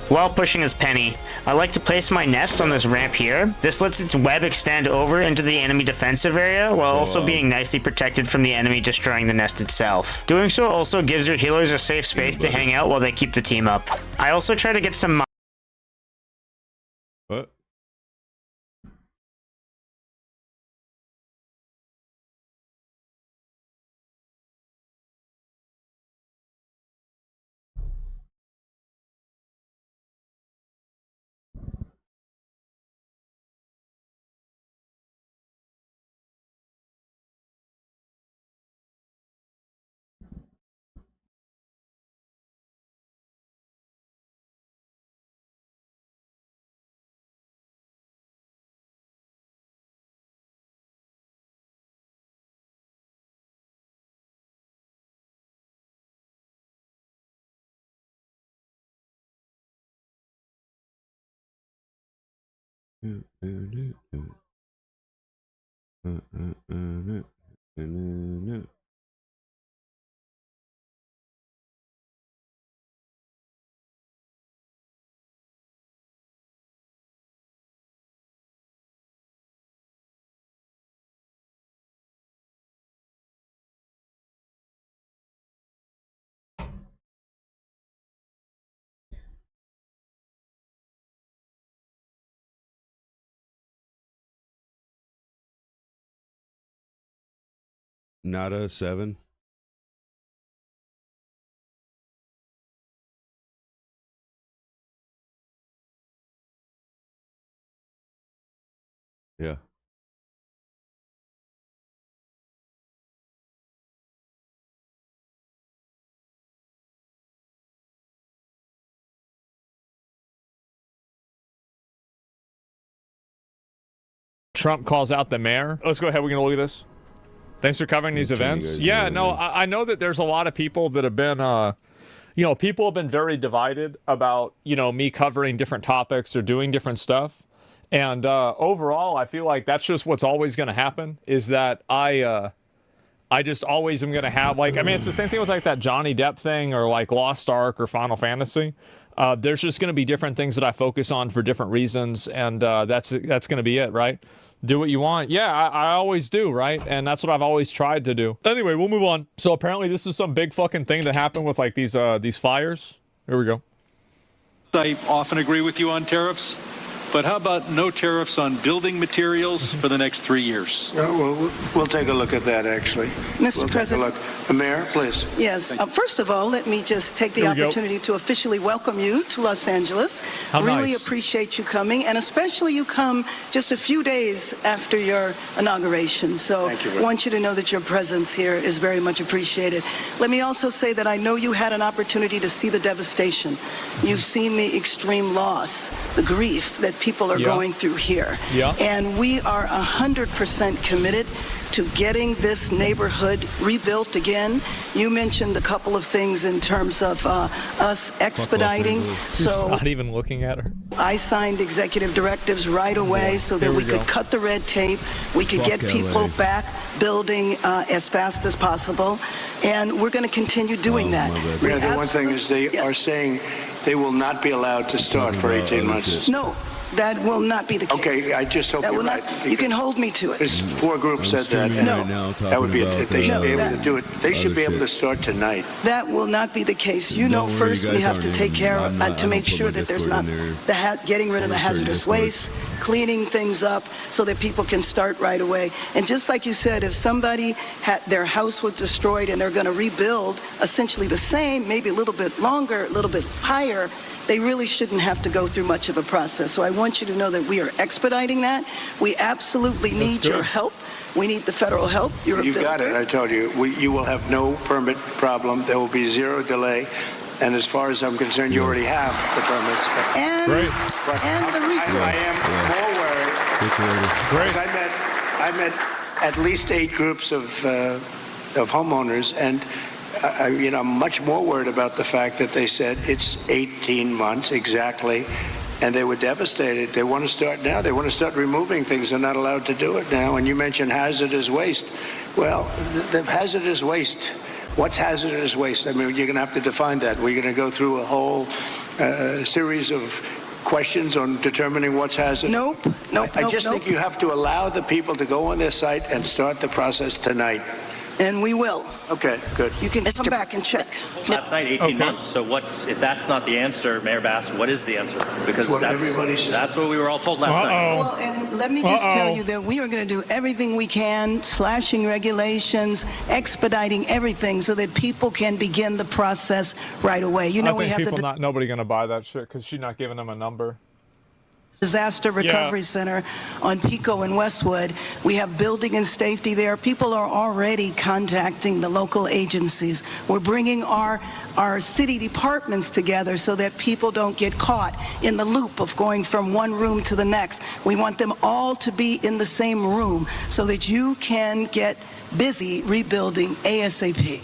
While pushing as Penny, I like to place my nest on this ramp here. This lets its web extend over into the enemy defensive area while also being nicely protected from the enemy destroying the nest itself. Doing so also gives your healers a safe space to hang out while they keep the team up. I also try to get some... What? Nada 7. Yeah. Trump calls out the mayor. Let's go ahead. We're going to look at this. Thanks for covering these events. Yeah, no, I know that there's a lot of people that have been, you know, people have been very divided about, you know, me covering different topics or doing different stuff. And overall, I feel like that's just what's always going to happen, is that I just always am going to have, like, I mean, it's the same thing with like that Johnny Depp thing or like Lost Ark or Final Fantasy. There's just going to be different things that I focus on for different reasons. And that's going to be it, right? Do what you want. Yeah, I always do, right? And that's what I've always tried to do. Anyway, we'll move on. So apparently this is some big fucking thing that happened with like these fires. Here we go. I often agree with you on tariffs, but how about no tariffs on building materials for the next 3 years? Well, we'll take a look at that, actually. Mr. President. We'll take a look. The Mayor, please. Yes. First of all, let me just take the opportunity to officially welcome you to Los Angeles. Really appreciate you coming, and especially you come just a few days after your inauguration. So I want you to know that your presence here is very much appreciated. Let me also say that I know you had an opportunity to see the devastation. You've seen the extreme loss, the grief that people are going through here. And we are 100% committed to getting this neighborhood rebuilt again. You mentioned a couple of things in terms of us expediting. So not even looking at her. I signed executive directives right away so that we could cut the red tape. We could get people back building as fast as possible. And we're going to continue doing that. Yeah, the one thing is they are saying they will not be allowed to start for 18 months. No. That will not be the case. Okay, I just hope that you're will right. Not, you can hold me to it. There's 4 groups said that. No. That would be it. They should be able to do it. They should be able to start tonight. That will not be the case. You know, first we have to take care of, to make sure that there's not getting rid of the hazardous waste, cleaning things up so that people can start right away. And just like you said, if somebody had their house was destroyed and they're going to rebuild essentially the same, maybe a little bit longer, a little bit higher, they really shouldn't have to go through much of a process. So I want you to know that we are expediting that. We absolutely need your help We need the federal help. You're a You've got it. builder. I told you. You will have no permit problem. There will be zero delay. And as far as I'm concerned, you already have the permits. And, and the resource. I am more worried. Great. I met at least 8 groups of homeowners, and I'm much more worried about the fact that they said it's 18 months exactly, and they were devastated. They want to start now. They want to start removing things. They're not allowed to do it now. And you mentioned hazardous waste. Well, the hazardous waste. What's hazardous waste? I mean, you're going to have to define that. We're going to go through a whole series of questions on determining what's hazardous. Nope. I just think you have to allow the people to go on their site and start the process tonight. And we will. Okay, good. You can come back and check. Last night, 18 months. So if that's not the answer, Mayor Bass, what is the answer? Because that's what we were all told last night. Well, and let me just tell you that we are going to do everything we can, slashing regulations, expediting everything so that people can begin the process right away. You know, I think nobody going to buy that shit because she's not giving them a number. Disaster Recovery Center on Pico and Westwood. We have building and safety there. People are already contacting the local agencies. We're bringing our city departments together so that people don't get caught in the loop of going from one room to the next. We want them all to be in the same room so that you can get busy rebuilding ASAP.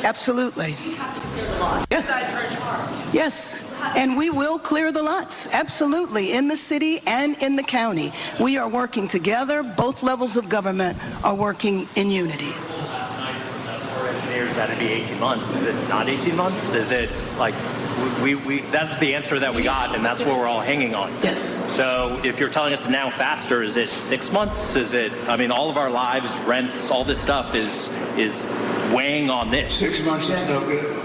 Absolutely. Yes. And we will clear the lots, absolutely, in the city and in the county. We are working together. Both levels of government are working in unity. Engineers, that'd be 18 months. Is it not 18 months? Is it like that's the answer that we got, and that's what we're all hanging on? Yes. So if you're telling us now faster, is it 6 months? Is it? I mean, all of our lives, rents, all this stuff is weighing on this. 6 months is no good.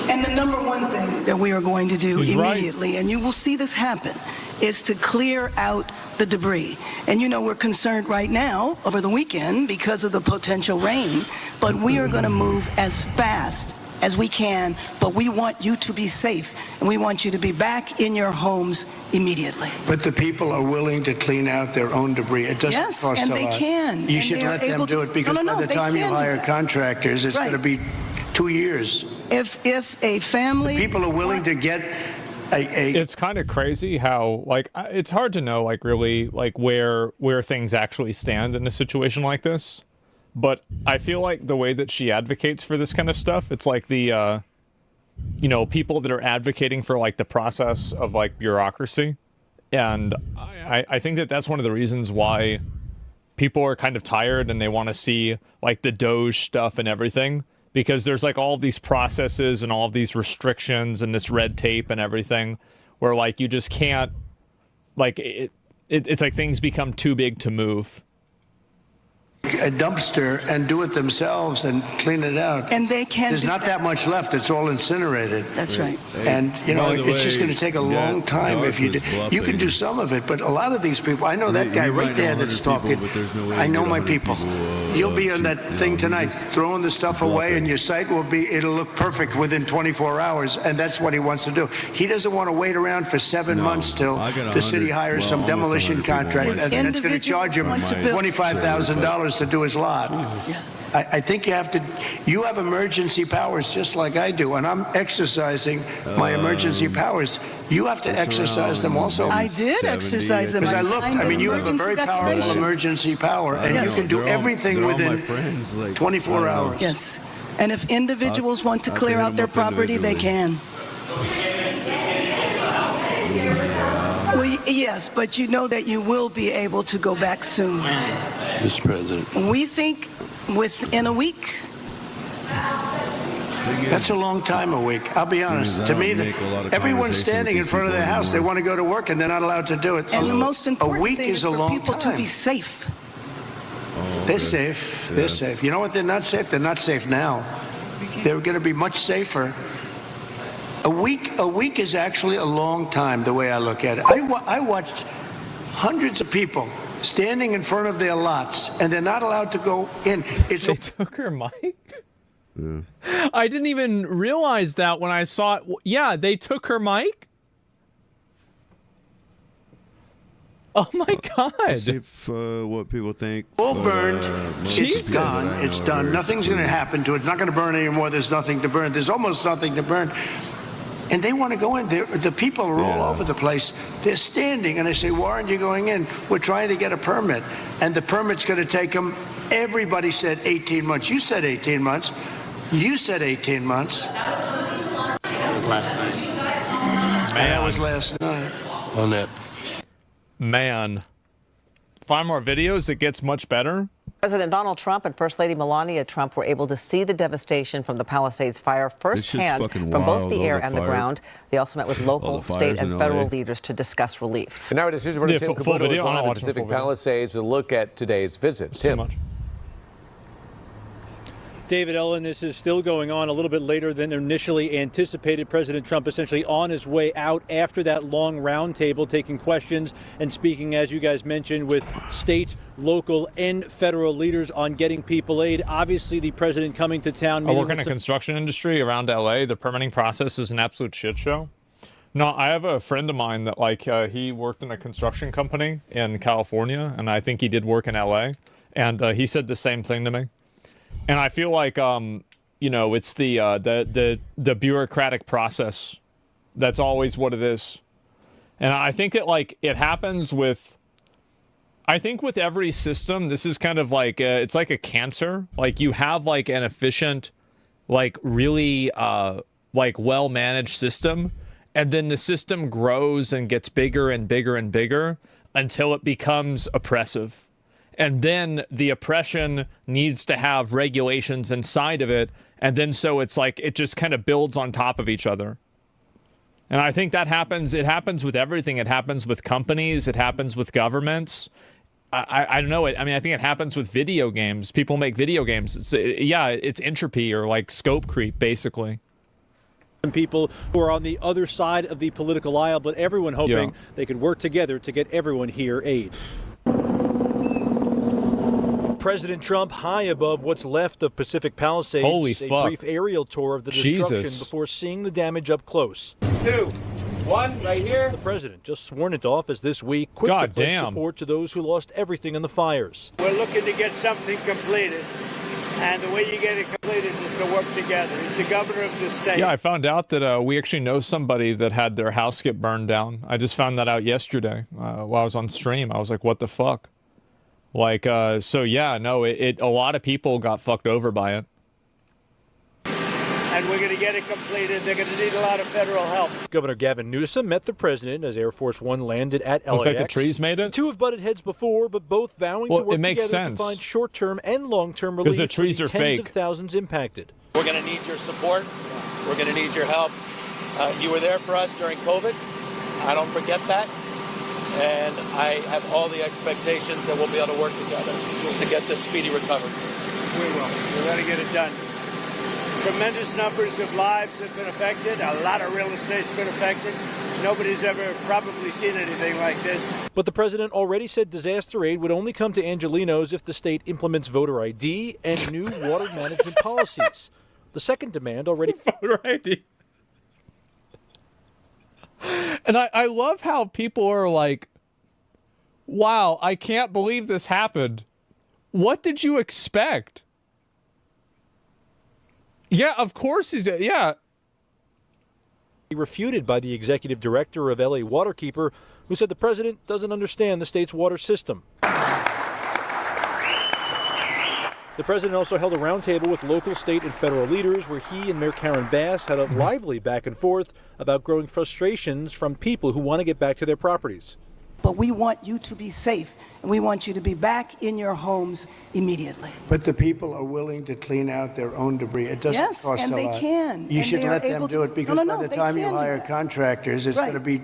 And the number one thing that we are going to do immediately, and you will see this happen, is to clear out the debris. And you know we're concerned right now over the weekend because of the potential rain, but we are going to move as fast as we can, but we want you to be safe, and we want you to be back in your homes immediately. But the people are willing to clean out their own debris. It doesn't cost a lot. Yes, and they can. You should let them do it because by the time you hire contractors, it's going to be 2 years. If a family... The people are willing to get It's kind of crazy how, like, it's hard to know, like, really, like, where things actually stand in a situation like this. But I feel like the way that she advocates for this kind of stuff, it's like the, you know, people that are advocating for, like, the process of, like, bureaucracy. And I think that that's one of the reasons why people are kind of tired and they want to see, like, the Doge stuff and everything. Because there's like all these processes and all of these restrictions and this red tape and everything where like you just can't, like it's like things become too big to move. A dumpster and do it themselves and clean it out. And they can. There's not that much left. It's all incinerated. That's right. And you know, it's just going to take a long time if you do. You can do some of it, but a lot of these people. I know that guy right there that's talking. I know my people. You'll be on that thing tonight, throwing the stuff away, and your site will be. It'll look perfect within 24 hours, and that's what he wants to do. He doesn't want to wait around for 7 months till the city hires some demolition contractor, and that's going to charge him $25,000 to do his lot. I think you have emergency powers just like I do, and I'm exercising my emergency powers. You have to exercise them also. I did exercise them. Because I looked, I mean, you have a very powerful emergency power, and you can do everything within 24 hours. Yes. And if individuals want to clear out their property, they can. Well, yes, but you know that you will be able to go back soon. Mr. President. We think within a week. That's a long time, a week. I'll be honest. To me, everyone's standing in front of their house. They want to go to work, and they're not allowed to do it. And the most important a week thing is a for long people time. to be safe. They're safe. They're safe. You know what? They're not safe. They're not safe now. They're going to be much safer. A week is actually a long time, the way I look at it. I watched hundreds of people standing in front of their lots, and they're not allowed to go in. They took her mic? Yeah. I didn't even realize that when I saw it. Yeah, they took her mic? Oh my God! Let's see if what people think. All burned. It's Jesus. gone. It's done. Nothing's going to happen to it. It's not going to burn anymore. There's nothing to burn. There's almost nothing to burn. And they want to go in. The people are all over the place. They're standing, and I say, "Why aren't you going in?" We're trying to get a permit, and the permit's going to take them. Everybody said 18 months. You said 18 months. You said 18 months. That was last night. Man, that was last night. On that. Man. Find more videos, it gets much better. President Donald Trump and First Lady Melania Trump were able to see the devastation from the Palisades fire firsthand from both the air and the ground. They also met with local, state, and federal leaders to discuss relief. And now our decision for Tim Caputo is on the Pacific Palisades. We'll look at today's visit. Tim. David Ellen, this is still going on a little bit later than initially anticipated. President Trump essentially on his way out after that long roundtable, taking questions and speaking, as you guys mentioned, with state, local, and federal leaders on getting people aid. Obviously, the president coming to town. I work in the construction industry around LA. The permitting process is an absolute shit show. No, I have a friend of mine that he worked in a construction company in California, and I think he did work in LA, and he said the same thing to me. And I feel like, it's the bureaucratic process. That's always what it is. And I think that, it happens with, I think with every system, this is kind of it's like a cancer. You have, an efficient, really, well-managed system. And then the system grows and gets bigger and bigger and bigger until it becomes oppressive. And then the oppression needs to have regulations inside of it. And then so it's it just kind of builds on top of each other. And I think that happens. It happens with everything. It happens with companies. It happens with governments. I don't know. I think it happens with video games. People make video games. It's entropy or scope creep, basically. People who are on the other side of the political aisle, but everyone hoping they can work together to get everyone here aid. President Trump high above what's left of Pacific Palisades. Holy fuck. A brief aerial tour of the destruction before seeing the damage up close. 2, 1, right here. The president just sworn into office this week, quick to pledge support to those who lost everything in the fires. We're looking to get something completed, and the way you get it completed is to work together. He's the governor of the state. Yeah, I found out that we actually know somebody that had their house get burned down. I just found that out yesterday while I was on stream. I was like, what the fuck? A lot of people got fucked over by it. And we're going to get it completed. They're going to need a lot of federal help. Governor Gavin Newsom met the president as Air Force One landed at LAX. Looked like the trees made it? The two have butted heads before, but both vowing to work together to find short-term and long-term relief because the trees are tens fake. of thousands impacted. We're going to need your support. We're going to need your help. You were there for us during COVID. I don't forget that. And I have all the expectations that we'll be able to work together to get this speedy recovery. We will. We're going to get it done. Tremendous numbers of lives have been affected. A lot of real estate's been affected. Nobody's ever probably seen anything like this. But the president already said disaster aid would only come to Angelenos if the state implements voter ID and new water management policies. The second demand already... Voter ID. And I love how people are like, wow, I can't believe this happened. What did you expect? Yeah, of course he's, Refuted by the executive director of LA Waterkeeper, who said the president doesn't understand the state's water system. The president also held a roundtable with local, state, and federal leaders where he and Mayor Karen Bass had a lively back and forth about growing frustrations from people who want to get back to their properties. But we want you to be safe, and we want you to be back in your homes immediately. But the people are willing to clean out their own debris. It doesn't cost a lot. Yes, and they can. You should let them do it because by the time you hire that. contractors, it's going to be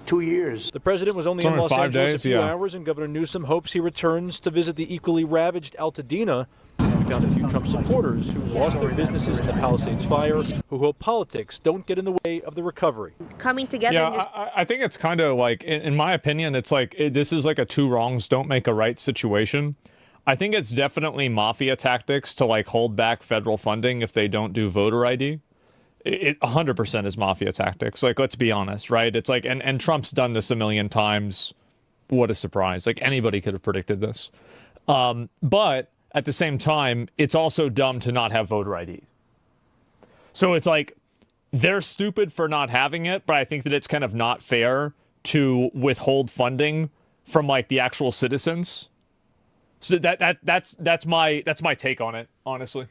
2 years. The president was only in Los Angeles a few hours, and Governor Newsom hopes he returns to visit the equally ravaged Altadena. We found a few Trump supporters who lost their businesses in the Palisades fire, who hope politics don't get in the way of the recovery. Coming together. Yeah, I think it's kind of like, in my opinion, it's like this is like a two wrongs don't make a right situation. I think it's definitely mafia tactics to hold back federal funding if they don't do voter ID. It 100% is mafia tactics. Let's be honest, right? It's and Trump's done this a million times. what a surprise. Like, anybody could have predicted this. But at the same time, it's also dumb to not have voter ID. So it's like, they're stupid for not having it, but I think that it's kind of not fair to withhold funding from, like, the actual citizens. So that's my take on it, honestly.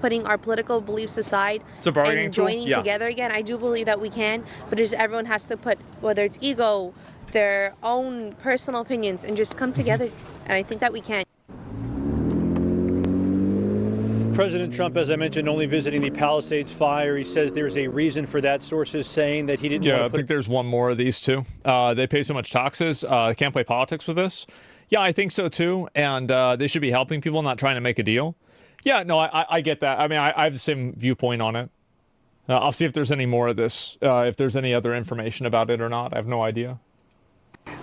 Putting our political beliefs aside and joining together again, I do believe that we can, but just everyone has to put, whether it's ego, their own personal opinions, and just come together. And I think that we can. President Trump, as I mentioned, only visiting the Palisades fire. He says there's a reason for that. Sources saying that he didn't. Yeah, I think there's one more of these too. They pay so much taxes. They can't play politics with this. Yeah, I think so too. And they should be helping people, not trying to make a deal. Yeah, no, I get that. I mean, I have the same viewpoint on it. I'll see if there's any more of this, if there's any other information about it or not. I have no idea.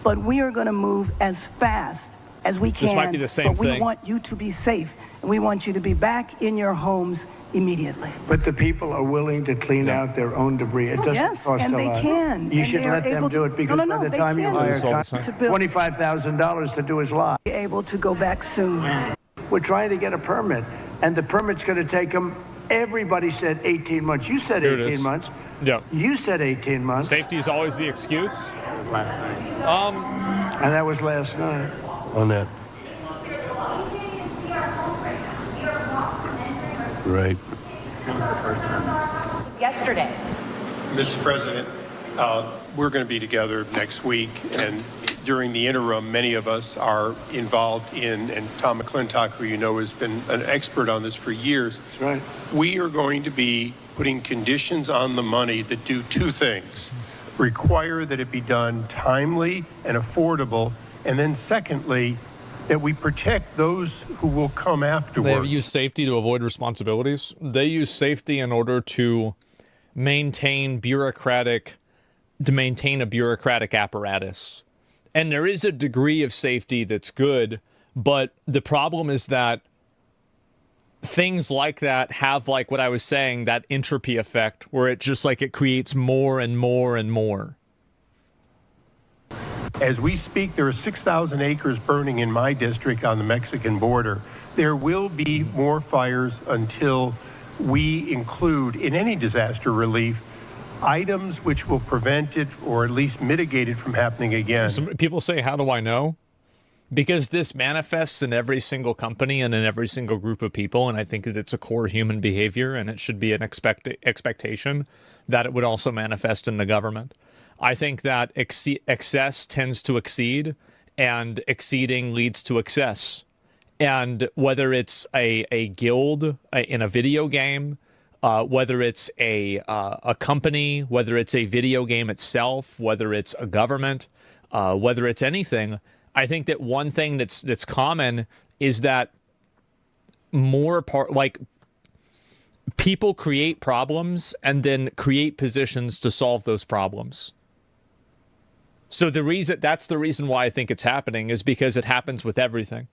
But we are going to move as fast as we can. This might be the same thing. But we want you to be safe, and we want you to be back in your homes immediately. But the people are willing to clean out their own debris. It doesn't cost a lot. Yes, and they can. You should let them do it, because by the time you hire $25,000 to do his lot, be able to go back soon. We're trying to get a permit, and the permit's going to take them. Everybody said 18 months. You said 18 months. Yeah. You said 18 months. Safety is always the excuse. That was last night. And that was last night. On that. Right. When was the first time? It was yesterday. Mr. President, we're going to be together next week, and during the interim, many of us are involved in, and Tom McClintock, who you know has been an expert on this for years. That's right. We are going to be putting conditions on the money that do two things: require that it be done timely and affordable, and then secondly, that we protect those who will come afterwards. They use safety to avoid responsibilities. They use safety in order to maintain a bureaucratic apparatus. And there is a degree of safety that's good, but the problem is that things like that have, like what I was saying, that entropy effect where it just like it creates more and more and more. As we speak, there are 6,000 acres burning in my district on the Mexican border. There will be more fires until we include in any disaster relief items which will prevent it or at least mitigate it from happening again. Some people say, how do I know? Because this manifests in every single company and in every single group of people, and I think that it's a core human behavior, and it should be an expectation that it would also manifest in the government. I think that excess tends to exceed, and exceeding leads to excess. And whether it's a guild in a video game, whether it's a company, whether it's a video game itself, whether it's a government, whether it's anything, I think that one thing that's common is that people create problems and then create positions to solve those problems. So that's the reason why I think it's happening, is because it happens with everything.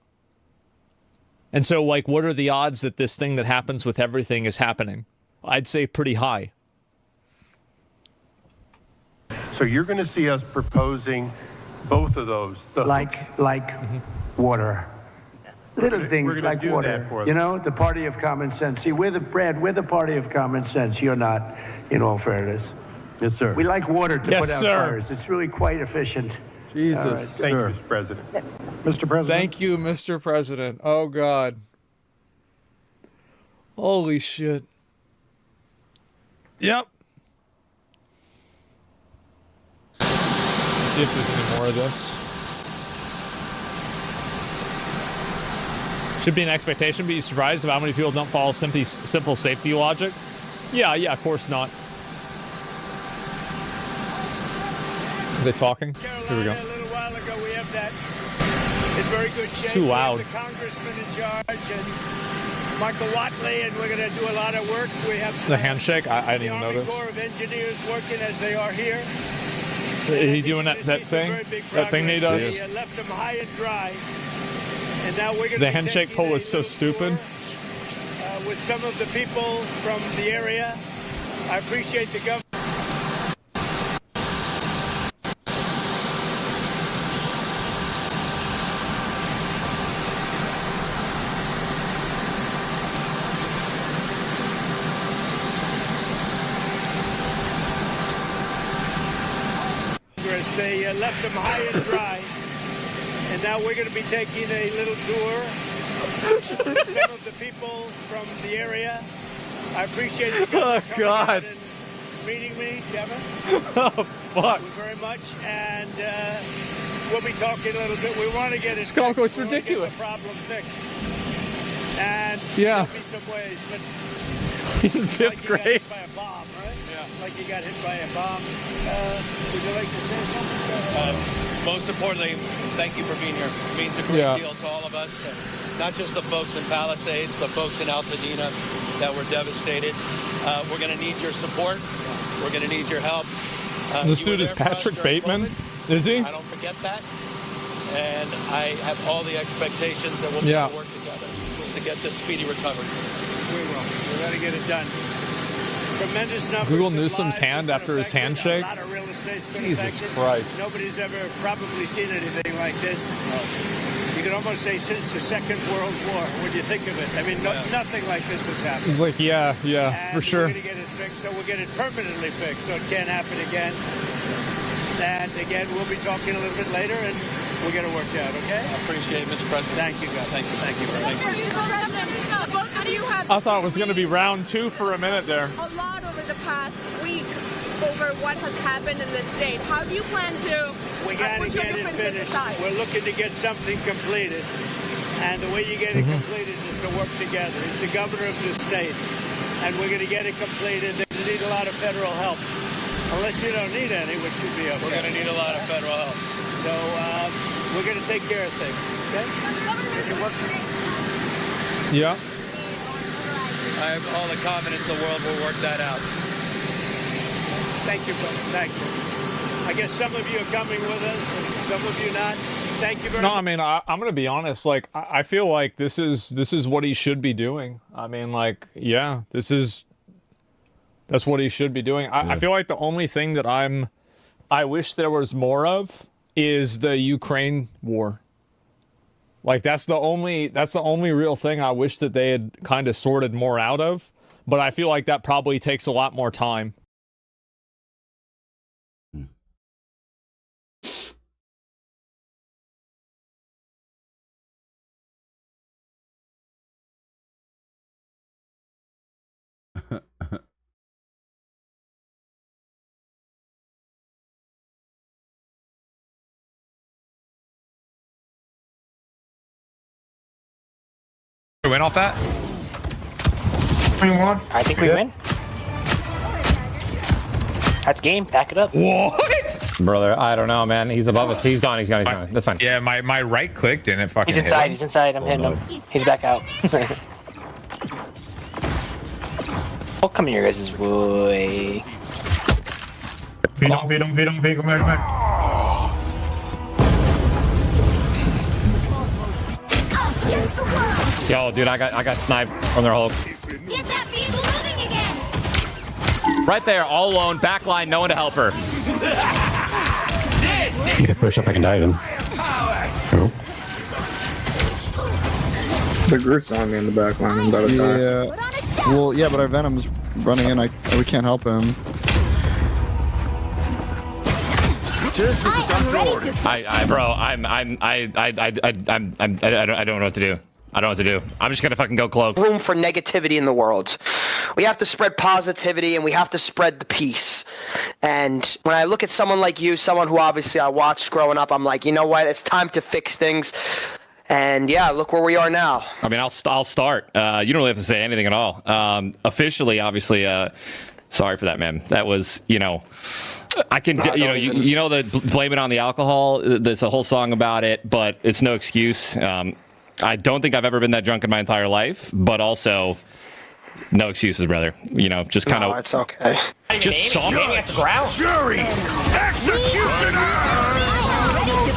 And so, like, what are the odds that this thing that happens with everything is happening? I'd say pretty high. So you're going to see us proposing both of those. Water. Little things like water. You know, the party of common sense. See, we're the party of common sense. You're not, in all fairness. Yes, sir. We like water to put out fires. It's really quite efficient. Jesus. Right. Thank you, Mr. President. Mr. President. Thank you, Mr. President. Oh, God. Holy shit. Yep. Let's see if there's any more of this. Should be an expectation. Be surprised about how many people don't follow simple safety logic. Yeah, of course not. Are they talking? Here we go. A little while ago, we have that in very good shape. It's too loud. The congressman in charge and Michael Watley, and we're going to do a lot of work. We have the handshake. I didn't even know this. The Army Corps of Engineers working as they are here. Is he doing that thing? That thing he does? We left them high and dry. And now we're going the handshake pole is so stupid. With some of the people from the area, I appreciate the government. they left them high and dry. And now we're going to be taking a little tour. Some of the people from the area. I appreciate you guys coming out and meeting me, Kevin. Oh, fuck. Thank you very much. And we'll be talking a little bit. We want to get it Skull, fixed. it's ridiculous. We want to get the problem fixed. And yeah. there'll be some ways, but in fifth grade. Got hit by a bomb, right? Yeah. Like you got hit by a bomb. Would you like to say something? Most importantly, thank you for being here. It means a great deal to all of us. Not just the folks in Palisades, the folks in Altadena that were devastated. We're going to need your support. We're going to need your help. This dude is Patrick Bateman, is he? I don't forget that. And I have all the expectations that we'll be able to work together to get this speedy recovery. We will. We're going to get it done. Tremendous numbers. Google Newsom's hand after his handshake. Jesus Christ. Nobody's ever probably seen anything like this. You could almost say since the Second World War, when you think of it. I mean, nothing like this has happened. It's like, yeah, for sure. We're going to get it fixed, so we'll get it permanently fixed, so it can't happen again. And again, we'll be talking a little bit later, and we'll get it worked out, okay? I appreciate it, Mr. President. Thank you, guys. Thank you. Thank you. Thank you. I thought it was going to be round 2 for a minute there. A lot over the past week over what has happened in the state. How do you plan to we got to get it finished. We're looking to get something completed. And the way you get it completed is to work together. It's the governor of the state. And we're going to get it completed. They need a lot of federal help. Unless you don't need any, which would be okay. We're going to need a lot of federal help. So we're going to take care of things, okay? Yeah. I have all the confidence in the world we'll work that out. Thank you, brother. Thank you. I guess some of you are coming with us, and some of you not. Thank you very much. No, I mean, I'm going to be honest. Like, I feel like this is what he should be doing. I mean, like, yeah, that's what he should be doing. I feel like the only thing that I wish there was more of is the Ukraine war. Like, that's the only real thing I wish that they had kind of sorted more out of. But I feel like that probably takes a lot more time. We win off that? 21. I think we win. That's game. Back it up. What? Brother, I don't know, man. He's above us. He's gone. He's gone. He's gone. That's fine. Yeah, my right click didn't fucking He's inside. hit him. He's inside. I'm hitting him. He's back out. Oh, come here, guys. Way. Feed him, come back. Yo, dude, I got sniped from their Hulk. Get that vehicle moving again! Right there, all alone, back line, no one to help her. You can push up, I can dive him. Oh. The Groot's on me in the back line. I'm about to die. Yeah. Well, yeah, but our Venom's running in. We can't help him. Bro, I don't know what to do. I don't know what to do. I'm just gonna fucking go cloak. Room for negativity in the world. We have to spread positivity and we have to spread the peace. And when I look at someone like you, someone who obviously I watched growing up, I'm like, you know what? It's time to fix things. And yeah, look where we are now. I mean, I'll start. You don't really have to say anything at all. Officially, obviously, sorry for that, man. That was, I can, the blame it on the alcohol. There's a whole song about it, but it's no excuse. I don't think I've ever been that drunk in my entire life, but also no excuses, brother. Just kind of. No, it's okay. Just soft. Jury, executioner.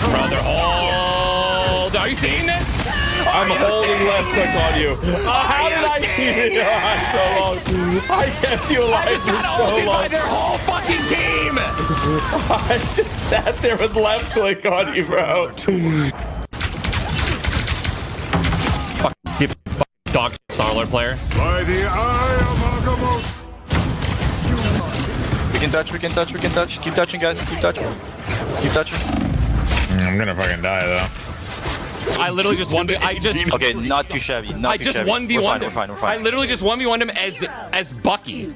Brother, hold. Are you seeing this? I'm holding left click on you. How did I keep you alive so long? I kept you alive for so long. By their whole fucking team. I just sat there with left click on you, bro. Fucking dog Starlord player. By the eye of Agamotto. We can touch. Keep touching, guys. Keep touching. Keep touching. I'm gonna fucking die though. I literally just Okay, not too shabby. Not I too just shabby. 1v1'd him. We're fine. I literally just 1v1'd him as Bucky.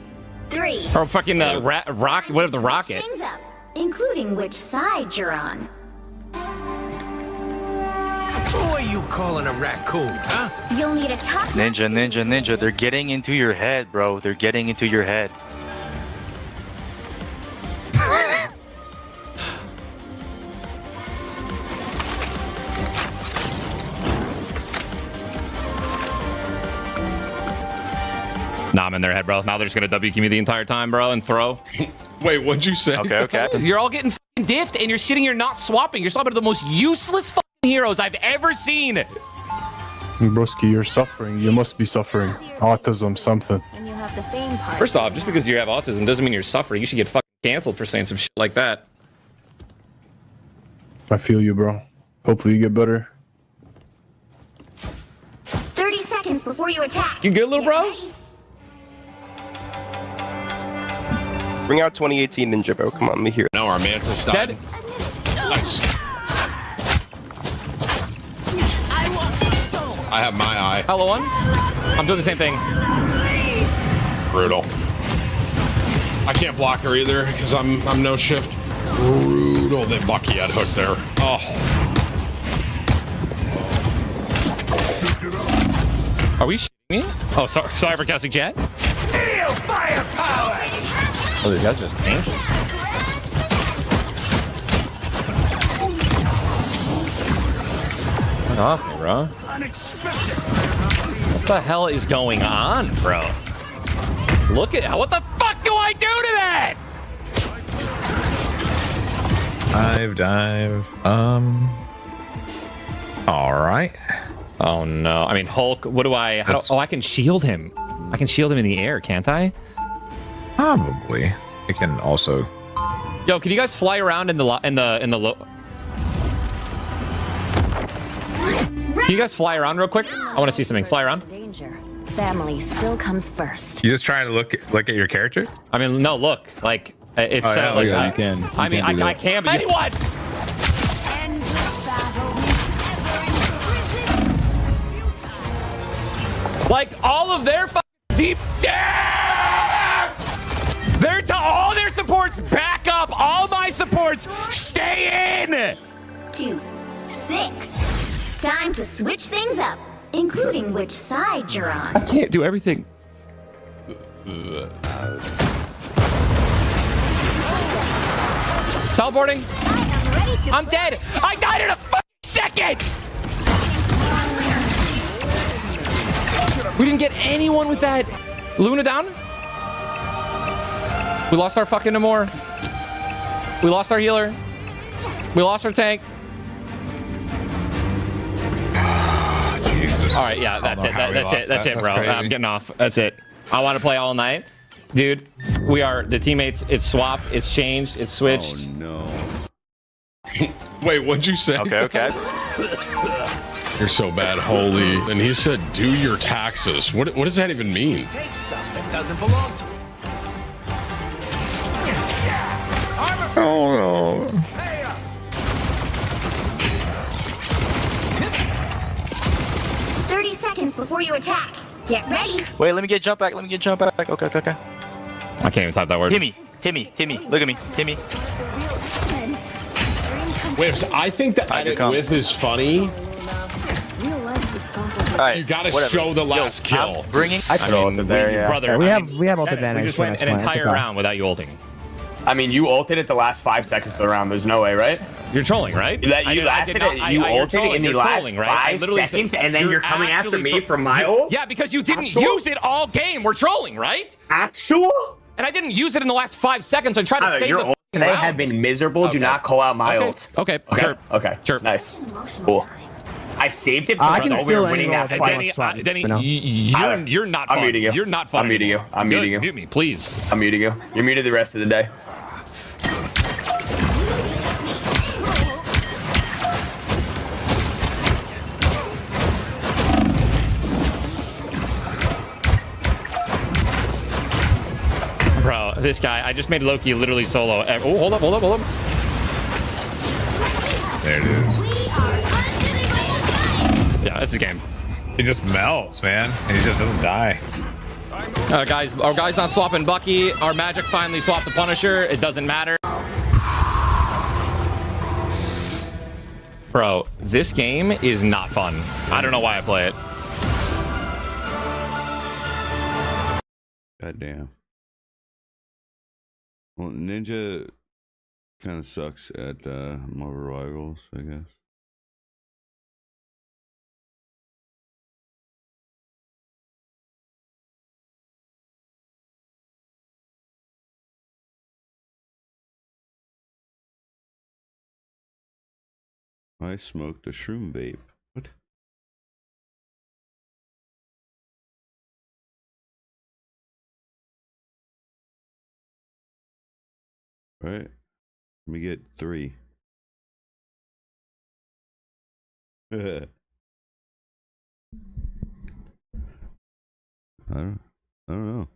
3. Or fucking rock, whatever the rocket. Things up, including which side you're on. Who are you calling a raccoon, huh? You'll need a top Ninja. They're getting into your head, bro. They're getting into your head. Nah, I'm in their head, bro. Now they're just gonna WQ me the entire time, bro, and throw. Wait, what'd you say? Okay. You're all getting fucking diffed, and you're sitting here not swapping. You're swapping to the most useless fucking heroes I've ever seen. Broski, you're suffering. You must be suffering. Autism, something. And you have the fame part. First off, just because you have autism doesn't mean you're suffering. You should get fucking canceled for saying some shit like that. I feel you, bro. Hopefully you get better. 30 seconds before you attack. You good, little bro? Bring out 2018 Ninja, bro. Come on, let me hear it. No, our Mantis died. Dead. Nice. I have my eye. Hello, one. I'm doing the same thing. Brutal. I can't block her either because I'm no shift. Brutal that Bucky had hooked there. Oh. Are we shitting me? Oh, sorry for casting chat. Oh, these guys just ancient. Get off me, bro. What the hell is going on, bro? Look at what the fuck do I do to that? Dive. All right. Oh no. I mean, Hulk. What do I? Oh, I can shield him. I can shield him in the air, can't I? Probably. It can also. Yo, can you guys fly around in the low? Can you guys fly around real quick? I want to see something. Fly around. Danger. Family still comes first. You just trying to look at your character? I mean, no. Look, like it's like yeah, you can. I mean, I can, but anyone. Like all of their deep down. They're to all their supports back up. All my supports stay in. 2, 6. Time to switch things up, including which side you're on. I can't do everything. Teleporting. I'm dead. I died in a second. We didn't get anyone with that. Luna down. We lost our fucking Namor. We lost our healer. We lost our tank. Jesus. All right, yeah, that's it. That's it, bro. I'm getting off. That's it. I want to play all night. Dude, we are the teammates. It's swapped. It's changed. It's switched. Oh, no. Wait, what'd you say? Okay. You're so bad, holy. And he said, do your taxes. What does that even mean? Take stuff that doesn't belong to you. Oh, no. 30 seconds before you attack. Get ready. Wait, let me get jump back. Okay. I can't even type that word. Timmy. Look at me. Timmy. Wait, so I think the edit with is funny. All right, you gotta show the last kill. I mean, brother. We have ult advantage. We just went an entire round without you ulting. I mean, you ulted it the last 5 seconds of the round. There's no way, right? You're trolling, right? You ulted it in the last 5 seconds, and then you're coming after me for my ult? Yeah, because you didn't use it all game. We're trolling, right? Actual? And I didn't use it in the last 5 seconds. I tried to save your the ult today round. have been miserable. Do not call out my ult. Okay. Sure. Okay. Sure. Nice. Cool. I saved it I can because we were feel winning that fight. Denny, you're not fun. I'm muting you. You're not fun. I'm muting you. I'm muting you. Mute me, please. I'm muting you. You're muted the rest of the day. Bro, this guy, I just made Loki literally solo. Oh, hold up. There it is. Yeah, that's his game. He just melts, man. And he just doesn't die. Guys, our guy's not swapping Bucky. Our Magic finally swapped the Punisher. It doesn't matter. Bro, this game is not fun. I don't know why I play it. God damn. Well, Ninja kind of sucks at Marvel Rivals, I guess. I smoked a shroom vape. What? All right. Let me get 3. I don't know.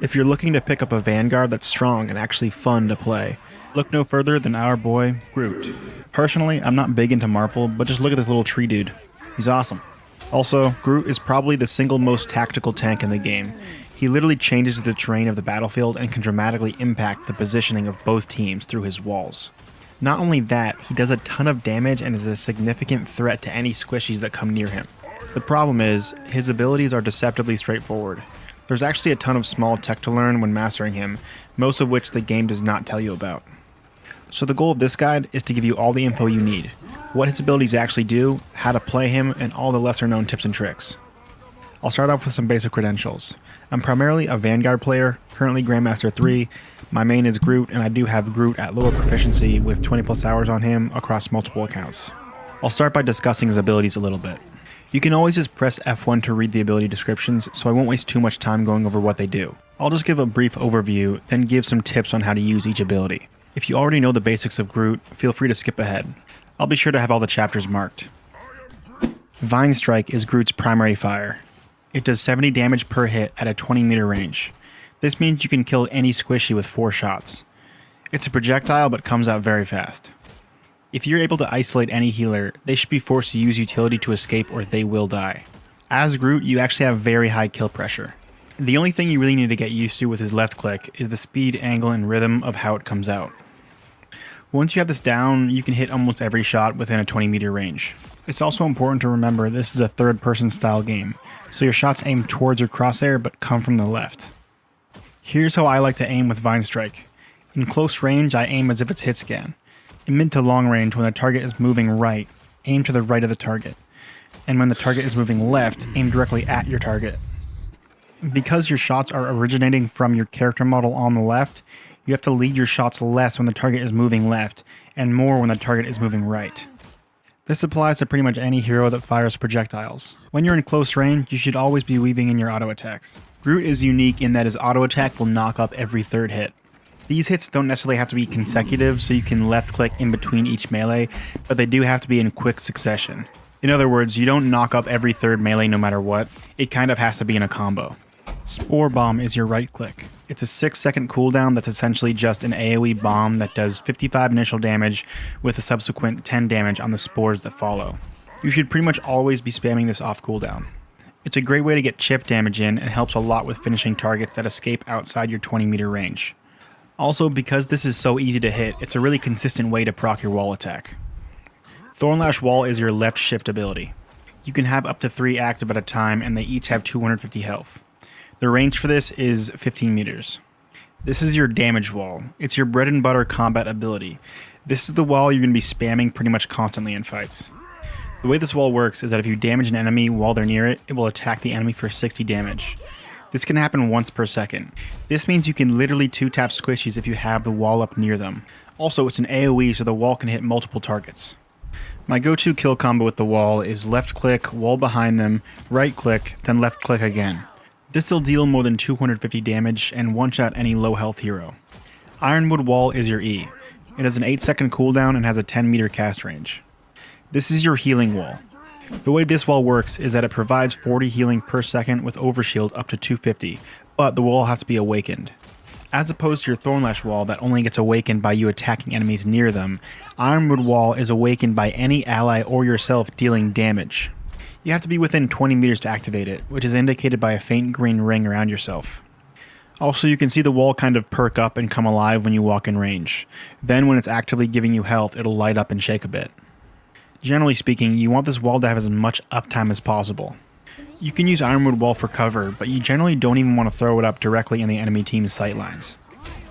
If you're looking to pick up a Vanguard that's strong and actually fun to play, look no further than our boy, Groot. Personally, I'm not big into Marvel, but just look at this little tree dude. He's awesome. Also, Groot is probably the single most tactical tank in the game. He literally changes the terrain of the battlefield and can dramatically impact the positioning of both teams through his walls. Not only that, he does a ton of damage and is a significant threat to any squishies that come near him. The problem is, his abilities are deceptively straightforward. There's actually a ton of small tech to learn when mastering him, most of which the game does not tell you about. So the goal of this guide is to give you all the info you need, what his abilities actually do, how to play him, and all the lesser known tips and tricks. I'll start off with some basic credentials. I'm primarily a Vanguard player, currently Grandmaster 3. My main is Groot, and I do have Groot at lower proficiency with 20 plus hours on him across multiple accounts. I'll start by discussing his abilities a little bit. You can always just press F1 to read the ability descriptions, so I won't waste too much time going over what they do. I'll just give a brief overview, then give some tips on how to use each ability. If you already know the basics of Groot, feel free to skip ahead. I'll be sure to have all the chapters marked. Vine Strike is Groot's primary fire. It does 70 damage per hit at a 20 meter range. This means you can kill any squishy with 4 shots. It's a projectile but comes out very fast. If you're able to isolate any healer, they should be forced to use utility to escape or they will die. As Groot, you actually have very high kill pressure. The only thing you really need to get used to with his left click is the speed, angle, and rhythm of how it comes out. Once you have this down, you can hit almost every shot within a 20 meter range. It's also important to remember this is a third-person style game, so your shots aim towards your crosshair but come from the left. Here's how I like to aim with Vine Strike. In close range, I aim as if it's hit scan. In mid to long range, when the target is moving right, aim to the right of the target. And when the target is moving left, aim directly at your target. Because your shots are originating from your character model on the left, you have to lead your shots less when the target is moving left, and more when the target is moving right. This applies to pretty much any hero that fires projectiles. When you're in close range, you should always be weaving in your auto attacks. Groot is unique in that his auto attack will knock up every third hit. These hits don't necessarily have to be consecutive, so you can left click in between each melee, but they do have to be in quick succession. In other words, you don't knock up every third melee no matter what, it kind of has to be in a combo. Spore Bomb is your right click. It's a 6-second cooldown that's essentially just an AoE bomb that does 55 initial damage with a subsequent 10 damage on the spores that follow. You should pretty much always be spamming this off cooldown. It's a great way to get chip damage in and helps a lot with finishing targets that escape outside your 20 meter range. Also, because this is so easy to hit, it's a really consistent way to proc your wall attack. Thornlash Wall is your left shift ability. You can have up to 3 active at a time and they each have 250 health. The range for this is 15 meters. This is your damage wall. It's your bread and butter combat ability. This is the wall you're going to be spamming pretty much constantly in fights. The way this wall works is that if you damage an enemy while they're near it, it will attack the enemy for 60 damage. This can happen once per second. This means you can literally 2-tap squishies if you have the wall up near them. Also, it's an AoE, so the wall can hit multiple targets. My go-to kill combo with the wall is left click, wall behind them, right click, then left click again. This will deal more than 250 damage and one-shot any low health hero. Ironwood Wall is your E. It has an 8-second cooldown and has a 10 meter cast range. This is your healing wall. The way this wall works is that it provides 40 healing per second with overshield up to 250, but the wall has to be awakened. As opposed to your Thornlash Wall that only gets awakened by you attacking enemies near them, Ironwood Wall is awakened by any ally or yourself dealing damage. You have to be within 20 meters to activate it, which is indicated by a faint green ring around yourself. Also, you can see the wall kind of perk up and come alive when you walk in range. Then when it's actively giving you health, it'll light up and shake a bit. Generally speaking, you want this wall to have as much uptime as possible. You can use Ironwood Wall for cover, but you generally don't even want to throw it up directly in the enemy team's sightlines.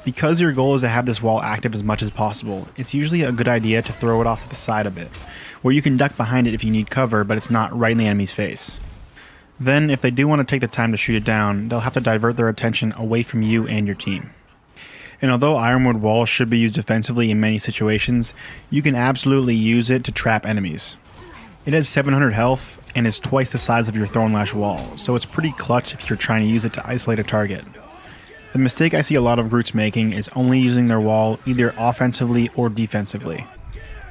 Because your goal is to have this wall active as much as possible, it's usually a good idea to throw it off to the side a bit, where you can duck behind it if you need cover, but it's not right in the enemy's face. Then, if they do want to take the time to shoot it down, they'll have to divert their attention away from you and your team. And although Ironwood Wall should be used defensively in many situations, you can absolutely use it to trap enemies. It has 700 health and is twice the size of your Thornlash Wall, so it's pretty clutch if you're trying to use it to isolate a target. The mistake I see a lot of Groots making is only using their wall either offensively or defensively.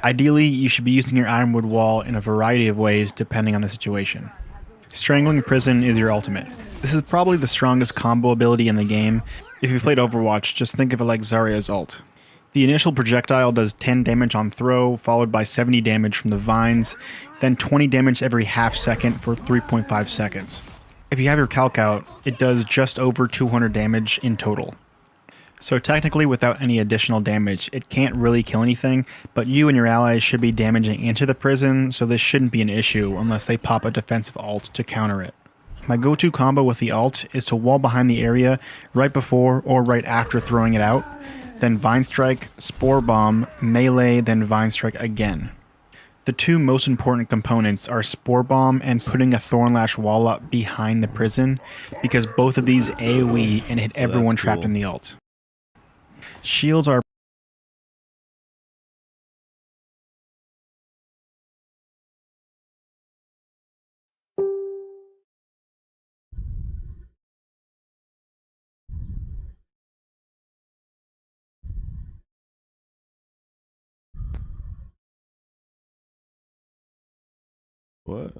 Ideally, you should be using your Ironwood Wall in a variety of ways depending on the situation. Strangling Prison is your ultimate. This is probably the strongest combo ability in the game. If you've played Overwatch, just think of it like Zarya's ult. The initial projectile does 10 damage on throw, followed by 70 damage from the vines, then 20 damage every half second for 3.5 seconds. If you have your calc out, it does just over 200 damage in total. So technically without any additional damage, it can't really kill anything, but you and your allies should be damaging into the prison, so this shouldn't be an issue unless they pop a defensive ult to counter it. My go-to combo with the ult is to wall behind the area right before or right after throwing it out, then Vine Strike, Spore Bomb, Melee, then Vine Strike again. The two most important components are Spore Bomb and putting a Thornlash Wall up behind the prison, because both of these AoE and hit everyone trapped in the ult. Shields are What?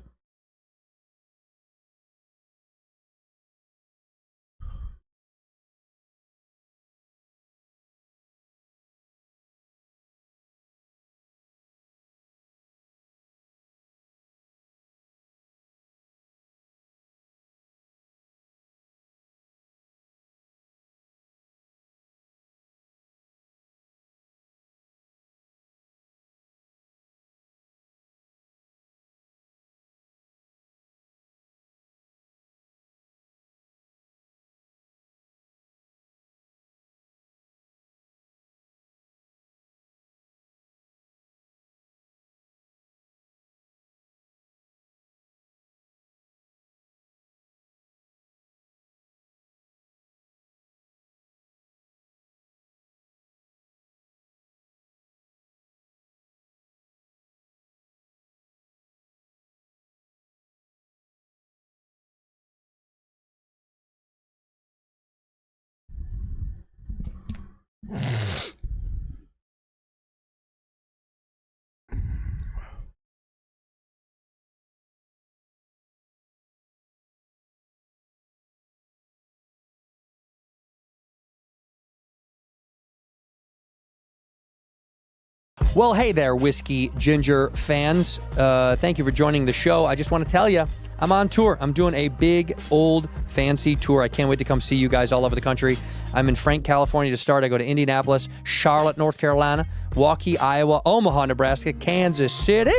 Well, hey there, Whiskey Ginger fans. Thank you for joining the show. I just want to tell you, I'm on tour. I'm doing a big, old, fancy tour. I can't wait to come see you guys all over the country. I'm in Frank, California to start. I go to Indianapolis, Charlotte, North Carolina, Waukee, Iowa, Omaha, Nebraska, Kansas City,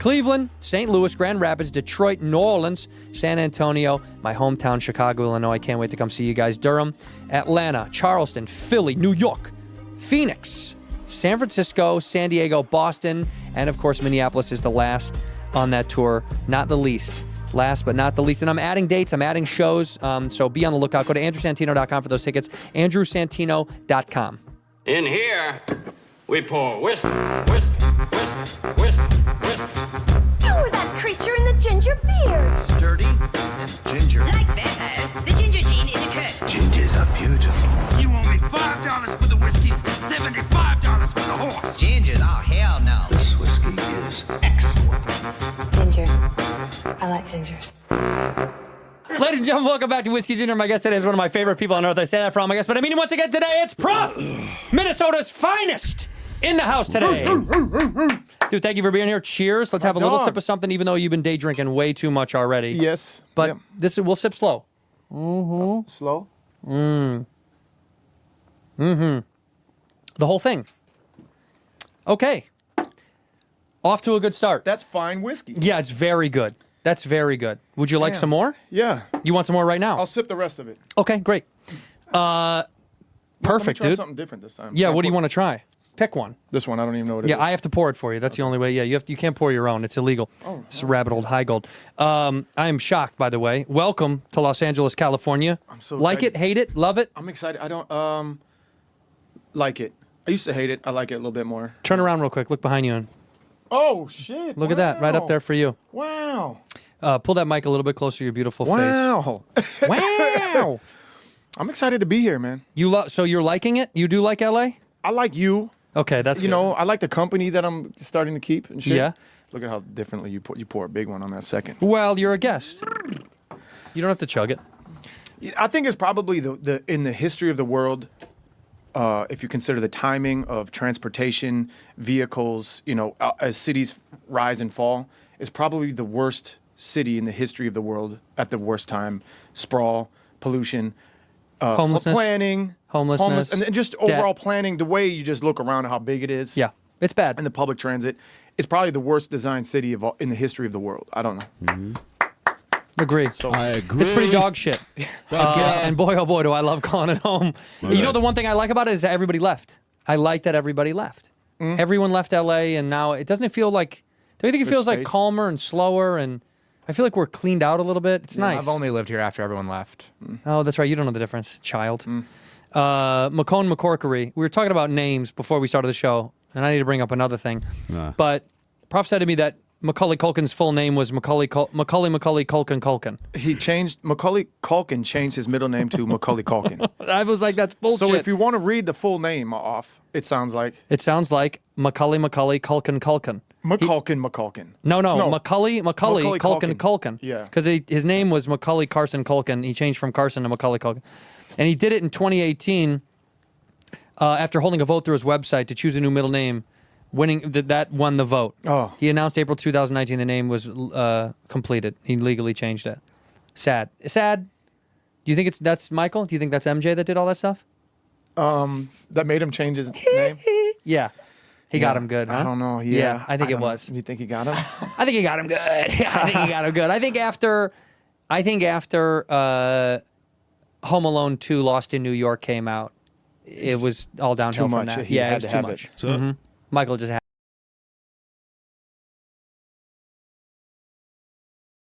Cleveland, St. Louis, Grand Rapids, Detroit, New Orleans, San Antonio, my hometown, Chicago, Illinois. I can't wait to come see you guys. Durham, Atlanta, Charleston, Philly, New York, Phoenix, San Francisco, San Diego, Boston, and of course, Minneapolis is the last on that tour, not the least. Last but not the least. And I'm adding dates, I'm adding shows, so be on the lookout. Go to AndrewSantino.com for those tickets. AndrewSantino.com. In here, we pour whisk, whisk, whisk, whisk, whisk. You're that creature in the ginger beard. Sturdy and ginger. Like vampires, the ginger gene is a curse. Gingers are beautiful. You owe me $5 for the whiskey and $75 for the horse. Gingers? Oh, hell no. This whiskey is excellent. Ginger. I like gingers. Ladies and gentlemen, welcome back to Whiskey Ginger. My guest today is one of my favorite people on earth. I say that for all my guests, but I mean it once again today. It's Prof, Minnesota's finest, in the house today. Dude, thank you for being here. Cheers. Let's have a little sip of something, even though you've been day drinking way too much already. Yes. But we'll sip slow. Mm-hmm. Slow? The whole thing. Okay. Off to a good start. That's fine whiskey. Yeah, it's very good. That's very good. Would you like some more? Yeah. You want some more right now? I'll sip the rest of it. Okay, great. Perfect, Let me try dude. something different this time. Yeah, what do you want to try? Pick one. This one, I don't even know what it is. Yeah, I have to pour it for you. That's the only way. Yeah, you can't pour your own. It's illegal. Oh, it's a rabbit hole high gold. I am shocked, by the way. Welcome to Los Angeles, California. I'm so like excited. it, hate it, love it. I'm excited. I don't like it. I used to hate it. I like it a little bit more. Turn around real quick. Look behind you. And Oh shit! look at that, right up there for you. Wow. Pull that mic a little bit closer to your beautiful Wow. face. Wow. I'm excited to be here, man. So you're liking it? You do like LA? I like you. Okay, that's you good. know, I like the company that I'm starting to keep and shit. Yeah. Look at how differently you pour a big one on that second. Well, you're a guest. You don't have to chug it. I think it's probably the in the history of the world, if you consider the timing of transportation, vehicles, you know, as cities rise and fall, is probably the worst city in the history of the world at the worst time. Sprawl, pollution, Homelessness. planning, Homelessness. and just debt. overall planning. The way you just look around how big it is. Yeah, it's bad. And the public transit, it's probably the worst designed city in the history of the world. I don't know. Agree. I agree. It's pretty dog shit. And boy, oh boy, do I love calling it home. You know, the one thing I like about it is that everybody left. I like that everybody left. Everyone left LA, and now doesn't it feel like? Don't you think it There's feels like space. calmer and slower? And I feel like we're cleaned out a little bit. It's nice. I've only lived here after everyone left. Oh, that's right. You don't know the difference, child. McCone McCorkery. We were talking about names before we started the show, and I need to bring up another thing. But Prof said to me that Macaulay Culkin's full name was Macaulay Culkin. He changed Macaulay Culkin changed his middle name to Macaulay Culkin. I was like, that's bullshit. So if you want to read the full name off, it sounds like Macaulay Culkin. McCulkin. No, Macaulay Culkin. Yeah. Because his name was Macaulay Carson Culkin. He changed from Carson to Macaulay Culkin. And he did it in 2018 after holding a vote through his website to choose a new middle name. That won the vote. Oh. He announced April 2019 the name was completed. He legally changed it. Sad. Do you think that's Michael? Do you think that's MJ that did all that stuff? That made him change his name? Yeah. He got him good, huh? I don't know. Yeah, I think it was. You think he got him? I think he got him good. Yeah, I think he got him good. I think after Home Alone 2 Lost in New York came out, it was all downhill from that. He had it was to too have much. it. Mhm. Michael just had.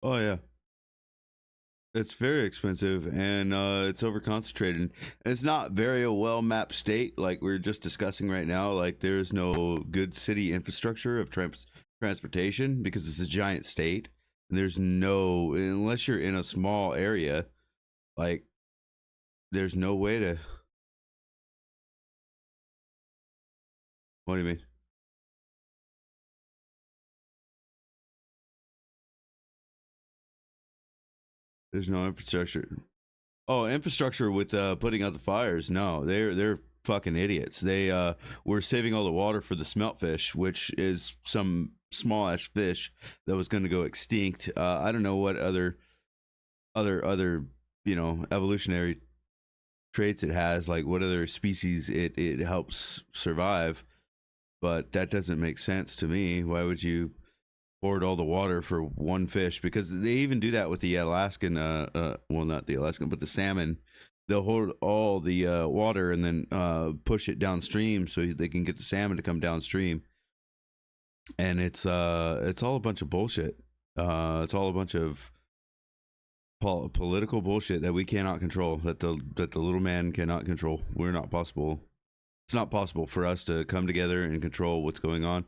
Oh yeah. It's very expensive and it's over concentrated. And it's not very a well mapped state like we're just discussing right now. Like there's no good city infrastructure of transportation because it's a giant state. And there's no, unless you're in a small area, like there's no way to. What do you mean? There's no infrastructure. Oh, infrastructure with putting out the fires. No, they're fucking idiots. They were saving all the water for the smelt fish, which is some small ass fish that was going to go extinct. I don't know what other evolutionary traits it has, like what other species it helps survive, but that doesn't make sense to me. Why would you hoard all the water for one fish? Because they even do that with the Alaskan, well, not the Alaskan, but the salmon. They'll hoard all the water and then push it downstream so they can get the salmon to come downstream. And it's all a bunch of bullshit. It's all a bunch of political bullshit that we cannot control, that the little man cannot control. We're not possible. It's not possible for us to come together and control what's going on.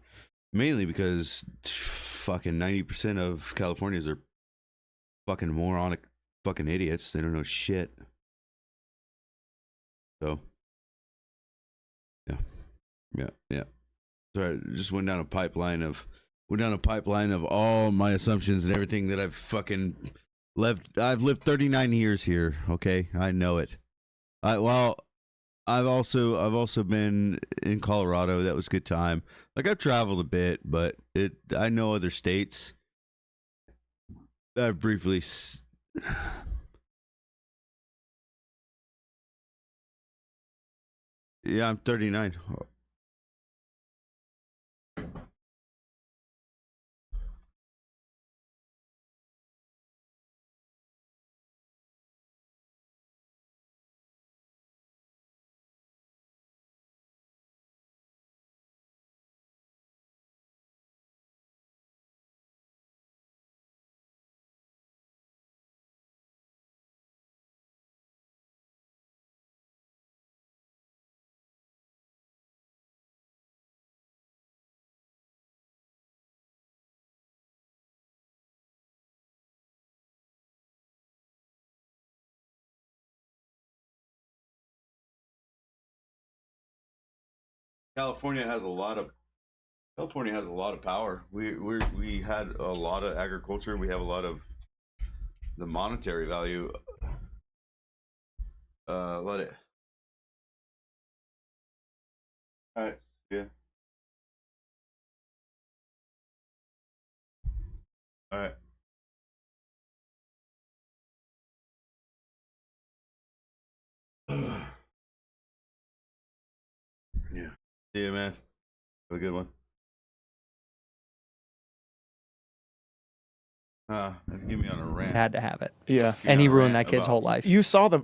Mainly because fucking 90% of Californians are fucking moronic fucking idiots. They don't know shit. So, yeah. Sorry, just went down a pipeline of all my assumptions and everything that I've fucking I've lived 39 years here. Okay, I know it. I've also been in Colorado. That was a good time. Like I've traveled a bit, but I know other states. I've briefly. Yeah, I'm 39. California has a lot of power. We had a lot of agriculture. We have a lot of the monetary value. Let it. All right. Yeah. All right. Yeah. See you, man. Have a good one. Get me on a rant. Had to have it. Yeah. And he ruined that kid's whole life. You saw the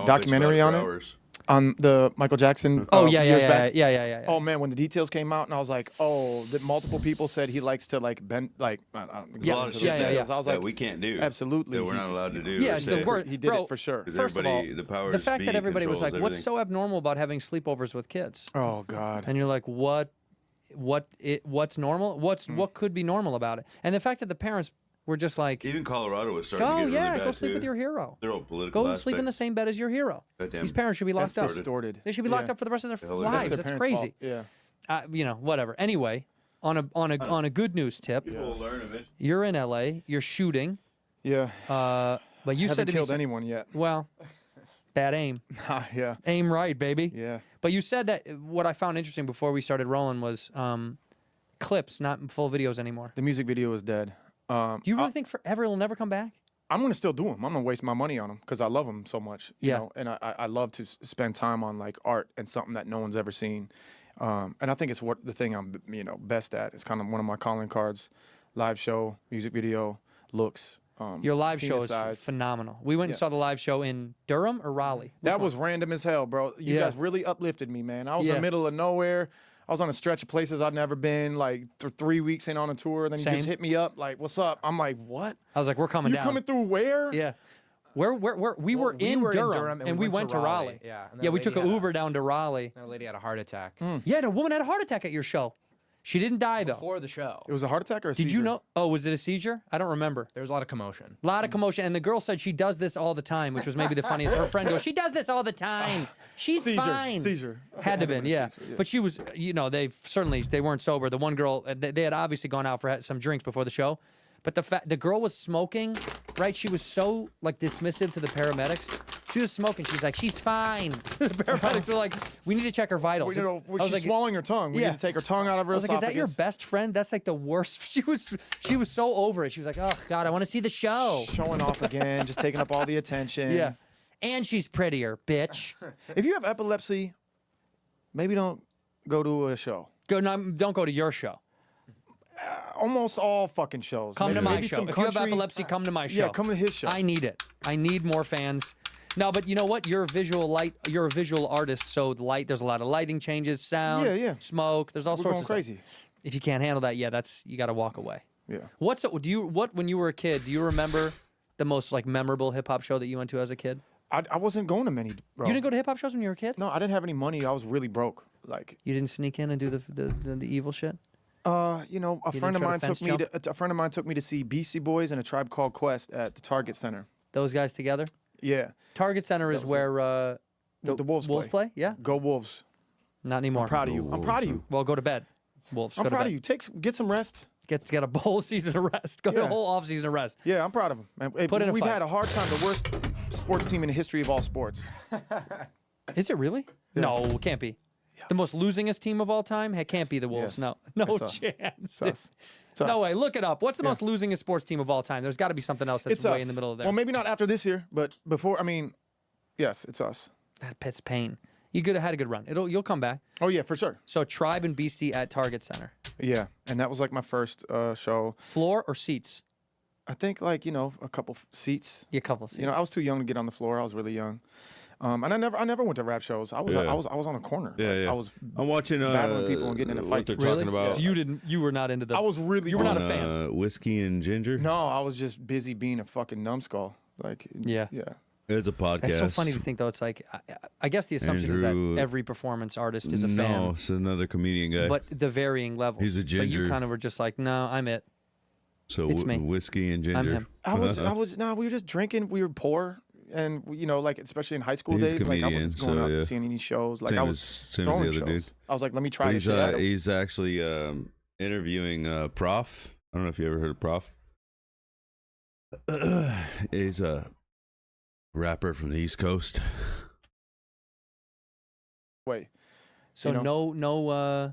documentary on it? On the Michael Jackson years back? Yeah. Oh man, when the details came out and I was like, oh, that multiple people said he likes to like bend like A lot of shit I was like, that we can't do. Absolutely. That we're not allowed to do. Yeah, the word, he did it for sure. First of all, the fact that everybody was like, controls what's so abnormal about having sleepovers with kids? Oh God. And you're like, what's normal? What could be normal about it? And the fact that the parents were just like, even Colorado was starting to get really bad go sleep too. with your hero. They're all political. Go sleep in the same bed as your hero. Goddamn. These parents should be locked up. Distorted. They should be locked up for the rest of their lives. That's That's their crazy. parents' fault. Yeah. Whatever. Anyway, on a good news tip, People will learn eventually. you're in LA. You're shooting. Yeah. But you Haven't said killed anyone yet. Well, bad aim. Yeah. Aim right, baby. Yeah. But you said that what I found interesting before we started rolling was clips, not full videos anymore. The music video is dead. Do you really think forever it'll never come back? I'm gonna still do them. I'm gonna waste my money on them because I love them so much. You Yeah. know? And I love to spend time on like art and something that no one's ever seen. And I think it's the thing I'm best at. It's kind of one of my calling cards: live show, music video, looks. Your live show is size. phenomenal. We went and saw the live show in Durham or Raleigh. That was random as hell, bro. You guys really uplifted me, man. I was in the middle of nowhere. I was on a stretch of places I'd never been, like 3 weeks in on a tour. Then you just hit me up, like, "What's up?" I'm like, "What?" I was like, "We're coming down." You coming through where? Yeah. We were in Durham and we went to Raleigh. Yeah. Yeah, we took an Uber down to Raleigh. A lady had a heart attack. Yeah, the woman had a heart attack at your show. She didn't die though. Before the show. It was a heart attack or a Did seizure? you know? Oh, was it a seizure? I don't remember. There was a lot of commotion. A lot of commotion. And the girl said she does this all the time, which was maybe the funniest. Her friend goes, "She does this all the time. She's fine." Seizure. Had to have been, yeah. But she was, they weren't sober. The one girl, they had obviously gone out for some drinks before the show. But the girl was smoking, right? She was so like dismissive to the paramedics. She was smoking. She was like, "She's fine." The paramedics were like, "We need to check her vitals." She's swallowing her tongue. We need to take her tongue out of her I was like, "Is that your esophagus." best friend?" That's like the worst. She was so over it. She was like, "Oh God, I want to see the show." Showing off again, just taking up all the attention. Yeah. And she's prettier, bitch. If you have epilepsy, maybe don't go to a show. Don't go to your show. Almost all fucking shows. Come to my maybe show. some If you have country- epilepsy, come to my show. Yeah, come to his show. I need it. I need more fans. No, but you know what? You're a visual artist, so there's a lot of lighting changes, sound, smoke. There's all We're sorts going of crazy. stuff. If you can't handle that, you got to walk away. Yeah. When you were a kid, do you remember the most like memorable hip hop show that you went to as a kid? I wasn't going to many, bro. You didn't go to hip hop shows when you were a kid? No, I didn't have any money. I was really broke. Like you didn't sneak in and do the evil shit? A friend of mine took me to see Beastie Boys and A Tribe Called Quest at the Target Center. Those guys together? Yeah. Target Center is where the Wolves play. Yeah. Go Wolves. Not anymore. I'm proud of you. I'm proud of you. Well, go to bed. Wolves. I'm go to proud bed. of you. Get some rest. Gets to get a whole season of rest. Go to a Yeah. whole off season of rest. Yeah, I'm proud of him. Man, hey, Put in a we've fight. had a hard time. The worst sports team in the history of all sports. Is it really? Yes. No, it can't be. The most losingest team of all time? It can't be the Wolves. Yes. No It's us. chance. It's us. It's No us. way. Look it up. What's the Yeah. most losingest sports team of all time? There's got to be something else that's It's way us. in the middle of there. Well, maybe not after this year, but before. I mean, yes, it's us. That Pitt's pain. You could have had a good run. You'll come back. Oh yeah, for sure. So Tribe and Beastie at Target Center. Yeah, and that was like my first show. Floor or seats? I think like a couple seats. Yeah, a couple seats. I was too young to get on the floor. I was really young, and I never went to rap shows. I was on a corner. Yeah, Like, yeah. I was I'm watching battling people and getting in what fights. they're talking about. So you were not into the. I was really. You were not a on, fan. Whiskey and Ginger. No, I was just busy being a fucking numbskull. Like Yeah. yeah. It's a podcast. That's so funny to think though. It's like I guess the assumption is Andrew- that every performance artist is a No, fan, it's another comedian guy. but the varying levels. He's a But ginger. you kind of were just like, no, I'm it. so it's me. Whiskey and Ginger. him. We were just drinking. We were poor, and like especially in high school He's days, like I comedian, wasn't going so, out yeah. seeing any shows. Like Same I as- was same as the throwing other shows. dude. I was like, let me try this He's shit out. he's actually interviewing Prof. I don't know if you ever heard of Prof. He's a rapper from the East Coast. Wait. So no.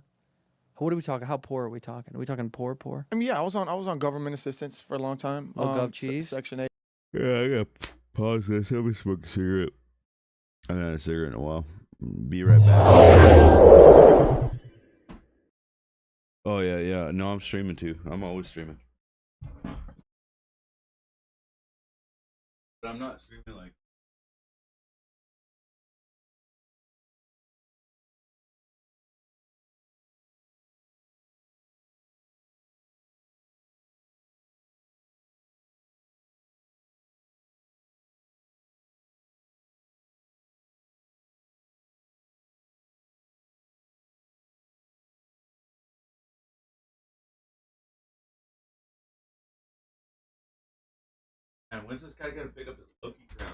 What are we talking? How poor are we talking? Are we talking poor? I mean, yeah, I was on government assistance for a long time. Oh, Gov cheese? Section 8. Yeah, I got pause this. Let me smoke a cigarette. I haven't had a cigarette in a while. Be right back. Oh yeah. No, I'm streaming too. I'm always streaming. But I'm not streaming like. And when's this guy gonna pick up his Loki crown?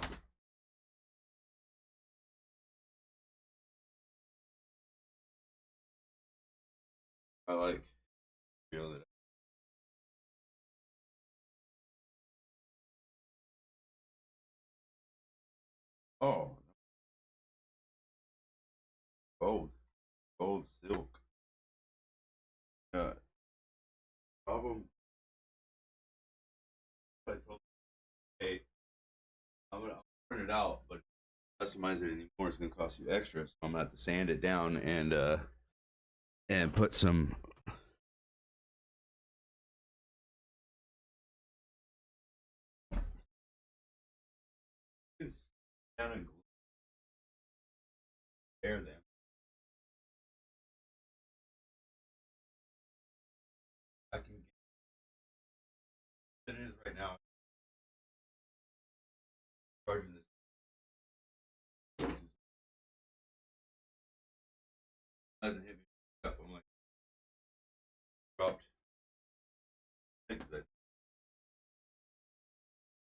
I like feel it. Oh, gold silk. Yeah. Problem. I told hey, I'm gonna print it out, but customize it anymore. It's gonna cost you extra, so I'm gonna have to sand it down and put some. Down and air them. I can get it is right now. Charging this hasn't hit me up. I'm like dropped. Things that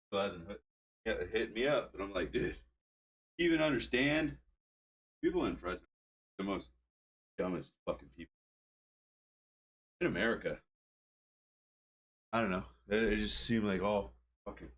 still hasn't hit me up, but I'm like, dude, you even understand? People in Fresno are the most dumbest fucking people in America. I don't know. It just seemed like all fucking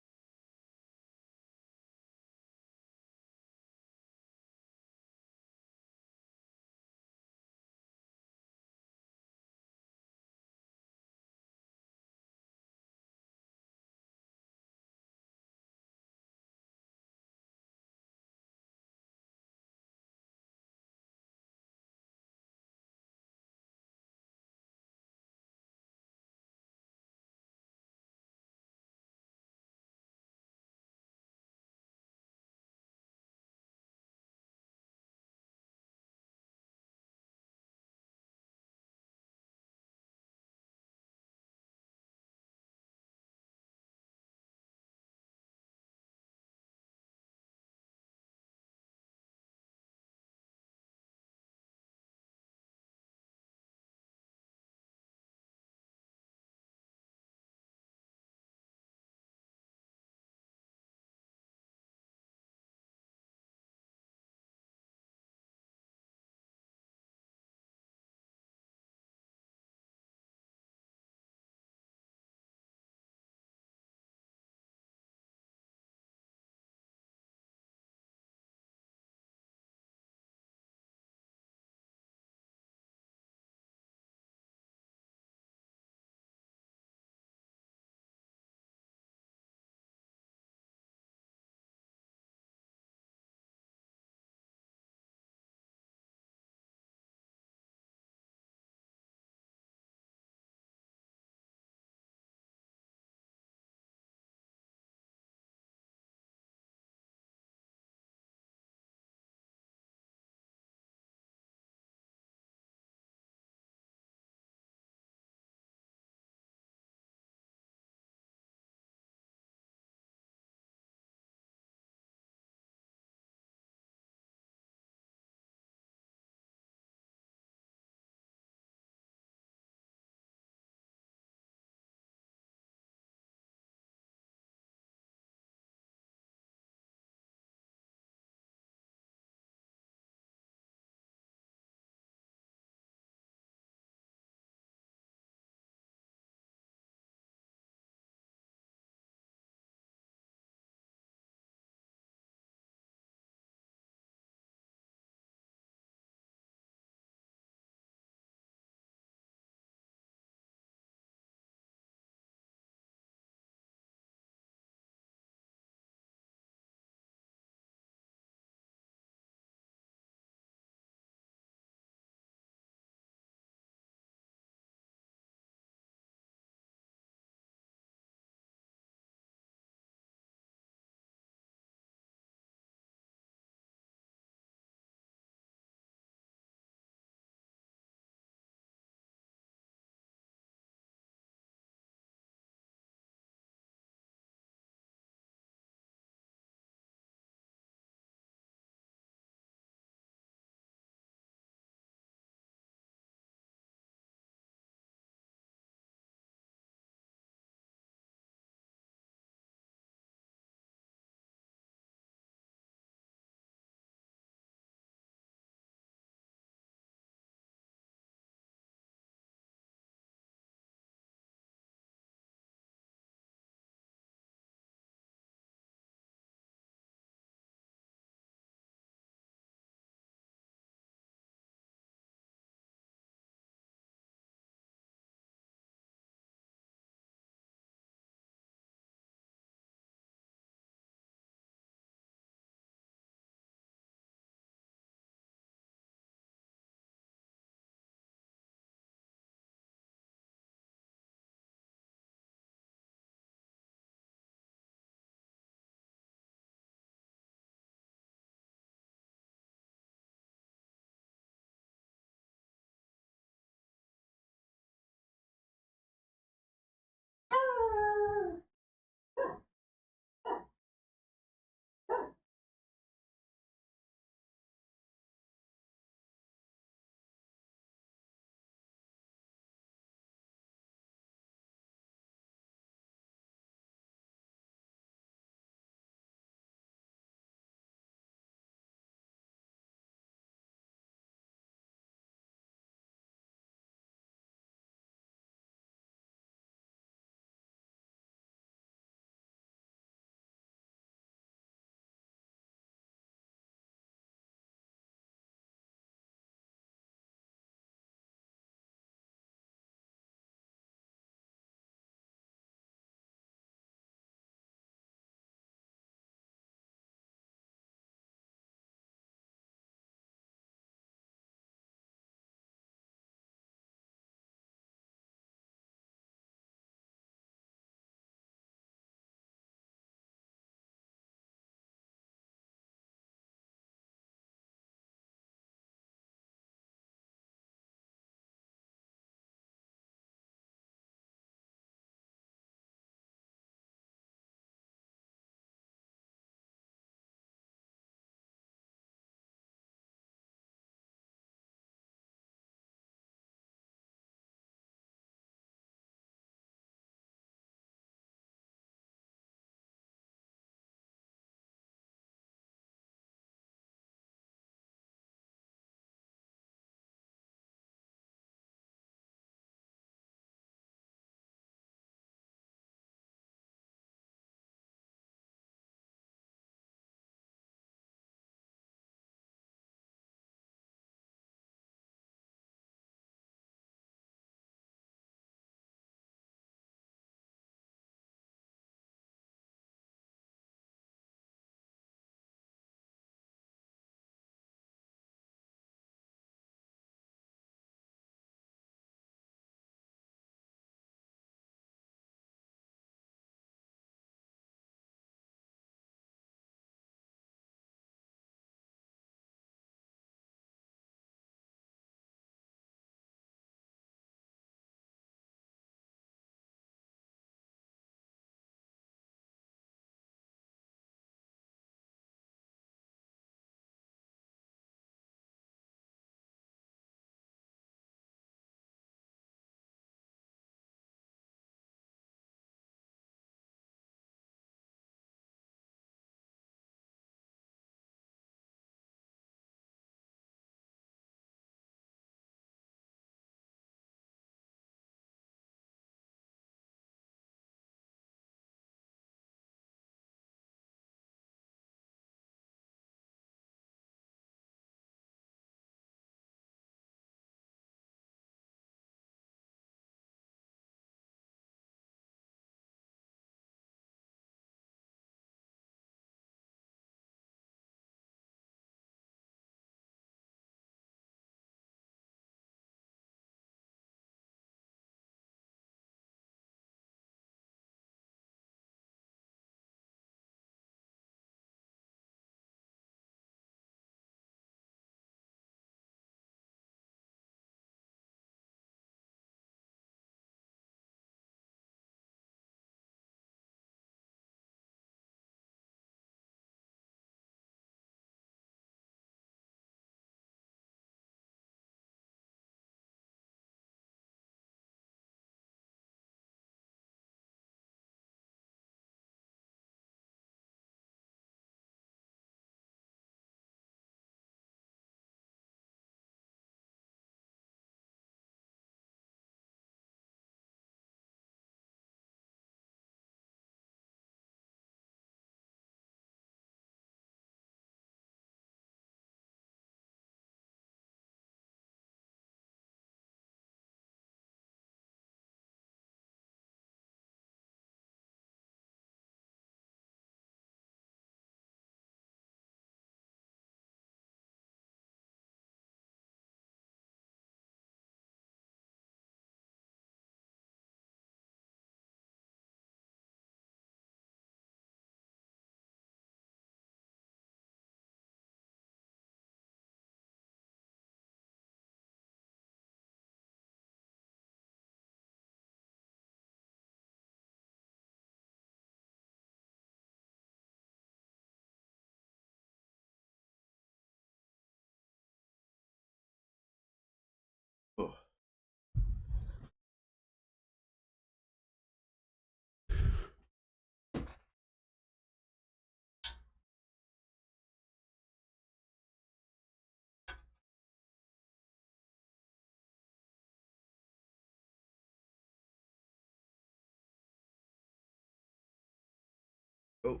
Oh.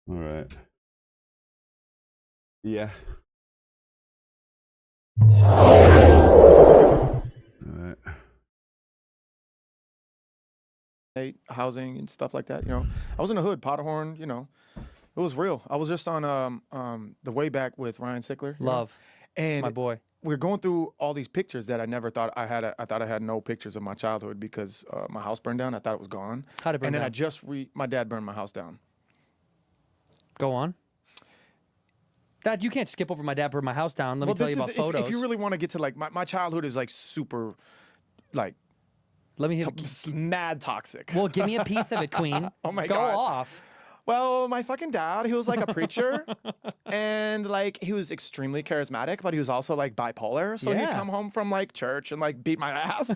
All right. Yeah. All right. Housing and stuff like that. You know, I was in the hood, Potterhorn. You know, it was real. I was just on the way back with Ryan Sickler. you know, Love. and It's my boy. We're going through all these pictures that I never thought I had. I thought I had no pictures of my childhood because my house burned down. I thought it was gone. How'd it burn And then down? my dad burned my house down. Go on. Dad, you can't skip over my dad burned my house down. Let me tell you about photos. If you really want to get to like my childhood is like super, like, let me mad toxic. Well, give me a piece of it, Queen. Oh my Go God. off. Well, my fucking dad, he was like a preacher, and like he was extremely charismatic, but he was also like bipolar. So he'd Yeah. come home from like church and like beat my ass.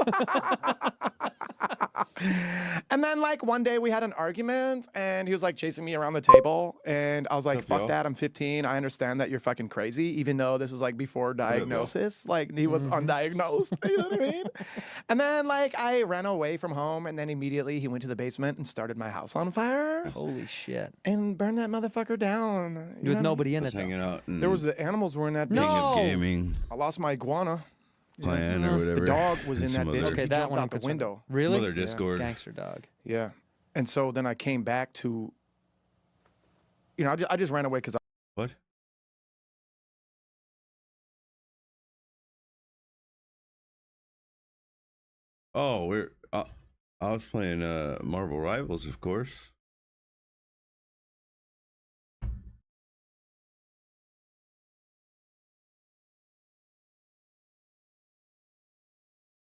And then like one day we had an argument, and he was like chasing me around the table, and I was like, "Fuck that! I'm 15. I understand that you're fucking crazy." Even though this was like before diagnosis, like he was undiagnosed. You know what I mean? And then like I ran away from home, and then immediately he went to the basement and started my house on fire. Holy shit! And burned that motherfucker down. With nobody in it. Hanging out. There was the animals were in that King bitch. of Gaming I lost my iguana. clan or whatever. The dog was in and that some bitch. other- He Okay, that jumped one I'm out the concerned window. about. Really? Other Discord. Gangster dog. Yeah. And so then I came back to, you know, I just ran away because What? Oh, I was playing Marvel Rivals, of course.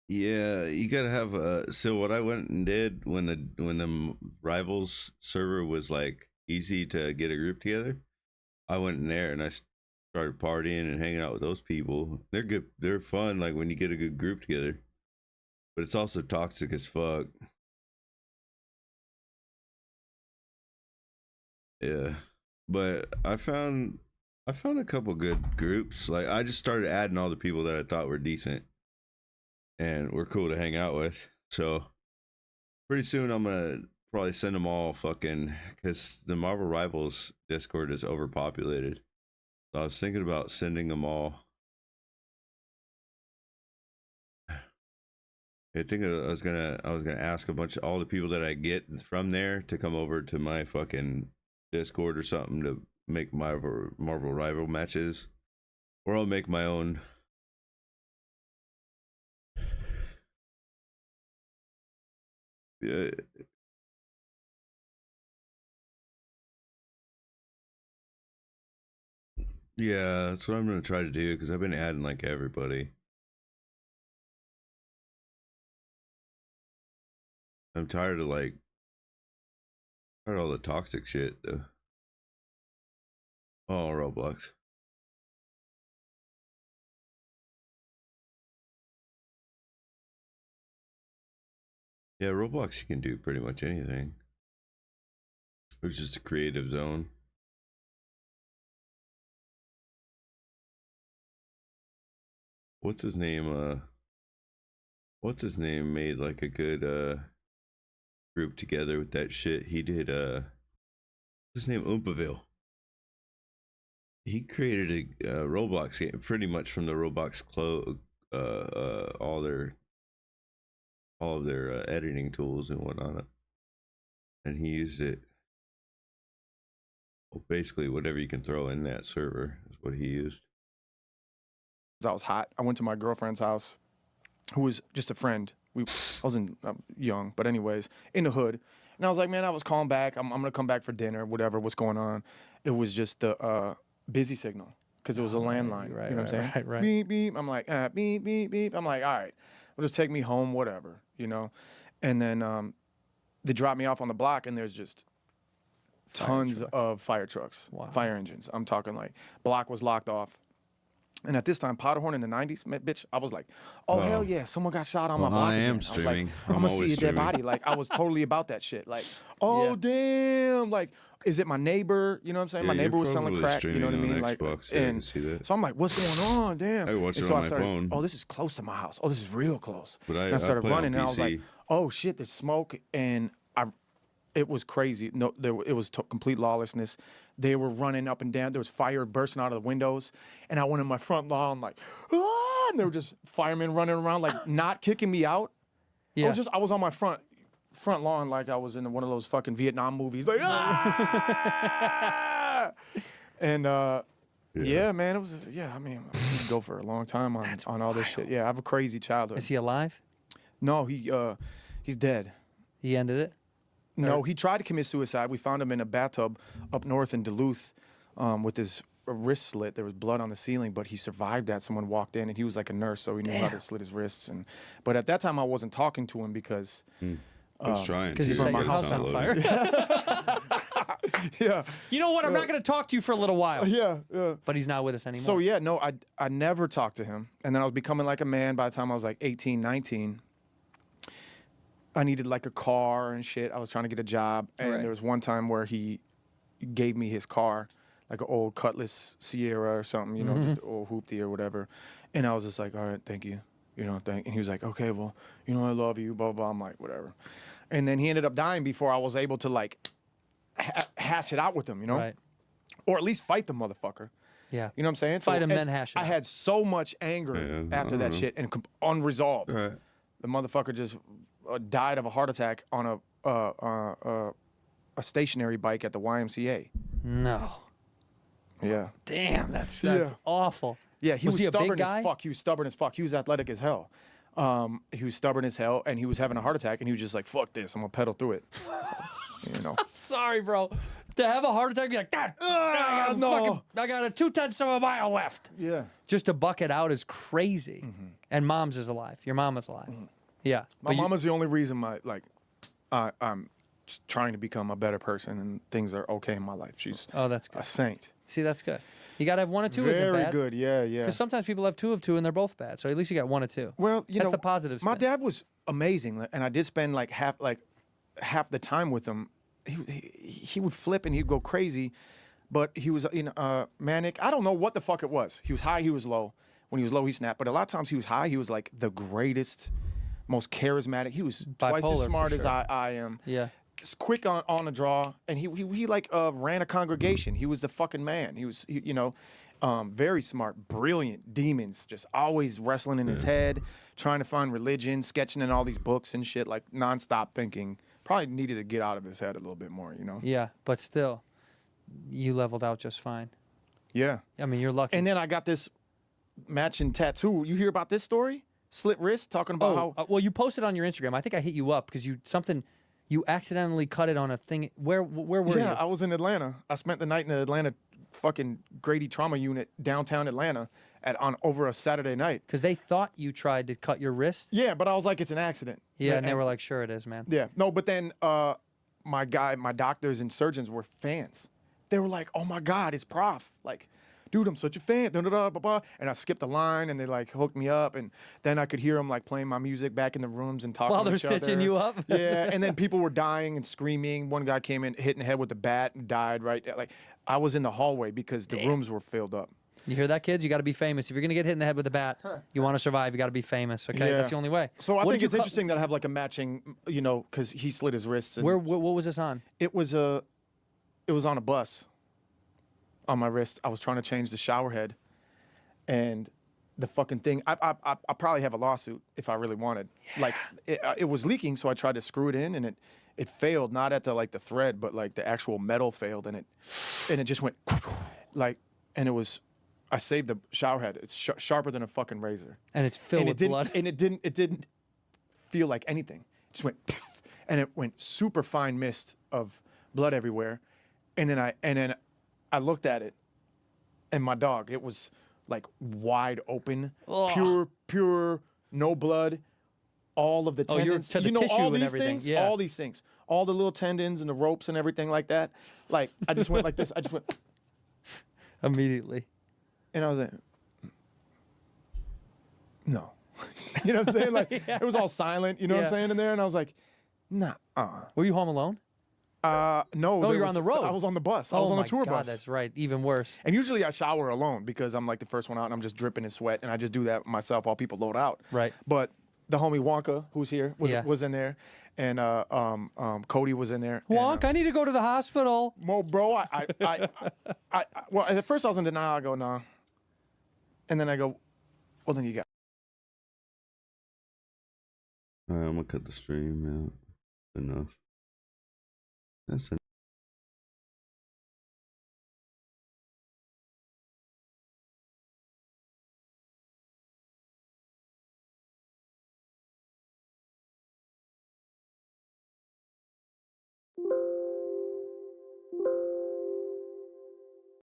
Yeah, you gotta have so what I went and did when the Rivals server was like easy to get a group together, I went in there and I started partying and hanging out with those people. They're good, they're fun, like when you get a good group together, but it's also toxic as fuck. Yeah, but I found a couple good groups. Like I just started adding all the people that I thought were decent and were cool to hang out with. So pretty soon I'm gonna probably send them all fucking, because the Marvel Rivals Discord is overpopulated. So I was thinking about sending them all. I think I was gonna ask a bunch of all the people that I get from there to come over to my fucking Discord or something to make Marvel Rival matches, or I'll make my own. Yeah. Yeah, that's what I'm gonna try to do because I've been adding like everybody. I'm tired of all the toxic shit though. Oh, Roblox. Yeah, Roblox you can do pretty much anything. It's just a creative zone. What's his name? What's his name made like a good group together with that shit. He did what's his name? Oompaville. He created a Roblox game pretty much from the Roblox all of their editing tools and whatnot, and he used it. Well, basically whatever you can throw in that server is what he used. I was hot. I went to my girlfriend's house, who was just a friend. I wasn't young, but anyways, in the hood. And I was like, man, I was calling back. I'm gonna come back for dinner, whatever, what's going on. It was just the busy signal because it was a landline. Right, you know what I'm saying? right. Beep, beep. I'm like, beep, beep, beep. I'm like, all right, well, just take me home, whatever, you know? And then they drop me off on the block, and there's just tons of fire trucks, fire engines. I'm talking like block was locked off. And at this time, Potterhorn in the 90s, man, bitch, I was like, oh, hell yeah, someone got shot on my block. I am again. streaming. I was like, I'm going to see a dead streaming. body. Like, I was totally about that shit. Like, oh, damn. Like, Is it my neighbor? You know what I'm saying? My Yeah, neighbor you're was selling probably crack. You know what I streaming mean? on Like, Xbox. Yeah, I can see that. so I'm like, what's going on? Damn. I watch And it so on I my started, phone. oh, this is close to my house. Oh, this is real close. But And I started play on running, and I was like, PC. oh shit, there's smoke, and it was crazy. No, it was complete lawlessness. They were running up and down. There was fire bursting out of the windows, and I went in my front lawn like, ah! And there were just firemen running around like not kicking me out. Yeah. I was on my front lawn like I was in one of those fucking Vietnam movies, like ah! And yeah, man, it was I mean, I could go for a long time on all this shit. Yeah, I have a crazy childhood. Is he alive? No, he's dead. He ended it? No, he tried to commit suicide. We found him in a bathtub up north in Duluth with his wrist slit. There was blood on the ceiling, but he survived that. Someone walked in, and he was like a nurse, so he knew how to slit his wrists. But at that time, I wasn't talking to him because I was trying because you to, set but your it's house not on loaded. fire. Yeah. You know what? I'm not going to talk to you for a little while. Yeah. But he's not with us anymore. So yeah, no, I never talked to him, and then I was becoming like a man by the time I was like 18, 19. I needed like a car and shit. I was trying to get a job, and Right. there was one time where he gave me his car, like an old Cutlass Sierra or something, you know, just an old hoopty or whatever. And I was just like, all right, thank you. You know, and he was like, okay, well, you know, I love you, blah, blah. I'm like, whatever. And then he ended up dying before I was able to like hash it out with him, you know? Right. Or at least fight the motherfucker. Yeah. You know what I'm saying? Fight him, as- then hash it I out. had so much anger after that shit and unresolved. Right. The motherfucker just died of a heart attack on a stationary bike at the YMCA. No. Yeah. Damn, that's Yeah. awful. Yeah, he was he a big stubborn guy? as fuck. He was stubborn as fuck. He was athletic as hell. He was stubborn as hell, and he was having a heart attack, and he was just like, fuck this, I'm gonna pedal through it. You know. Sorry, bro. To have a heart attack, be like, God, I got a 2/10 of a mile left. Yeah. Just to buck it out is crazy. And mom's is alive. Your mom is alive. Yeah. My mama's the only reason I'm trying to become a better person, and things are okay in my life. She's that's good. a saint. See, that's good. You got to have one or two. Isn't Very bad. good. Yeah, yeah. Because sometimes people have two of two and they're both bad. So at least you got one or two. Well, you that's know, the positive. my spin. dad was amazing, and I did spend like half the time with him. He would flip and he'd go crazy, but he was manic. I don't know what the fuck it was. He was high, he was low. When he was low, he snapped. But a lot of times he was high. He was like the greatest, most charismatic. He was twice Bipolar, as for smart as sure. I am. Yeah. Just quick on the draw, and he ran a congregation. He was the fucking man. He was very smart, brilliant, demons, just always wrestling in his head, trying to find religion, sketching in all these books and shit, like nonstop thinking. Probably needed to get out of his head a little bit more, you know. Yeah, but still, you leveled out just fine. Yeah. I mean, you're lucky. And then I got this matching tattoo. You hear about this story? Slit wrist, talking about how. Well, you posted on your Instagram. I think I hit you up because you accidentally cut it on a thing. Where were you? Yeah, I was in Atlanta. I spent the night in the Atlanta fucking Grady Trauma Unit, downtown Atlanta, on over a Saturday night. Because they thought you tried to cut your wrist. Yeah, but I was like, it's an accident. Yeah, and they were like, sure it is, man. Yeah, no, but then my doctors and surgeons were fans. They were like, oh my God, it's Prof. Like, dude, I'm such a fan. Da, da, da, blah, blah. And I skipped a line, and they like hooked me up, and then I could hear them like playing my music back in the rooms and talking While to they're each stitching other. you up? Yeah, and then people were dying and screaming. One guy came in, hit in the head with a bat, and died right there. Like, I was in the hallway because the rooms were filled up. You hear that, kids? You got to be famous. If you're gonna get hit in the head with a bat, you want to survive. You got to be famous. Okay, Yeah. that's the only way. So I What think did it's you cut- interesting that I have like a matching, because he slit his wrists. And What was this on? It was on a bus on my wrist. I was trying to change the shower head, and the fucking thing. I probably have a lawsuit if I really wanted. Yeah. Like it was leaking, so I tried to screw it in, and it failed. Not at the thread, but like the actual metal failed, and it just went like, and it was. I saved the shower head. It's sharper than a fucking razor, and it's filled with blood. And it didn't feel like anything. It just went, and it went super fine mist of blood everywhere. And then I looked at it, and my dog, it was like wide open, pure, no blood, all of the Oh, you're tendons. to the tissue all and these everything, things, yeah. all these things, all the little tendons and the ropes and everything like that. Like I just went like this. I just went immediately, and I was like, no. You know what I'm saying? Like it was all silent. You know what I'm saying in there? And I was like, nah. Were you home alone? No. Oh, you're on the road. I was on the bus. I was on the tour Oh my God, bus. that's right. Even worse. And usually I shower alone because I'm like the first one out and I'm just dripping in sweat, and I just do that myself while people load out. Right. But the homie Wonka, who's here, Yeah. was in there, and Cody was in there. Wonk, I need to go to the hospital. Well, bro, well, at first I was in denial. I go, nah. And then I go, well, then you got. All right, I'm gonna cut the stream out. Enough. That's